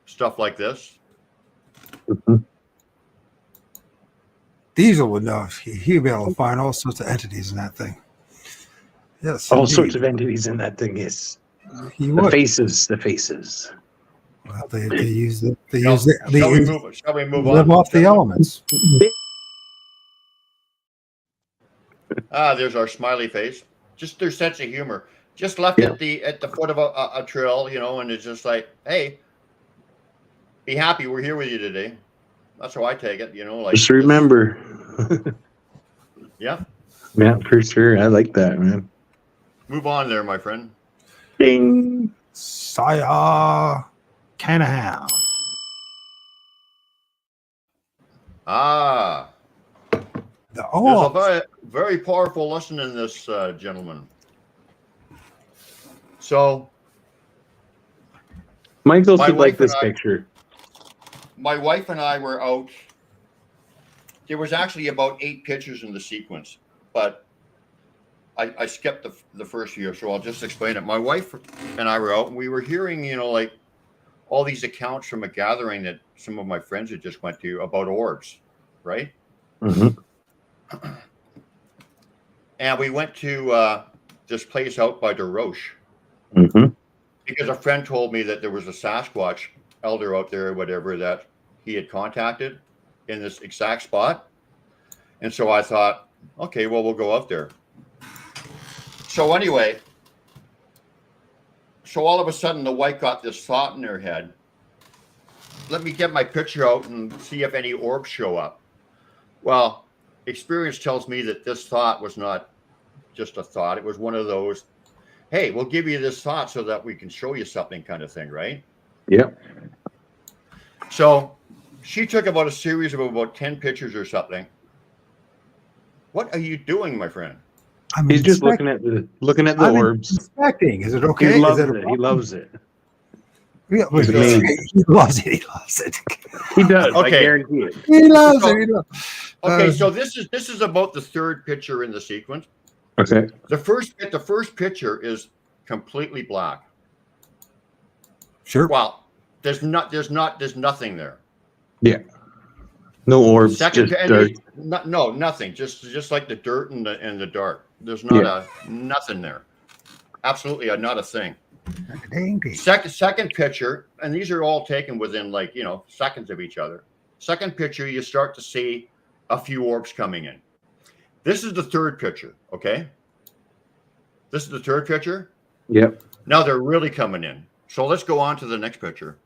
stuff like this. Mm-hmm. Diesel would know. He'd be able to find all sorts of entities in that thing. Yes, all sorts of entities in that thing. Yes, the faces. Well, they use it. Shall we move on? Live off the elements. There's our smiley face. Just their sense of humor. Just left at the foot of a trail, you know, and it's just like, hey, be happy. We're here with you today. That's how I take it, you know. Like, just remember. Yeah, for sure. I like that, man. Move on there, my friend. Ding. Saya Canahan. There's a very, very powerful lesson in this, gentleman. So, Michael should like this picture. My wife and I were out. There was actually about 8 pictures in the sequence, but I skipped the first year, so I'll just explain it. My wife and I were out, and we were hearing, you know, like all these accounts from a gathering that some of my friends had just went to about orbs, right? Mm-hmm. And we went to this place out by DeRoche. Mm-hmm. Because a friend told me that there was a Sasquatch elder out there or whatever that he had contacted in this exact spot. And so I thought, okay, well, we'll go out there. So anyway, so all of a sudden the wife got this thought in her head. Let me get my picture out and see if any orbs show up. Well, experience tells me that this thought was not just a thought. It was one of those, hey, we'll give you this thought so that we can show you something kind of thing, right? Yep. So she took about a series of about 10 pictures or something. What are you doing, my friend? He's just looking at the orbs. Inspecting. Is it okay? He loves it. He loves it. Yeah, he loves it. He loves it. He does. Okay. I guarantee it. He loves it. He loves it. Okay, so this is about the third picture in the sequence. Okay. The first picture is completely black. Sure. Well, there's nothing there. Yeah. No orbs. Second, just dirt. No, nothing. Just like the dirt and the dark. There's not nothing there. Absolutely not a thing. Second picture, and these are all taken within like, you know, seconds of each other. Second picture, you start to see a few orbs coming in. This is the third picture, okay? This is the third picture. Yep. Now they're really coming in. So let's go on to the next picture.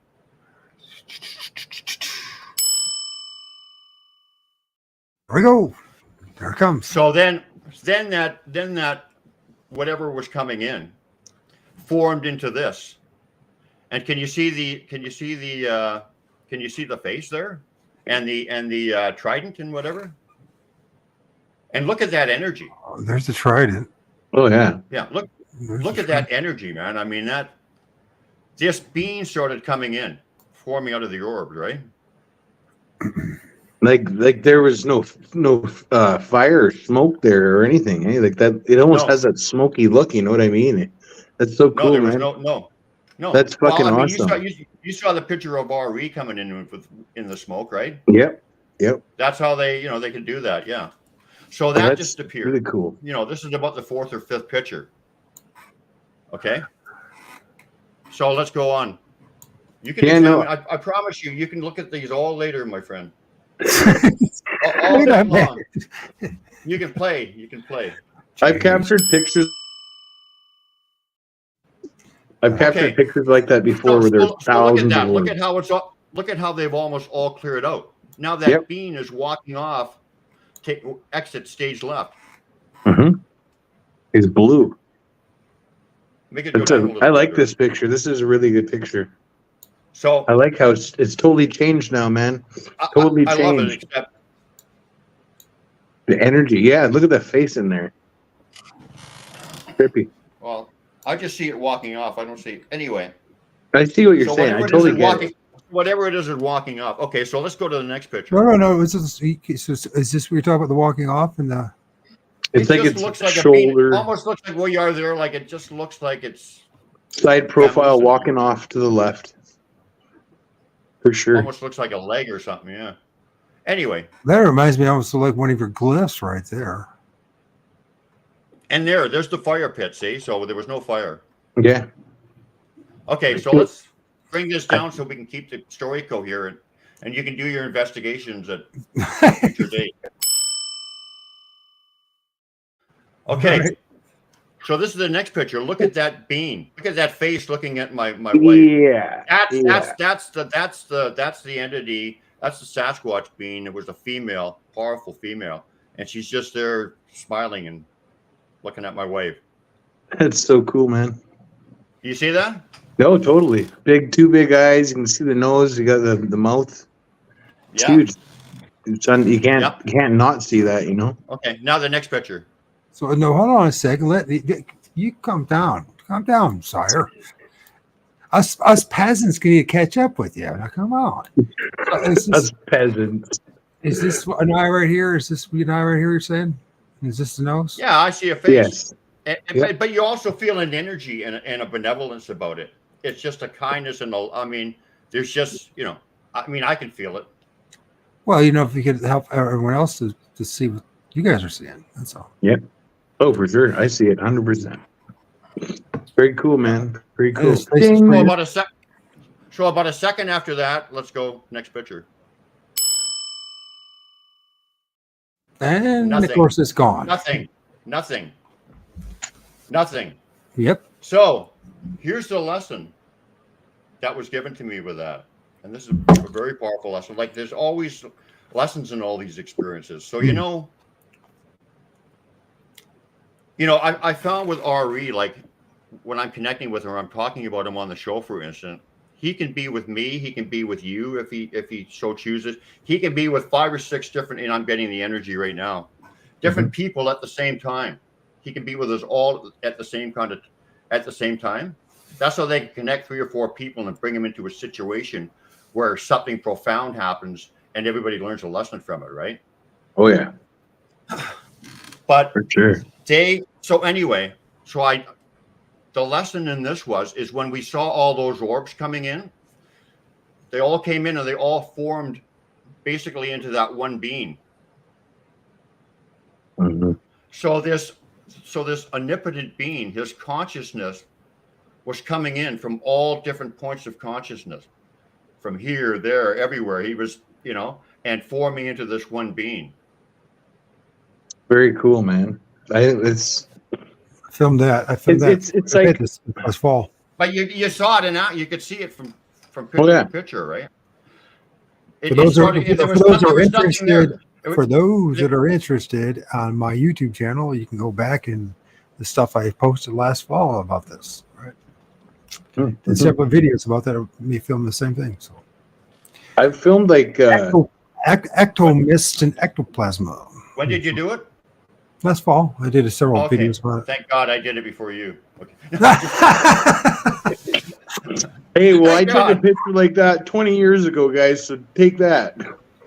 There we go. There it comes. So then that whatever was coming in formed into this. And can you see the face there, and the trident and whatever? And look at that energy. Oh, there's the trident. Oh yeah. Yeah, look There's at that energy, man. I mean, this being started coming in, forming out of the orb, right? Like there was no fire or smoke there or anything. Eh? Like that, it almost has that smoky look. You know what I mean? That's so cool, No, there was man. no. That's fucking I mean, awesome. You saw the picture of O.R.D coming in the smoke, right? Yep. That's how they can do that. Yeah. So that just appeared. Really cool. This is about the fourth or fifth picture. Okay. So let's go on. You can. I promise you can look at these all later, my friend. all day long. You can play. I've captured pictures. Pictures like that before, where there's thousands of look at that. Look at how they've almost all cleared out. Now that being is walking off. Exit stage left. Mm-hmm. It's blue. Make it I like this picture. This is a really good picture. So I like how it's totally changed now, man. Totally changed. I love it, except the energy. Yeah, look at that face in there. Trippy. Well, I just see it walking off. I don't see it. Anyway. I see what you're saying. I totally get it. Whatever it is walking off. Okay, so let's go to the next picture. No. Is this where you're talking about the walking off and the? It looks like shoulder. It almost looks like where you are there. Like it just looks like it's side profile walking off to the left. For sure. Almost looks like a leg or something. Yeah. Anyway. That reminds me almost of like one of your glyphs right there. And there's the fire pit. See, so there was no fire. Yeah. Okay, so let's bring this down so we can keep the story coherent, and you can do your investigations at future date. Okay, right. So this is the next picture. Look at that bean. Look at that face looking at my wife. Yeah, that's the entity. That's the Sasquatch bean. It was a female, powerful female, and she's just there smiling and looking at my wife. That's so cool, man. You see that? No, totally. Two big eyes. You can see the nose. You got the mouth. It's huge. You can't not see that, you know. Okay, now the next picture. So no, hold on a second. Let you come down. Calm down, sire. Us peasants can you catch up with you. Now come on. Us peasants. Is this an eye right here? Is this an eye right here? You're saying? Is this the nose? Yeah, I see a face. Yes. But you also feel an energy and a benevolence about it. It's just a kindness there's just, I can feel it. Well, if you could help everyone else to see what you guys are seeing, that's all. Yep. Oh, for sure. I see it 100%. Very cool, man. Very cool. So about a second after that, let's go next picture. And nothing. Of course, it's gone. Nothing. Yep. So here's the lesson that was given to me with that. And this is a very powerful lesson. Like there's always lessons in all these experiences. So, I found with R.E., like when I'm connecting with him, I'm talking about him on the show, for instance, he can be with me. He can be with you if he so chooses. He can be with 5 or 6 different, and I'm getting the energy right now, different people at the same time. He can be with us all at the same time. That's how they can connect 3 or 4 people and bring them into a situation where something profound happens and everybody learns a lesson from it, right? Oh yeah. But for sure. The lesson in this is when we saw all those orbs coming in, they all came in and they all formed basically into that one being. Mm-hmm. So this omnipotent being, his consciousness was coming in from all different points of consciousness, from here, there, everywhere. He was, and forming into this one being. Very cool, man. I think filmed that. I filmed that. It's like this last fall. But you saw it, and now you could see it from picture to picture, right? For those that are interested on my YouTube channel, you can go back and the stuff I posted last fall about this, right? And several videos about that of me filming the same thing. So I've filmed like ectomist and ectoplasma. When did you do it? Last fall. I did several videos about it. Thank God I did it before you. Okay. Hey, well, I took a picture like that 20 years ago, guys. So take that.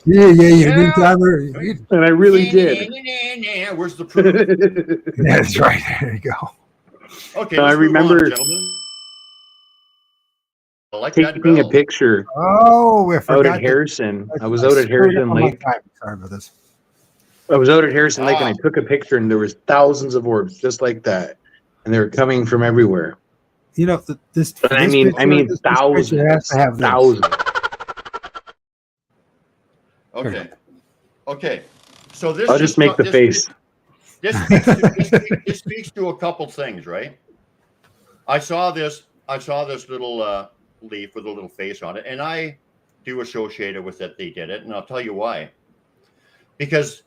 Yeah. And I really did. Where's the proof? That's right. There you go. Okay, I remember taking a picture. Oh, I forgot. Out at Harrison. I was out at Harrison Lake. Sorry about this. I was out at Harrison Lake and I took a picture, and there was thousands of orbs just like that, and they were coming from everywhere. You know, I mean, thousands. Has to have thousands. Okay. So this. I'll just make the face. This speaks to a couple things, right? I saw this little leaf with a little face on it, and I do associate it with that they did it, and I'll tell you why. Because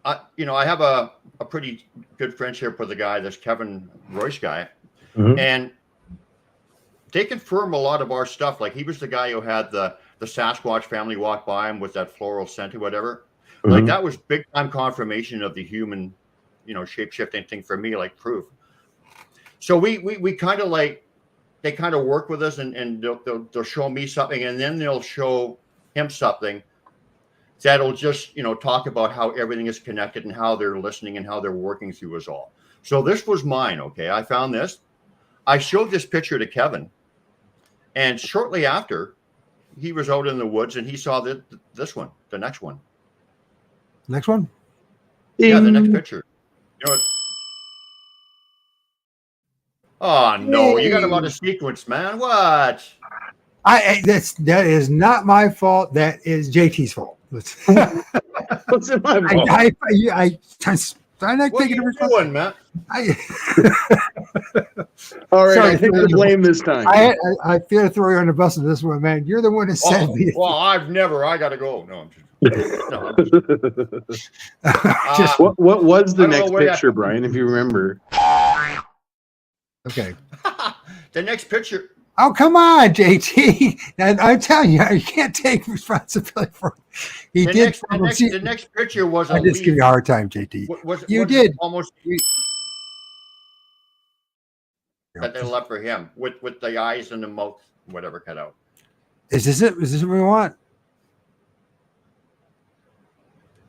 I have a pretty good friendship with a guy, this Kevin Royce guy, and they confirm a lot of our stuff. Like, he was the guy who had the Sasquatch family walk by him with that floral scent or whatever. Like, that was big time confirmation of the human, shape shifting thing for me, like proof. So we kind of like, they kind of work with us, and they'll show me something, and then they'll show him something that'll just, talk about how everything is connected and how they're listening and how they're working through us all. So this was mine. Okay. I found this. I showed this picture to Kevin, and shortly after, he was out in the woods and he saw this one, the next one. Next one? Yeah, the next picture. You know what? Oh no, you got him out of sequence, man. What? That is not my fault. That is JT's fault. What's it my fault? I'm not taking it doing, man. All right, sorry, I think we're blame this time. I feel to throw you on the bus on this one, man. You're the one that said me. Well, I gotta go. No, I'm just what was the next picture, Brian, if you remember? Okay. The next picture. Oh, come on, JT. Now, I'm telling you, you can't take responsibility for it. The next picture was I just give you a hard time, JT. You did. Almost that they left for him with the eyes and the mouth, whatever, cut out. Is this it? Is this what we want?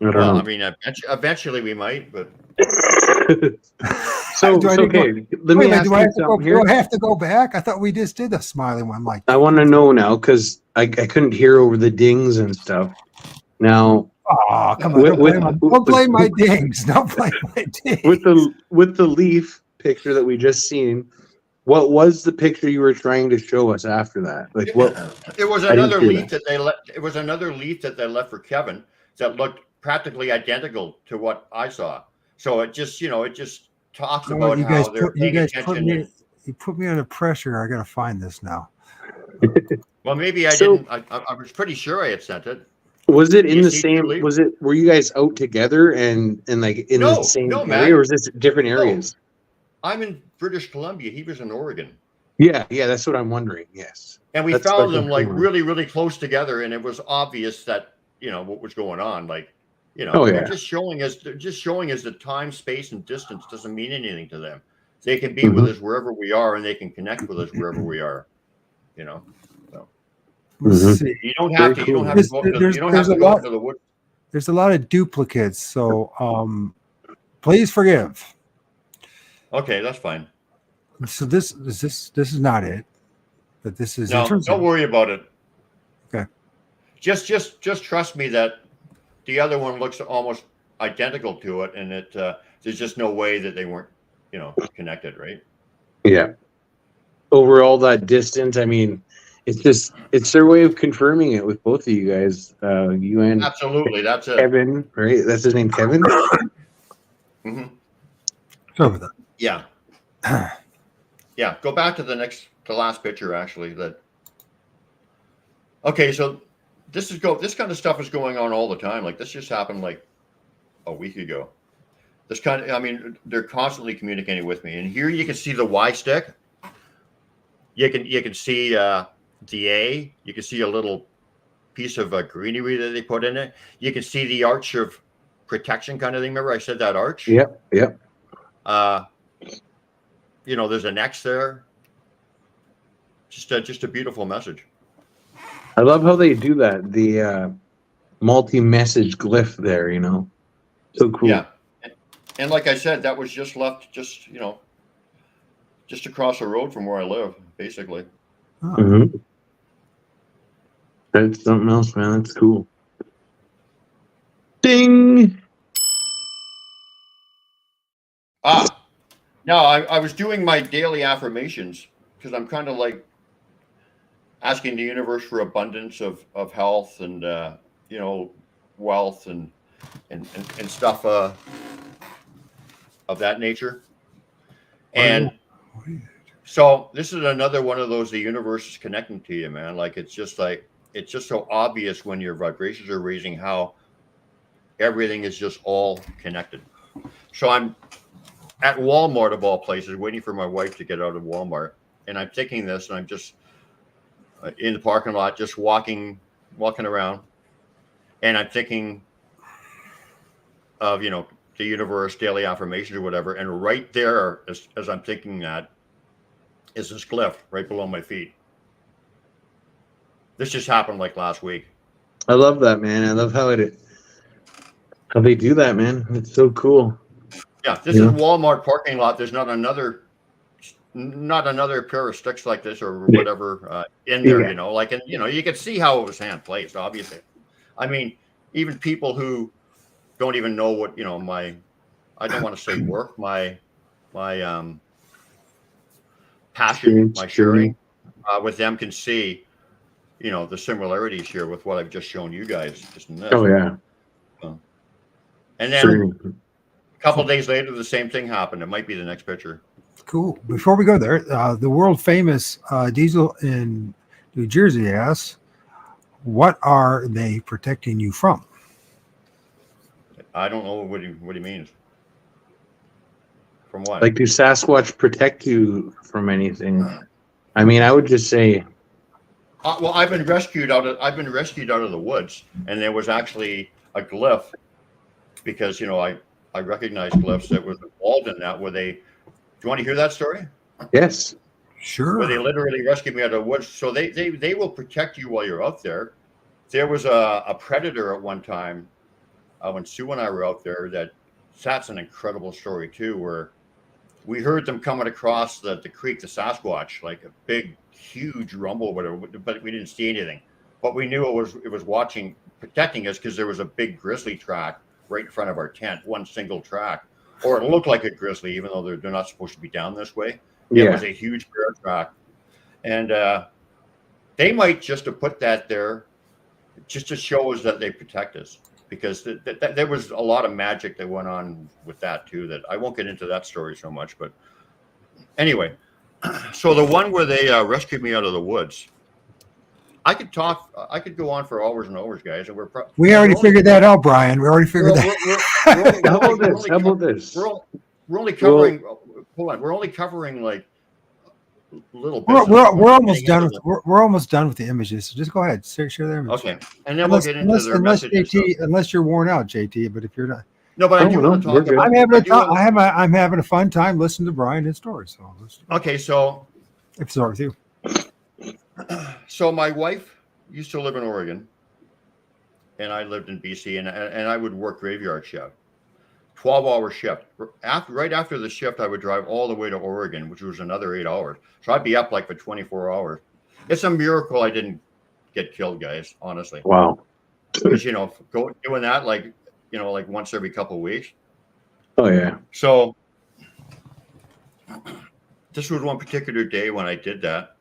I mean, eventually we might, but. Okay. Let me ask you something here. Do I have to go back? I thought we just did a smiley one. Like, I want to know now, because I couldn't hear over the dings and stuff. Now, come on! Don't blame my dings. Don't blame my dings. With the leaf picture that we just seen, what was the picture you were trying to show us after that? Like, what? It was another leaf that they left. It was another leaf that they left for Kevin that looked practically identical to what I saw. So it just, talks about how they're paying attention. You put me under pressure. I got to find this now. Well, maybe I didn't. I was pretty sure I had sent it. Was it in the same? Were you guys out together and like in the same area, or was this different areas? No. I'm in British Columbia. He was in Oregon. Yeah, that's what I'm wondering. Yes. And we found them like really, really close together, and it was obvious that what was going on. Like, they're just showing us that time, space, and distance doesn't mean anything to them. They can be with us wherever we are, and they can connect with us wherever we are. So you don't have to. You don't have to go into the woods. There's a lot of duplicates, so please forgive. Okay, that's fine. So this is not it, but this is. No, don't worry about it. Okay. Just trust me that the other one looks almost identical to it, and there's just no way that they weren't, connected, right? Yeah. Over all that distance, I mean, it's their way of confirming it with both of you guys. You and absolutely, that's Kevin, right? That's his name, Kevin. Sorry about that. Yeah. Yeah. Go back to the last picture, actually. Okay, so this kind of stuff is going on all the time. Like this just happened like a week ago. I mean, they're constantly communicating with me. And here you can see the Y stick. You can see the A. You can see a little piece of greenery that they put in it. You can see the arch of protection kind of thing. Remember I said that arch? Yep. There's an X there. Just a beautiful message. I love how they do that. The multi-message glyph there, so cool. Yeah, and like I said, that was just left, just across the road from where I live, basically. Oh. Mm-hmm. That's something else, man. That's cool. Ding. Now I was doing my daily affirmations because I'm kind of like asking the universe for abundance of health and wealth and stuff of that nature. And so this is another one of those, the universe is connecting to you, man. Like it's just so obvious when your vibrations are raising how everything is just all connected. So I'm at Walmart of all places, waiting for my wife to get out of Walmart, and I'm thinking this, and I'm just in the parking lot, just walking around, and I'm thinking of the universe, daily affirmations or whatever, and right there, as I'm thinking that, is this glyph right below my feet. This just happened like last week. I love that, man. I love how they do that, man. It's so cool. Yeah, this is Walmart parking lot. There's not another pair of sticks like this or whatever in there, and you can see how it was hand placed, obviously. I mean, even people who don't even know what, I don't want to say work, my passion, my sharing with them can see, the similarities here with what I've just shown you guys just in this. Oh, yeah. And then a couple of days later, the same thing happened. It might be the next picture. Cool. Before we go there, the world famous Diesel in New Jersey asks, what are they protecting you from? I don't know what he means. From what? Like, do Sasquatch protect you from anything? I mean, I would just say. Well, I've been rescued out of the woods, and there was actually a glyph because I recognize glyphs that was involved in that. Do you want to hear that story? Yes. Sure. Where they literally rescued me out of the woods. So they will protect you while you're out there. There was a predator at one time when Sue and I were out there. That's an incredible story too, where we heard them coming across the creek, the Sasquatch, like a big, huge rumble, whatever. But we didn't see anything. But we knew it was protecting us because there was a big grizzly track right in front of our tent, one single track. Or it looked like a grizzly, even though they're not supposed to be down this way. It was a huge bear track. And they might just have put that there just to show us that they protect us. Because there was a lot of magic that went on with that, too, that I won't get into that story so much. But anyway, so the one where they rescued me out of the woods, I could go on for hours and hours, guys. And we already figured that out, Brian. We already figured that. How about this? We're only covering. Hold on. We're only covering like little bits. We're almost done with. We're almost done with the images. So just go ahead, share their images. Okay, and then we'll get into their messages. Unless you're worn out, JT. But if you're not. No, but I do want to talk about. I'm having a fun time listening to Brian and his story. So okay, so if it's all right with you. So my wife used to live in Oregon, and I lived in BC, and I would work graveyard shift, 12-hour shift. Right after the shift, I would drive all the way to Oregon, which was another 8 hours. So I'd be up like for 24 hours. It's a miracle I didn't get killed, guys. Honestly. Wow. Because doing that like once every couple of weeks. Oh yeah. So this was one particular day when I did that.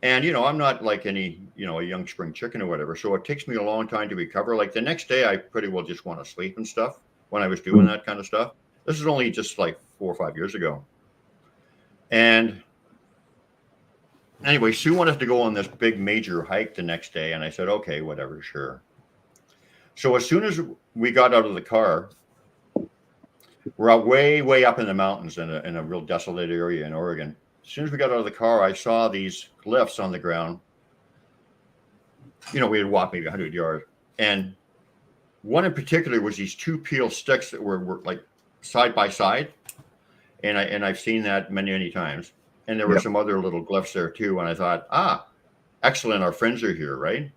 And, I'm not like any, a young spring chicken or whatever. So it takes me a long time to recover. Like the next day, I pretty well just want to sleep and stuff when I was doing that kind of stuff. This is only just like 4 or 5 years ago. And anyway, Sue wanted to go on this big major hike the next day. And I said, okay, whatever, sure. So as soon as we got out of the car, we're out way up in the mountains in a real desolate area in Oregon. As soon as we got out of the car, I saw these glyphs on the ground. You know, we had walked maybe 100 yards. And one in particular was these 2 peel sticks that were like side by side. And I've seen that many times. And there were some other little glyphs there too. And I thought, excellent, our friends are here, right?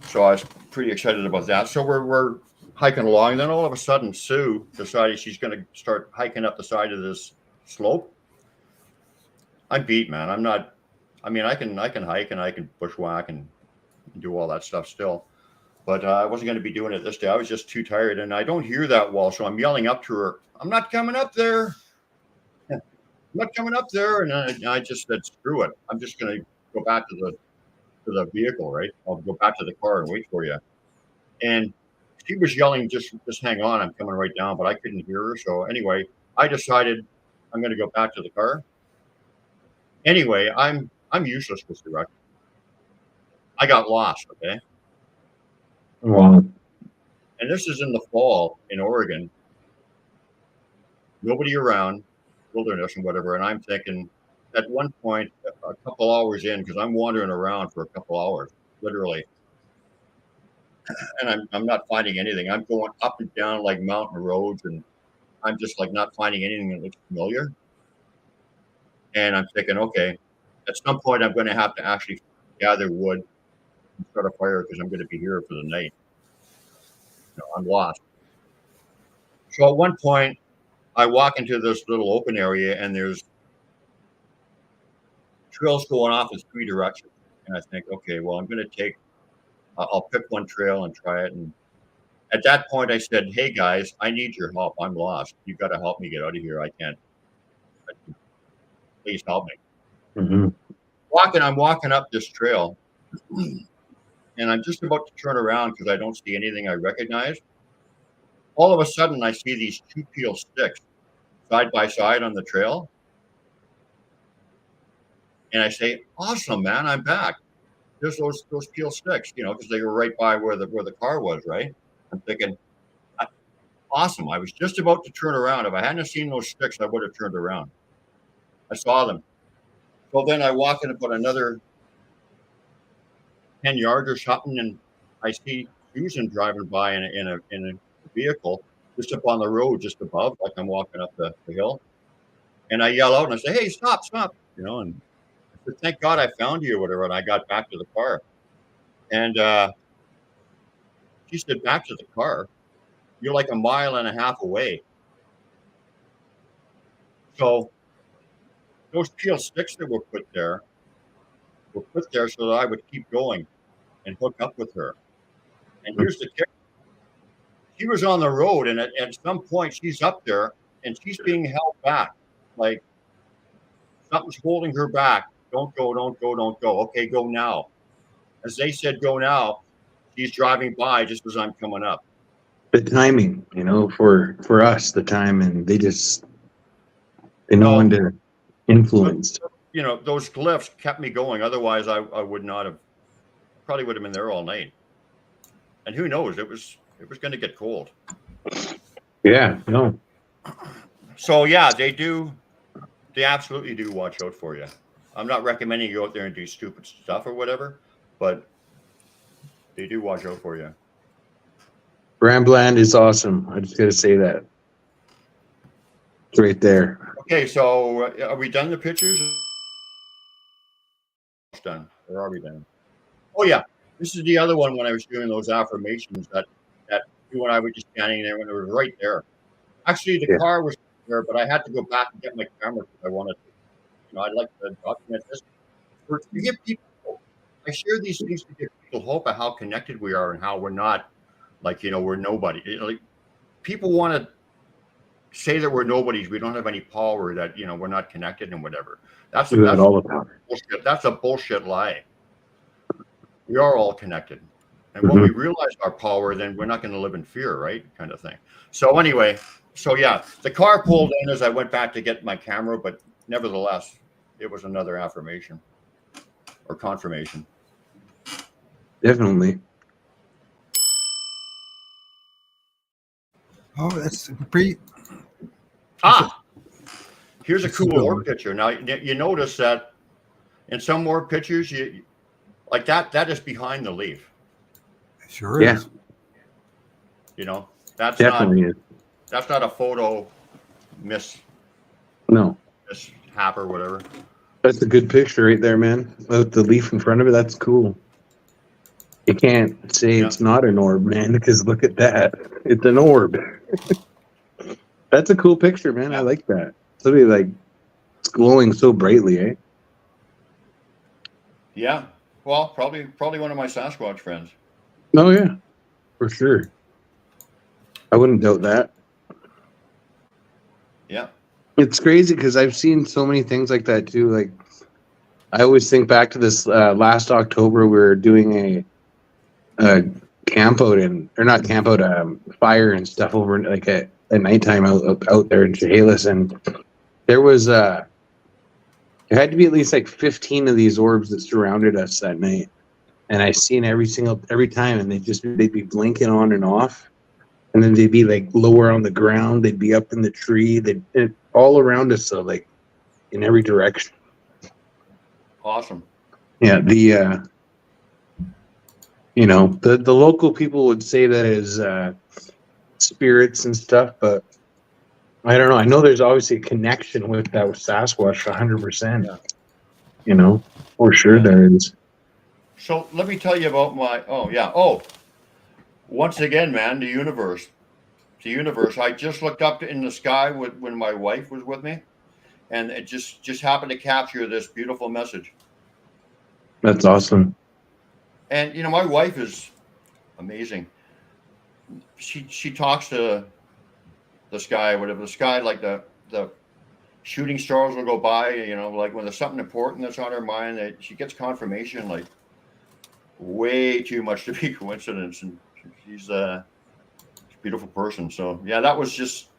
So I was pretty excited about that. So we're hiking along. And then all of a sudden, Sue decided she's going to start hiking up the side of this slope. I'm beat, man. I can hike and I can bushwhack and do all that stuff still. But I wasn't going to be doing it this day. I was just too tired. And I don't hear that well. So I'm yelling up to her, I'm not coming up there. I'm not coming up there. And I just said, screw it. I'm just going to go back to the vehicle, right? I'll go back to the car and wait for you. And she was yelling, just hang on, I'm coming right down, but I couldn't hear her. So anyway, I decided I'm going to go back to the car. Anyway, I'm useless with directions. I got lost, okay? Wow. And this is in the fall in Oregon. Nobody around, wilderness and whatever. And I'm thinking at one point, a couple hours in, because I'm wandering around for a couple hours, literally. And I'm not finding anything. I'm going up and down like mountain roads, and I'm just like not finding anything that looks familiar. And I'm thinking, okay, at some point I'm going to have to actually gather wood and start a fire because I'm going to be here for the night. I'm lost. So at one point, I walk into this little open area, and there's trails going off in 3 directions. And I think, okay, well, I'll pick one trail and try it. And at that point, I said, hey, guys, I need your help. I'm lost. You've got to help me get out of here. I can't. Please help me. Mm-hmm. I'm walking up this trail, and I'm just about to turn around because I don't see anything I recognize. All of a sudden, I see these 2 peel sticks side by side on the trail. And I say, awesome, man, I'm back. There's those peel sticks, because they were right by where the car was, right? I'm thinking, awesome. I was just about to turn around. If I hadn't seen those sticks, I would have turned around. I saw them. So then I walk in about another 10 yards or something, and I see Susan driving by in a vehicle just up on the road, just above, like I'm walking up the hill. And I yell out and I say, hey, stop. And I said, thank God I found you or whatever. And I got back to the car. And she said, back to the car? You're like 1.5 miles away. So those peel sticks that were put there so that I would keep going and hook up with her. And here's the kicker. She was on the road, and at some point she's up there and she's being held back. Like something's holding her back. Don't go. Okay, go now. As they said, go now, she's driving by just as I'm coming up. The timing, for us, the time, and they know when to influence. Those glyphs kept me going. Otherwise, I would not have, probably would have been there all night. And who knows, it was going to get cold. Yeah, no. So yeah, they absolutely do watch out for you. I'm not recommending you go out there and do stupid stuff or whatever, but they do watch out for you. Brambland is awesome. I just got to say that. It's right there. Okay, so are we done the pictures? Done. Or are we done? Oh yeah, this is the other one when I was doing those affirmations that when I was just standing there when it was right there. Actually, the car was there, but I had to go back and get my camera because I wanted to. I'd like to document this. To give people hope. I share these things to give people hope of how connected we are and how we're not we're nobody. Like people want to say that we're nobodies. We don't have any power. That we're not connected and whatever. That's all the power. Bullshit. That's a bullshit lie. We are all connected. And when we realize our power, then we're not going to live in fear, right? Kind of thing. So anyway, so yeah, the car pulled in as I went back to get my camera, but nevertheless, it was another affirmation or confirmation. Definitely. Oh, that's pretty. Here's a cool orb picture. Now you notice that in some orb pictures, you like that is behind the leaf. Sure is. You know, that's Definitely not is. that's not a photo mishap or whatever. That's a good picture right there, man. With the leaf in front of it, that's cool. You can't say it's not an orb, man, because look at that. It's an orb. That's a cool picture, man. I like that. Somebody like it's glowing so brightly, eh? Yeah. Well, probably one of my Sasquatch friends. Oh yeah, for sure. I wouldn't doubt that. Yeah. It's crazy because I've seen so many things like that too. Like I always think back to this last October, we were doing a camp out or not camp out, fire and stuff over like at nighttime out there in Chehalis, and there was there had to be at least like 15 of these orbs that surrounded us that night, and I seen every time, and they'd be blinking on and off, and then they'd be like lower on the ground, they'd be up in the tree, they'd all around us, so like in every direction. Awesome. Yeah, the the local people would say that is spirits and stuff, but I don't know. I know there's obviously a connection with that with Sasquatch, 100%. Yeah. You know, for sure there is. So let me tell you about my. Once again, man, the universe. I just looked up in the sky when my wife was with me, and it just happened to capture this beautiful message. That's awesome. And my wife is amazing. She talks to the sky, whatever the sky, like the shooting stars will go by. Like when there's something important that's on her mind, that she gets confirmation, like way too much to be coincidence. And she's a beautiful person. So yeah, that was just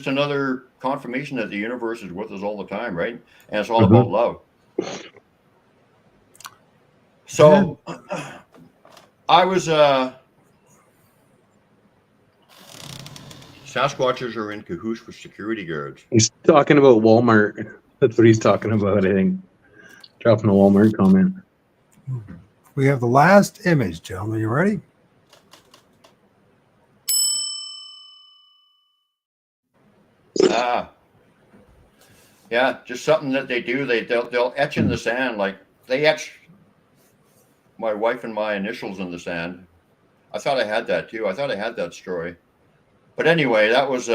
another confirmation that the universe is with us all the time, right? And it's all about love. So I was Sasquatchers are in cahoots with security guards. He's talking about Walmart. That's what he's talking about, I think. Dropping a Walmart comment. We have the last image, gentlemen. You ready? Yeah, just something that they do. They'll etch in the sand, like they etch my wife and my initials in the sand. I thought I had that too. I thought I had that story. But anyway, that was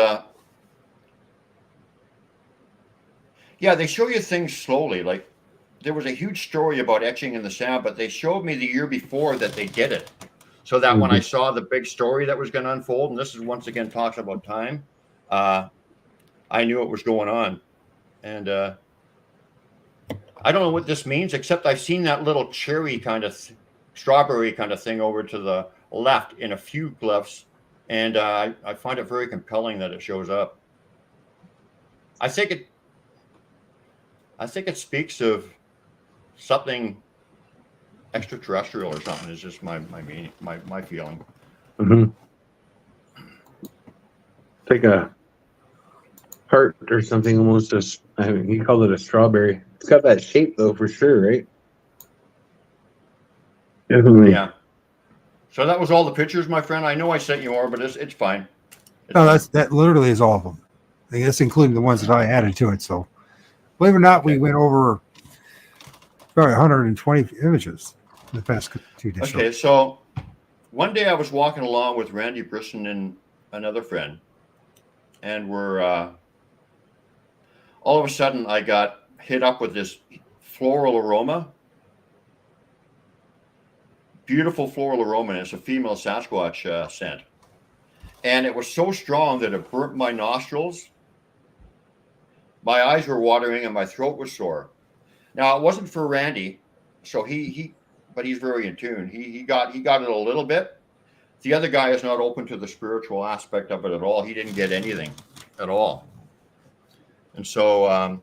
they show you things slowly. Like there was a huge story about etching in the sand, but they showed me the year before that they did it. So that when I saw the big story that was going to unfold, and this is once again talks about time, I knew what was going on. And I don't know what this means, except I've seen that little cherry kind of strawberry kind of thing over to the left in a few glyphs. And I find it very compelling that it shows up. I think it speaks of something extraterrestrial or something. Is just my meaning, my feeling. Like a heart or something, almost. He called it a strawberry. It's got that shape though, for sure, right? Definitely. Yeah. So that was all the pictures, my friend. I know I sent you more, but it's fine. That literally is all of them. I guess including the ones that I added to it. So, believe it or not, we went over probably 120 images in the past 2 days. Okay, so one day I was walking along with Randy Brisson and another friend, and we're all of a sudden I got hit up with this floral aroma. Beautiful floral aroma, and it's a female Sasquatch scent. And it was so strong that it burnt my nostrils. My eyes were watering and my throat was sore. Now, it wasn't for Randy, so he but he's very in tune. He got it a little bit. The other guy is not open to the spiritual aspect of it at all. He didn't get anything at all. And so,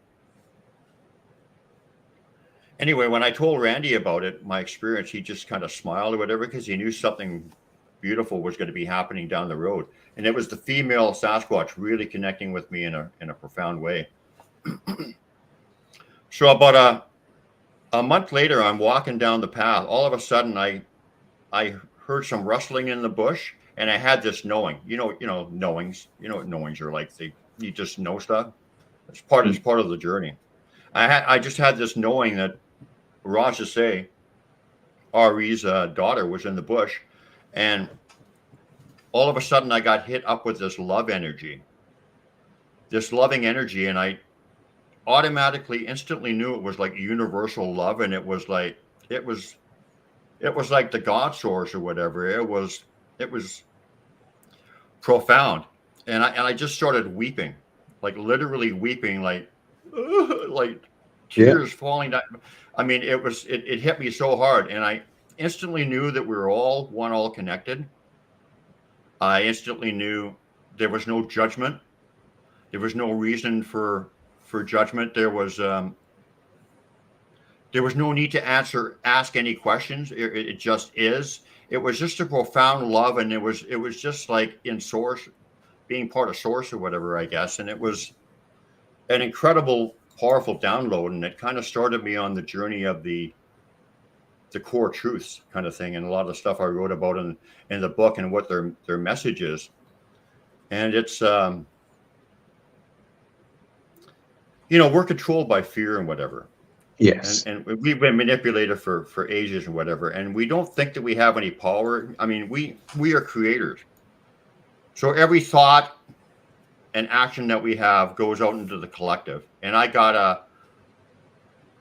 anyway, when I told Randy about it, my experience, he just kind of smiled or whatever, because he knew something beautiful was going to be happening down the road. And it was the female Sasquatch really connecting with me in a profound way. So about a month later, I'm walking down the path. All of a sudden, I heard some rustling in the bush, and I had this knowing. You know knowings. You know what knowings are like. You just know stuff. It's part of the journey. I just had this knowing that Rajase, Ari's daughter, was in the bush, and all of a sudden I got hit up with this love energy, this loving energy, and I automatically, instantly knew it was like universal love, and it was like the God source or whatever. It was profound, and I just started weeping, like literally weeping, like tears falling down. I mean, it hit me so hard, and I instantly knew that we were all connected. I instantly knew there was no judgment. There was no reason for judgment. There was no need to ask any questions. It just is. It was just a profound love, and it was just like in source, being part of source or whatever, I guess. And it was an incredible, powerful download, and it kind of started me on the journey of the core truths kind of thing, and a lot of the stuff I wrote about in the book and what their message is. And it's we're controlled by fear and whatever. Yes. And we've been manipulated for ages and whatever, and we don't think that we have any power. I mean, we are creators. So every thought and action that we have goes out into the collective. And I got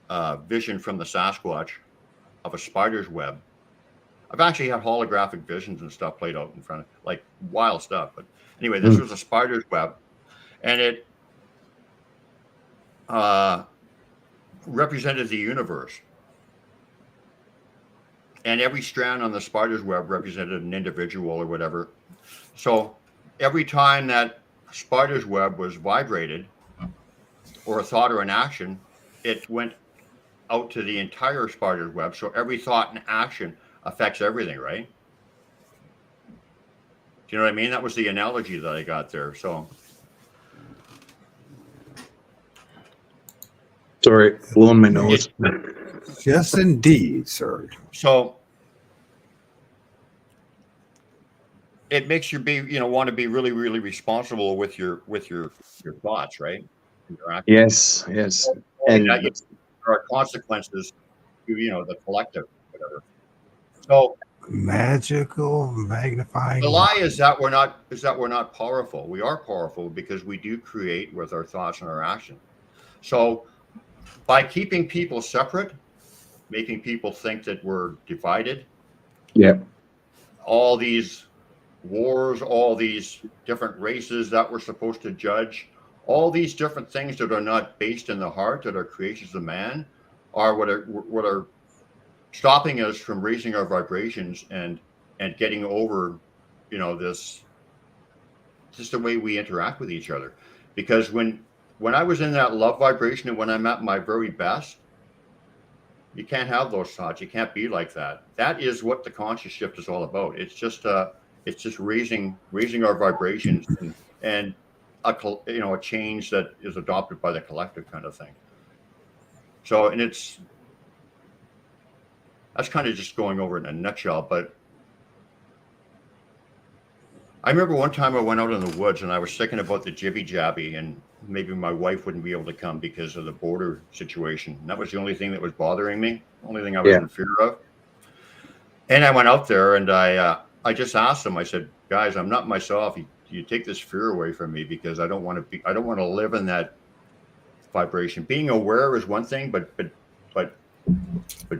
a vision from the Sasquatch of a spider's web. I've actually had holographic visions and stuff played out in front of, like, wild stuff. But anyway, this was a spider's web, and it represented the universe. And every strand on the spider's web represented an individual or whatever. So every time that spider's web was vibrated, or a thought or an action, it went out to the entire spider's web. So every thought and action affects everything, right? Do you know what I mean? That was the analogy that I got there. So sorry, blowing my nose. Yes, indeed, sir. So it makes you want to be really, really responsible with your thoughts, right? Yes. And there are consequences to the collective, whatever. So Magical, magnifying. the lie is that we're not powerful. We are powerful because we do create with our thoughts and our actions. So by keeping people separate, making people think that we're divided. Yep. All these wars, all these different races that we're supposed to judge, all these different things that are not based in the heart, that are creations of man, are what are stopping us from raising our vibrations and getting over, this, just the way we interact with each other. Because when I was in that love vibration and when I'm at my very best, you can't have those thoughts. You can't be like that. That is what the conscious shift is all about. It's just raising our vibrations and a change that is adopted by the collective kind of thing. So, and that's kind of just going over it in a nutshell. But I remember one time I went out in the woods and I was thinking about the jibby jabby, and maybe my wife wouldn't be able to come because of the border situation. And that was the only thing that was bothering me, only thing I was in fear of. And I went out there and I just asked them, I said, guys, I'm not myself. You take this fear away from me, because I don't want to live in that vibration. Being aware is one thing, but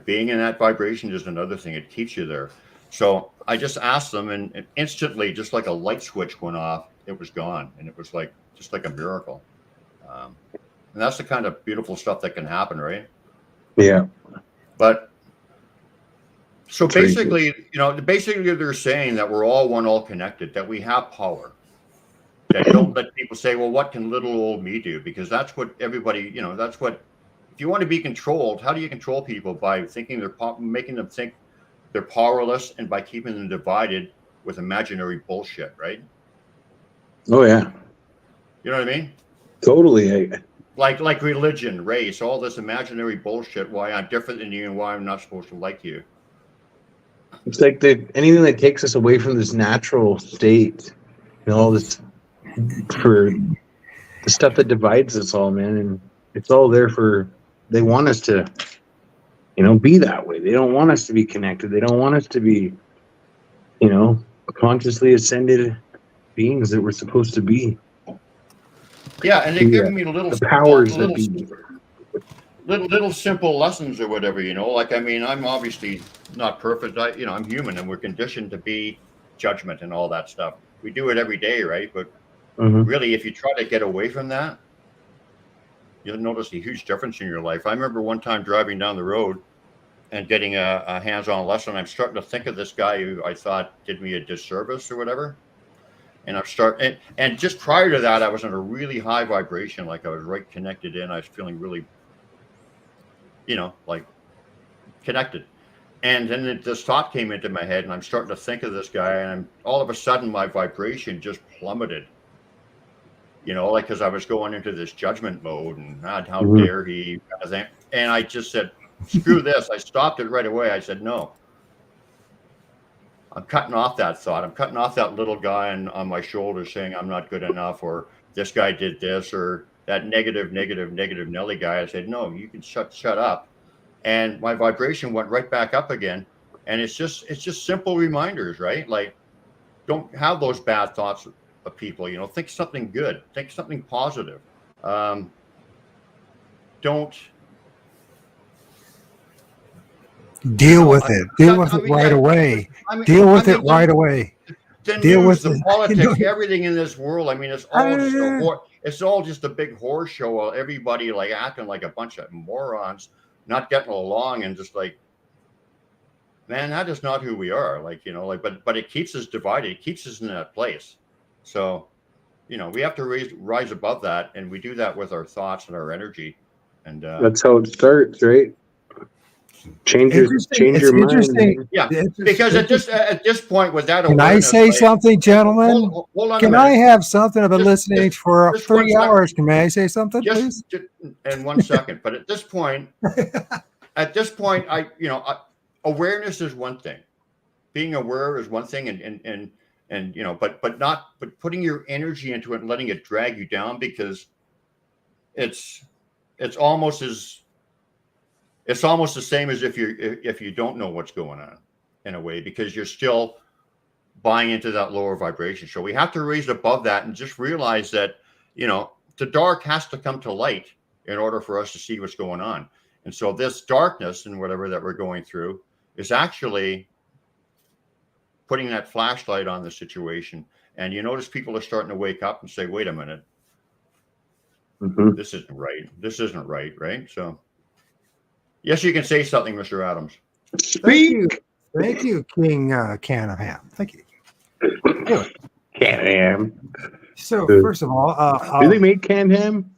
being in that vibration is another thing. It keeps you there. So I just asked them, and instantly, just like a light switch went off, it was gone. And it was just like a miracle. And that's the kind of beautiful stuff that can happen, right? Yeah. But So That's very basically, basically they're saying that we're all one, all connected, that we have power. That don't let people say, well, what can little old me do? Because that's what everybody, that's what, if you want to be controlled, how do you control people? By making them think they're powerless, and by keeping them divided with imaginary bullshit, right? Oh yeah, You know what I mean? totally. Like religion, race, all this imaginary bullshit, why I'm different than you and why I'm not supposed to like you. It's like anything that takes us away from this natural state, all this for the stuff that divides us all, man. And it's all there they want us to, be that way. They don't want us to be connected. They don't want us to be, consciously ascended beings that we're supposed to be. Yeah, and they're giving me little powers that be. Little simple lessons or whatever, like, I mean, I'm obviously not perfect. I'm human, and we're conditioned to be judgment and all that stuff. We do it every day, right? But really, if you try to get away from that, you'll notice a huge difference in your life. I remember one time driving down the road and getting a hands-on lesson. I'm starting to think of this guy who I thought did me a disservice or whatever. And and just prior to that, I was in a really high vibration, like I was right connected in. I was feeling really, like connected. And then this thought came into my head, and I'm starting to think of this guy, and all of a sudden my vibration just plummeted. Like, because I was going into this judgment mode, and how dare he, and I just said, screw this. I stopped it right away. I said, no. I'm cutting off that thought. I'm cutting off that little guy on my shoulder saying I'm not good enough, or this guy did this, or that negative Nelly guy. I said, no, you can shut up. And my vibration went right back up again. And it's just simple reminders, right? Like, don't have those bad thoughts of people, think something good, think something positive. Don't deal with it. Deal with it right away. Deal with it right away. Deal with the politics, everything in this world. I mean, it's all just a big horse show. Everybody like acting like a bunch of morons, not getting along, and just like, man, that is not who we are. Like, but it keeps us divided. It keeps us in that place. So, we have to rise above that, and we do that with our thoughts and our energy. And that's how it starts, right? Change your mind. Yeah, because at this point, with that, can I say something, gentlemen? Hold on. Can I have something? I've been listening for 3 hours. Can I say something, please? In 1 second. But at this point, awareness is one thing. Being aware is one thing, and but putting your energy into it and letting it drag you down, because it's almost the same as if you don't know what's going on, in a way, because you're still buying into that lower vibration. So we have to raise above that and just realize that, the dark has to come to light in order for us to see what's going on. And so this darkness and whatever that we're going through is actually putting that flashlight on the situation. And you notice people are starting to wake up and say, wait a minute, this isn't right. This isn't right. Right. So yes, you can say something, Mr. Adams. Thank you, King Can of Ham. Thank you. Anyway. Can of Ham. So, first of all, do they make canned ham?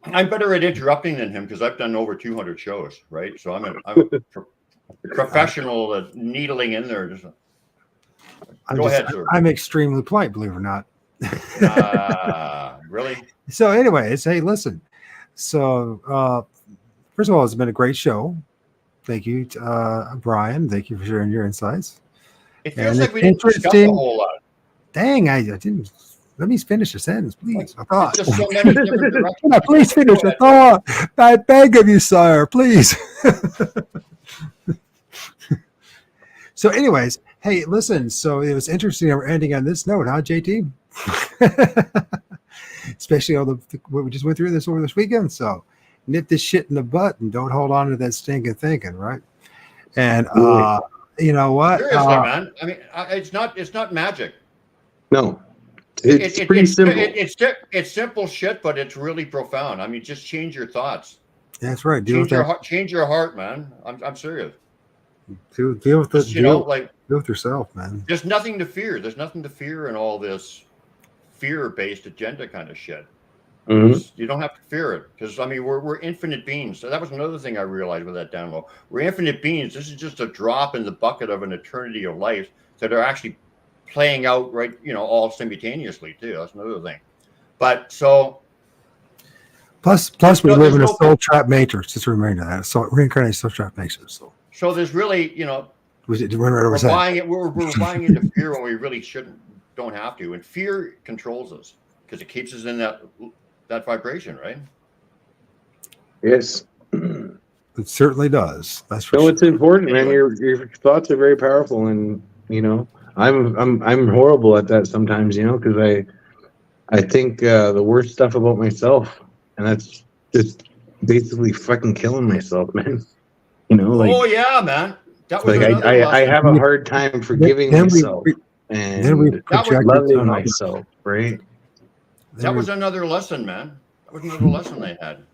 I'm better at interrupting than him because I've done over 200 shows, right? So I'm a professional at needling in there. Go ahead, sir. I'm extremely polite, believe it or not. Really? So, anyways, hey, listen. So, first of all, it's been a great show. Thank you, Brian. Thank you for sharing your insights. It feels like we didn't discuss a whole lot. Dang, I didn't. Let me finish the sentence, please. I thought. Just so many different directions. Yeah, please finish the thought. I beg of you, sire, please. So, anyways, hey, listen. So it was interesting. We're ending on this note, huh, JT? Especially all what we just went through over this weekend. So, nip this shit in the butt and don't hold on to that stinking thinking, right? And you know what? Seriously, man. I mean, it's not magic. No. It's pretty simple. It's simple shit, but it's really profound. I mean, just change your thoughts. That's right. Change your heart, man. I'm serious. Deal with Just, deal like, with yourself, man. there's nothing to fear. There's nothing to fear in all this fear-based agenda kind of shit. You don't have to fear it because, I mean, we're infinite beings. So that was another thing I realized with that download. We're infinite beings. This is just a drop in the bucket of an eternity of life that are actually playing out right, all simultaneously too. That's another thing. But so plus we live in a soul trap matrix. Just remember that. So reincarnated soul trap matrix. So there's really, we're buying into fear when we really don't have to. And fear controls us because it keeps us in that vibration, right? Yes. It certainly does. That's for So sure. it's important, man. Your thoughts are very powerful, and I'm horrible at that sometimes, because I think the worst stuff about myself, and that's just basically fucking killing myself, man. Oh yeah, man. That was I have a hard time forgiving myself and loving myself, right? That was another lesson, man. That was another lesson they had.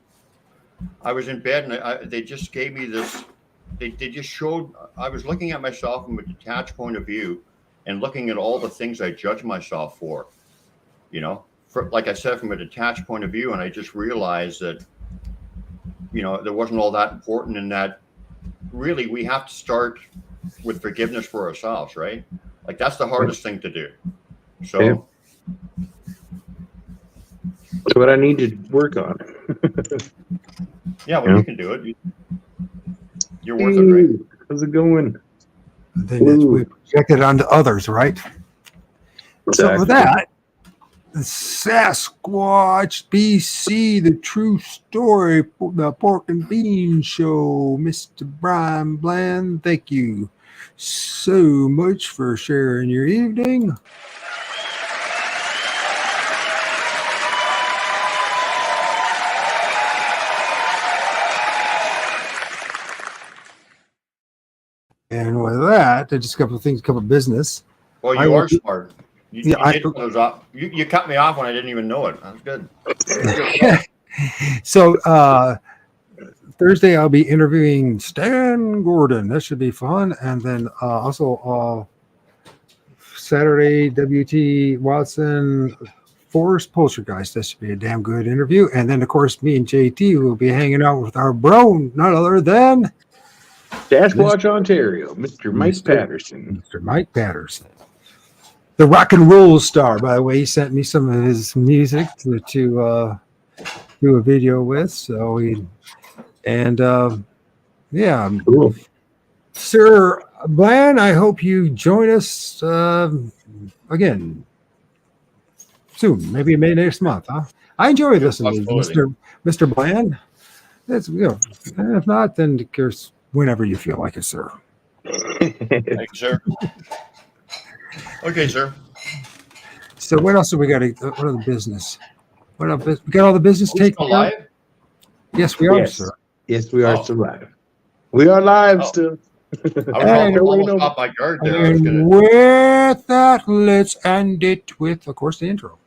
I was in bed and they just gave me this. They just showed. I was looking at myself from a detached point of view and looking at all the things I judge myself for. Like I said, from a detached point of view, and I just realized that, there wasn't all that important, and that really we have to start with forgiveness for ourselves, right? Like that's the hardest thing to do. So. Yeah. That's what I need to work on. Yeah, well, you can do it. You're worth it, right? How's it going? We project it onto others, right? Exactly. So with that, the Sasquatch BC, the true story, the Pork and Bean Show, Mr. Brian Bland, thank you so much for sharing your evening. And with that, just a couple of things, a couple of business. Well, you are smart. You cut me off when I didn't even know it. That's good. So Thursday, I'll be interviewing Stan Gordon. That should be fun. And then also Saturday, W.T. Watson, Forest Poltergeist. That should be a damn good interview. And then, of course, me and JT will be hanging out with our bro, none other than Sasquatch, Ontario, Mr. Mike Patterson. Mr. Mike Patterson. The rock and roll star, by the way. He sent me some of his music to do a video with. So Cool. Sir Bland, I hope you join us again soon, maybe next month, huh? I enjoy listening to Mr. Bland. That's if not, then of course, whenever you feel like it, sir. Thank you, sir. Okay, sir. So what else have we got? What other business? We got all the business taken care of? Yes, we are, sir. Yes, we are still live. We are live still. I was almost off my guard there. With that, let's end it with, of course, the intro.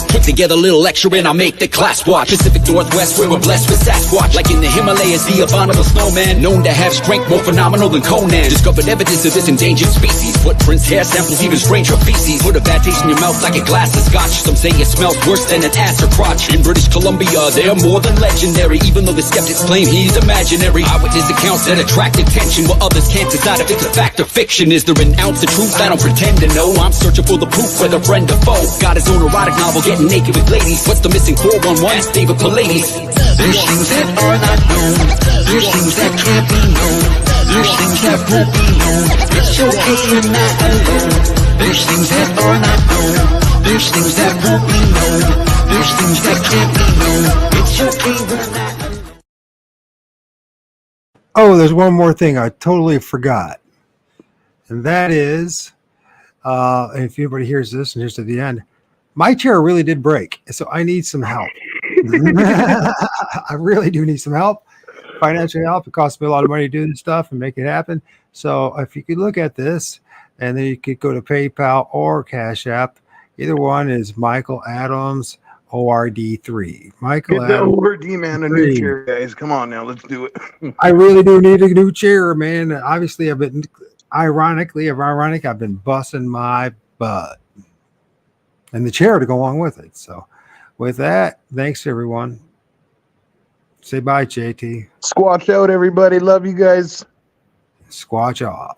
Put together a little lecture and I'll make the class watch. Pacific Northwest where we're blessed with Sasquatch. Like in the Himalayas, the abominable snowman, known to have strength more phenomenal than Conan. Discovered evidence of this endangered species. Footprints, hair samples, even stranger feces. Put a bad taste in your mouth like a glass of scotch. Some say it smells worse than an ass or crotch. In British Columbia, they're more than legendary, even though the skeptics claim he's imaginary. Eyewitness accounts that attract attention, while others can't decide if it's a fact or fiction. Is there an ounce of truth? I don't pretend to know. I'm searching for the proof, whether friend or foe. Got his own erotic novel, getting naked with ladies. What's the missing 411? Ask David Pallades. There's things that are not known. There's things that can't be known. There's things that won't be known. It's okay, you're not alone. There's things that are not known. There's things that won't be known. There's things that can't be known. It's okay, we're not alone. Oh, there's one more thing I totally forgot. And that is, if anybody hears this and here's to the end, my chair really did break. So I need some help. I really do need some help. Financial help. It costs me a lot of money to do this stuff and make it happen. So if you could look at this, and then you could go to PayPal or Cash App Either one is Michael Adams, O.R.D. 3. Michael Get the Adams. O.R.D. man a new 3. chair, guys. Come on now, let's do it. I really do need a new chair, man. Obviously, I've been I've been busting my butt. And the chair to go along with it. So with that, thanks everyone. Say bye, JT. Squatch out, everybody. Love you guys. Squatch off.